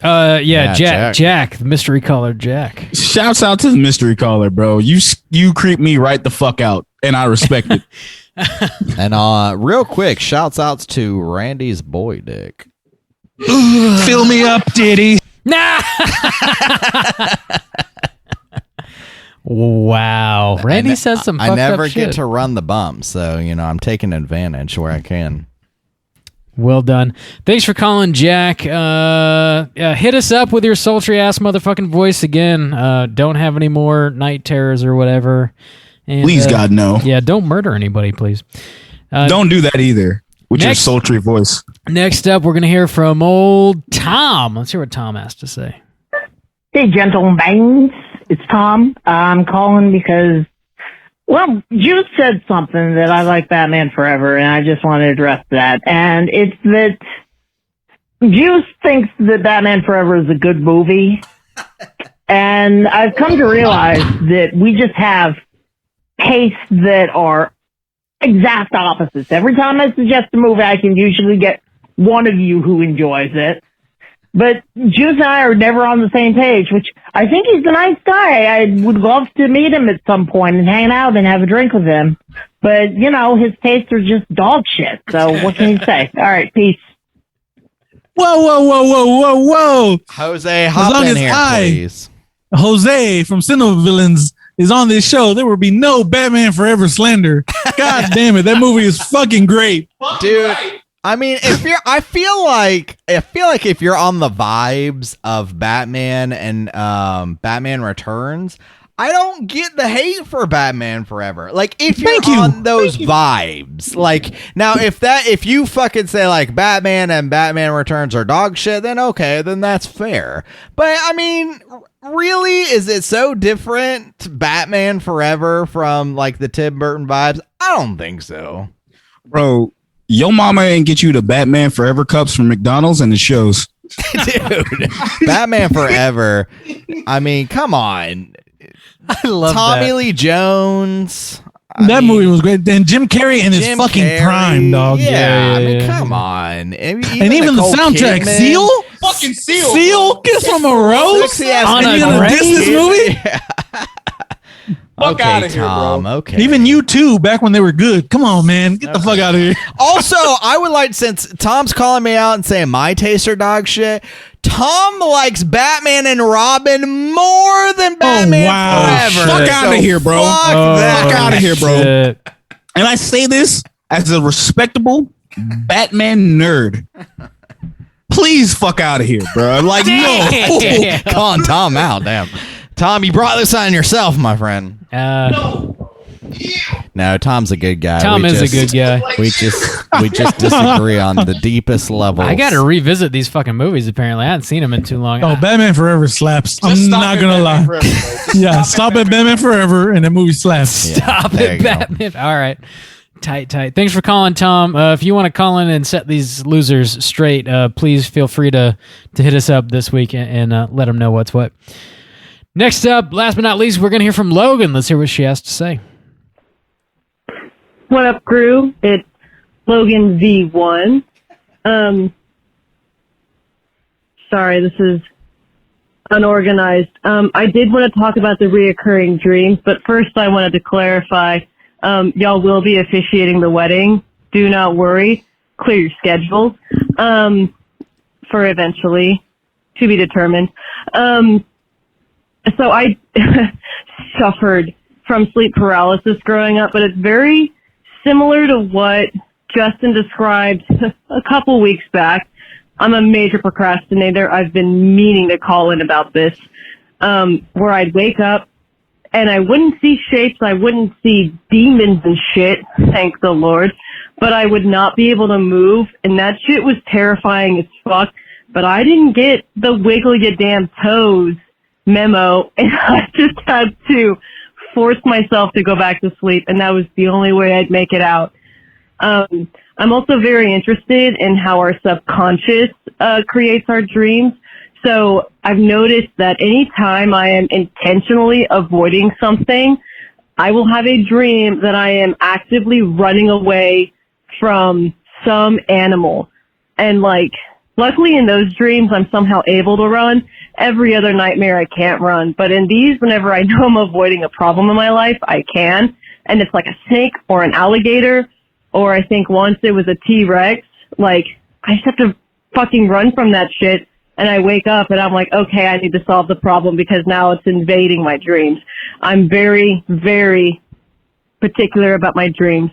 Yeah, Jack, the mystery caller Jack. Shouts out to the mystery caller, bro. You creep me right the fuck out, and I respect it. And real quick, shouts outs to Randy's boy dick. Fill me up, Diddy. Nah. Wow, Randy says some fucked I never up get shit. to run the bump, so I'm taking advantage where I can. Well done. Thanks for calling, Jack. Hit us up with your sultry ass motherfucking voice again. Don't have any more night terrors or whatever. And, Please, God, no. Yeah, don't murder anybody, please. Don't do that either with your next- sultry voice. Next up, we're going to hear from old Tom. Let's hear what Tom has to say. Hey, gentlemen. It's Tom. I'm calling because, well, you said something that I like Batman Forever, and I just want to address that. And it's that Juice thinks that Batman Forever is a good movie. And I've come to realize that we just have tastes that are exact opposites. Every time I suggest a movie, I can usually get one of you who enjoys it. But Juice and I are never on the same page, which I think he's a nice guy. I would love to meet him at some point and hang out and have a drink with him. But, his tastes are just dog shit. So what can you say? All right, peace. Whoa. Jose, As hop long in as here, please. Jose from Cinema Villains is on this show, there will be no Batman Forever slander. God damn it, that movie is fucking great. Dude, I mean, I feel like if you're on the vibes of Batman and Batman Returns, I don't get the hate for Batman Forever. Like, if you're on those vibes, like, now if you fucking say like Batman and Batman Returns are dog shit, then okay, then that's fair. But I mean, really, is it so different, Batman Forever, from like the Tim Burton vibes? I don't think so, Bro, your mama ain't get you the Batman Forever cups from McDonald's, and it shows. dude. Batman Forever. I mean, come on. I love Tommy that. Lee Jones. That movie was great. Then Jim Carrey in his Jim fucking Carrey. prime, dog. Yeah, I mean, yeah. come on. And even the Nicole soundtrack, Kidman. Seal? fucking seal. Seal kiss from a rose Sexy ass On and a you're gonna grave? diss this movie? Fuck Okay, outta here, bro. Tom. Okay. Even you too, back when they were good. Come on, man, get the fuck out of here. Also, I would like, since Tom's calling me out and saying my tastes are dog shit, Tom likes Batman and Robin more than Batman wow. Forever. Fuck outta here, bro. Fuck Oh, that. Fuck outta here, bro. shit. And I say this as a respectable Batman nerd. Please fuck out of here, bro. Like, no. Damn. Calling Tom out, damn. Tom, you brought this on yourself, my friend. No, Tom's a good guy. Tom is a good guy. We just disagree on the deepest level. I got to revisit these fucking movies. Apparently, I haven't seen them in too long. Oh, Batman Forever slaps. I'm not gonna lie. Yeah, stop at Batman Forever, and the movie slaps. Stop there it, you go. Batman. All right. Tight. Thanks for calling, Tom. If you want to call in and set these losers straight, please feel free to hit us up this week and let them know what's what. Next up, last but not least, we're going to hear from Logan. Let's hear what she has to say. What up, crew? It's Logan V1. Sorry, this is unorganized. I did want to talk about the reoccurring dreams, but first I wanted to clarify, y'all will be officiating the wedding. Do not worry. Clear your schedules, for eventually to be determined. So I suffered from sleep paralysis growing up, but it's very similar to what Justin described a couple weeks back. I'm a major procrastinator. I've been meaning to call in about this, where I'd wake up and I wouldn't see shapes. I wouldn't see demons and shit, thank the Lord, but I would not be able to move, and that shit was terrifying as fuck. But I didn't get the wiggle your damn toes memo, and I just had to force myself to go back to sleep, and that was the only way I'd make it out. I'm also very interested in how our subconscious creates our dreams. So I've noticed that anytime I am intentionally avoiding something, I will have a dream that I am actively running away from some animal. And like, luckily in those dreams, I'm somehow able to run. Every other nightmare, I can't run. But in these, whenever I know I'm avoiding a problem in my life, I can. And it's like a snake or an alligator, or I think once it was a T-Rex. Like, I just have to fucking run from that shit. And I wake up and I'm like, okay, I need to solve the problem because now it's invading my dreams. I'm very, very particular about my dreams.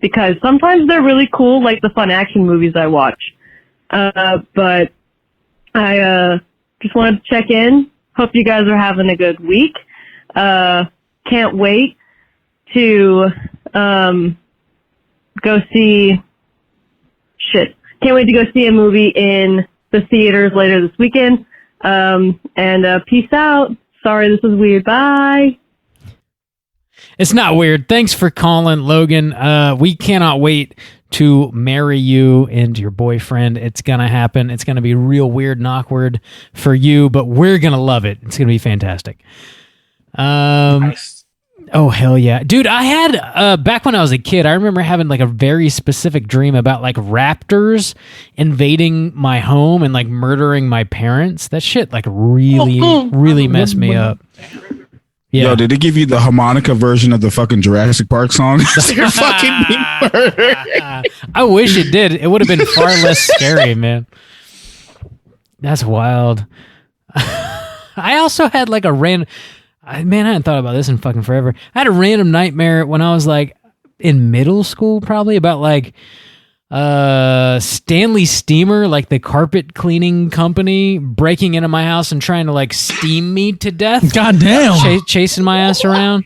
Because sometimes they're really cool, like the fun action movies I watch. But I just wanted to check in. Hope you guys are having a good week. Can't wait to go see Can't wait to go see a movie in the theaters later this weekend. And peace out. Sorry, this is weird. Bye. It's not weird. Thanks for calling, Logan. We cannot wait to marry you and your boyfriend. It's going to happen. It's going to be real weird and awkward for you, but we're going to love it. It's going to be fantastic. Nice. Oh, hell yeah. Dude, I had, back when I was a kid, I remember having like a very specific dream about like raptors invading my home and like murdering my parents. That shit like really messed me up. Yeah. Yo, did it give you the harmonica version of the fucking Jurassic Park song? You're fucking being murdered. I wish it did. It would have been far less scary, man. That's wild. I also had like a random... Man, I hadn't thought about this in fucking forever. I had a random nightmare when I was like in middle school, probably, about like Stanley Steamer, like the carpet cleaning company, breaking into my house and trying to like steam me to death. God damn. Chasing my ass around.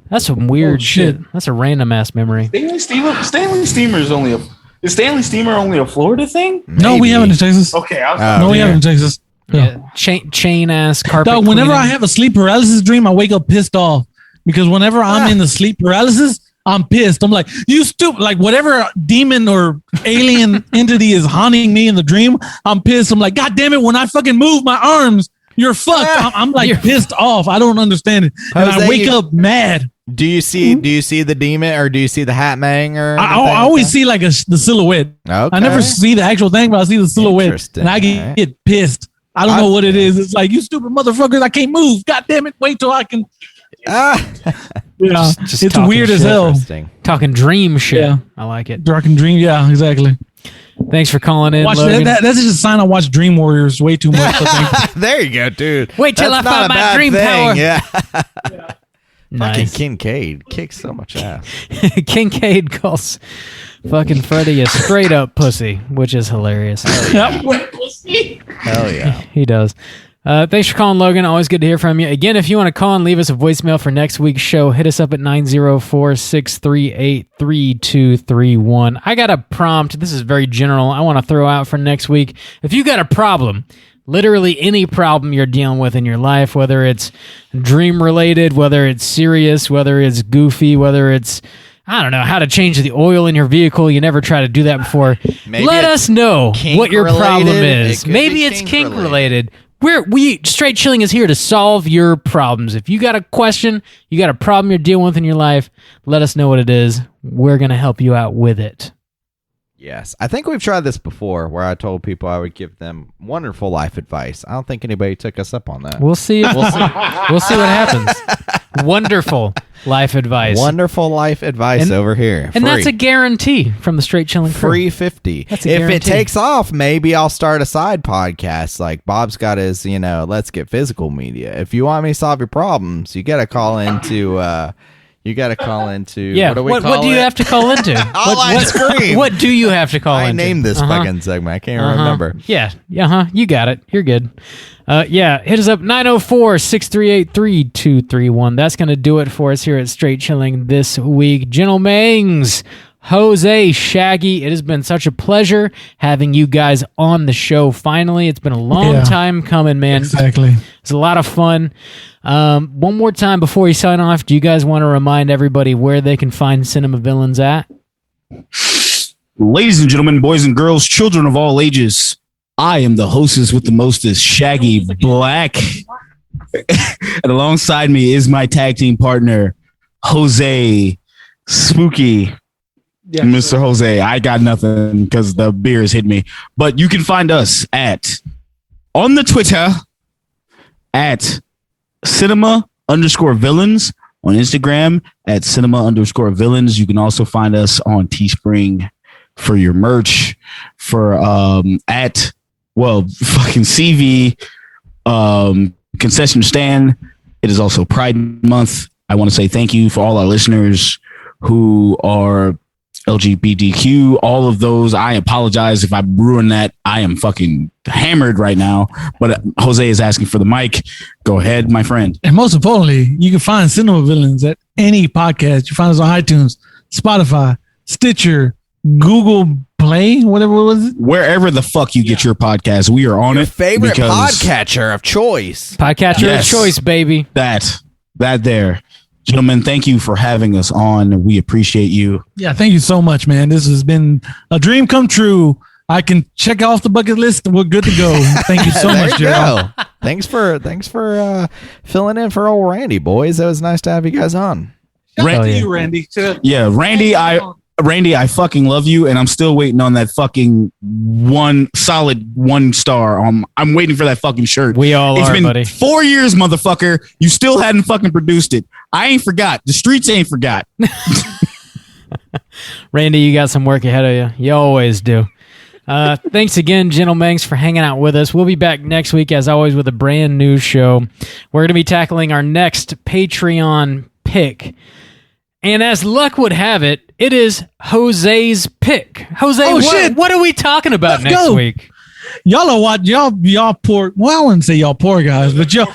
That's some weird shit. That's a random ass memory. Stanley Steamer is only Is Stanley Steamer only a Florida thing? No, we have it in Texas. Okay. We have it in Texas. Yeah. Chain ass carpet. Dog, whenever cleaning. I have a sleep paralysis dream, I wake up pissed off because whenever I'm in the sleep paralysis, I'm pissed. I'm like, you stupid, like whatever demon or alien entity is haunting me in the dream, I'm pissed. I'm like, God damn it, when I fucking move my arms, you're fucked. I'm like pissed off. I don't understand it. And I wake up mad. Do you see the demon or do you see the Hat Man? Or I always see like the silhouette. Okay. I never see the actual thing, but I see the silhouette, and I get pissed. I don't know what it is. It's like, you stupid motherfuckers! I can't move. God damn it! Wait till I can. Just it's weird as hell. Talking dream shit. Yeah. I like it. Dark and dream. Yeah, exactly. Than's for calling in. Watch Logan. That's just a sign I watch Dream Warriors way too much. There you go, dude. Wait till I find my dream power. Yeah. Nice. Fucking Kincaid kicks so much ass. Kincaid calls fucking Freddy a straight up pussy, which is hilarious. Hell yeah. He does. Thanks for calling, Logan. Always good to hear from you. Again, if you want to call and leave us a voicemail for next week's show, hit us up at 904-638-3231. I got a prompt. This is very general. I want to throw out for next week. If you got a problem, literally any problem you're dealing with in your life, whether it's dream related, whether it's serious, whether it's goofy, whether it's, I don't know, how to change the oil in your vehicle. You never tried to do that before. Let us know what your problem is. Maybe it's kink related. We Straight Chilling is here to solve your problems. If you got a question, you got a problem you're dealing with in your life, let us know what it is. We're going to help you out with it. Yes. I think we've tried this before where I told people I would give them wonderful life advice. I don't think anybody took us up on that. We'll see. We'll see what happens. Wonderful life advice. Wonderful life advice over here. And that's a guarantee from the Straight Chilling crew. Free 50. That's a if guarantee. it takes off, maybe I'll start a side podcast like Bob's got his, Let's Get Physical media. If you want me to solve your problems, you got to call into yeah. What do you have to call into? Hotline Scream. What do you have to call into? I named this fucking segment. I can't remember. Yeah. You got it. You're good. Hit us up 904-638-3231. That's going to do it for us here at Straight Chilling this week. Gentlemen's Jose, Shaggy, it has been such a pleasure having you guys on the show finally. It's been a long time coming, man. Exactly. It's a lot of fun. One more time before you sign off, do you guys want to remind everybody where they can find Cinema Villains at? Ladies and gentlemen, boys and girls, children of all ages, I am the hostess with the mostest, Shaggy Black. And alongside me is my tag team partner, Jose Spooky. Yeah. Mr. Jose, I got nothing because the beers hit me. But you can find us on the Twitter at cinema_villains, on Instagram at cinema_villains. You can also find us on Teespring for your merch, for fucking CV concession stand. It is also Pride Month. I want to say thank you for all our listeners who are LGBTQ, all of those. I apologize if I ruined that. I am fucking hammered right now, but Jose is asking for the mic. Go ahead, my friend. And most importantly, you can find Cinema Villains at any podcast. You find us on iTunes, Spotify, Stitcher, Google Play, whatever it was. Wherever the fuck you get your podcast, we are on your favorite podcatcher of choice. Podcatcher of choice, baby. That there. Gentlemen, thank you for having us on. We appreciate you. Yeah, thank you so much, man. This has been a dream come true. I can check off the bucket list and we're good to go. Thank you so much, Gerald. Thanks for filling in for old Randy, boys. That was nice to have you guys on. Randy. Yeah, Randy, I fucking love you, and I'm still waiting on that fucking solid 1 star. I'm waiting for that fucking shirt. We all it's are, been buddy. 4 years, motherfucker. You still hadn't fucking produced it. I ain't forgot. The streets ain't forgot. Randy, you got some work ahead of you. You always do. Thanks again, gentlemen, for hanging out with us. We'll be back next week, as always, with a brand new show. We're going to be tackling our next Patreon pick. And as luck would have it, it is Jose's pick. Jose, what are we talking about next week? Y'all are watching, y'all poor, well, I wouldn't say y'all poor guys, but y'all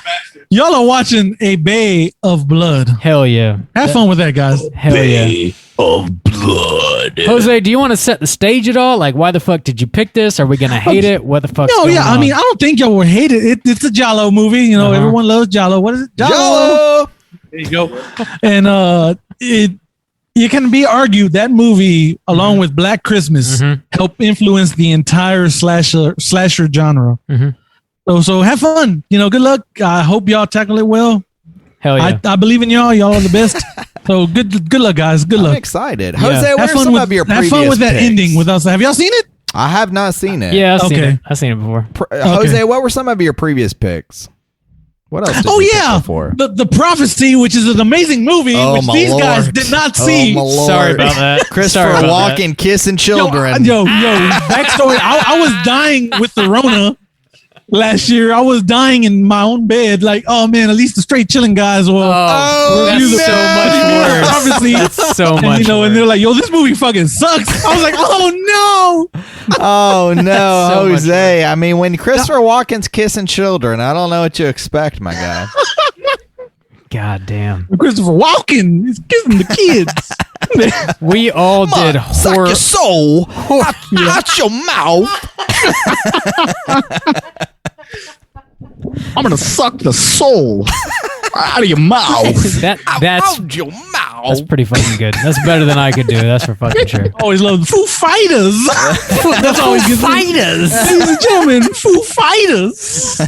are watching A Bay of Blood. Hell yeah. Have fun with that, guys. Hell Bay of Blood. Jose, do you want to set the stage at all? Like, why the fuck did you pick this? Are we going to hate it? What the fuck's going on? I mean, I don't think y'all would hate it. It's a Giallo movie. You know, everyone loves Giallo. What is it? Giallo. There you go. And it can be argued that movie, along with Black Christmas, helped influence the entire slasher genre. So have fun. You know, good luck. I hope y'all tackle it well. Hell yeah. I believe in y'all. Y'all are the best. So good luck, guys. Good I'm luck. excited. Jose, what Have are fun some with, of your have previous fun with that picks? ending with us. Have y'all seen it? I have not seen it. Yeah, I've seen Okay. it. I've seen it before. Jose, what were some of your previous picks? What else did Oh you yeah, pick before? the Prophecy, which is an amazing movie, Oh, which my these guys Lord. did not Oh, see. my Lord. Sorry about that. Christopher Sorry about that. Walken kissing children. Yo, backstory. I was dying with the Rona last year. I was dying in my own bed. Like, oh man, at least the straight chilling guys will review that's the so much worse. Prophecy. That's so And, much and they're worse. like, yo, this movie fucking sucks. I was like, oh no. Oh no, so much Jose! I mean, when Christopher Walken's kissing children, I don't know what you expect, my guy. God damn. Christopher Walken is kissing the kids. We all did Suck horror. your soul out your mouth. I'm gonna suck the soul out of your mouth. That's Out your mouth. that's pretty fucking good. That's better than I could do. That's for fucking sure. Always love the Foo Fighters. That's always good. Fighters. Ladies and gentlemen, Foo Fighters.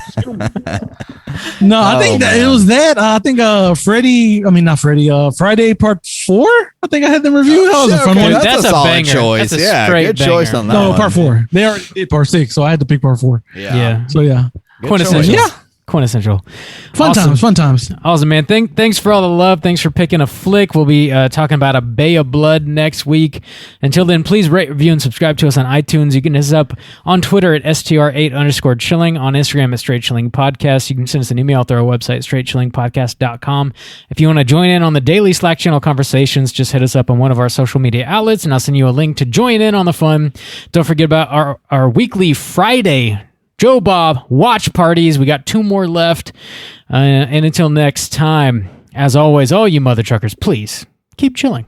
No, I think that man. it was that. I think Friday Part 4. I think I had them review. That was a fun Okay, one. that's That's a a solid banger. choice. That's a Yeah, straight good choice banger. on that No, one. Part 4. They already did Part 6, so I had to pick Part 4. Yeah. So yeah, Good Quintessential. choice. Quintessential. fun Awesome. times. Awesome, man. Thanks for all the love. Thanks for picking a flick. We'll be talking about A Bay of Blood next week. Until then, please rate, review, and subscribe to us on iTunes. You can hit us up on Twitter at STR8_chilling, on Instagram at Straight Chilling Podcast. You can send us an email through our website, straightchillingpodcast.com. If you want to join in on the daily Slack channel conversations, just hit us up on one of our social media outlets, and I'll send you a link to join in on the fun. Don't forget about our weekly Friday Joe Bob watch parties. We got 2 more left. And until next time, as always, all you mother truckers, please keep chilling.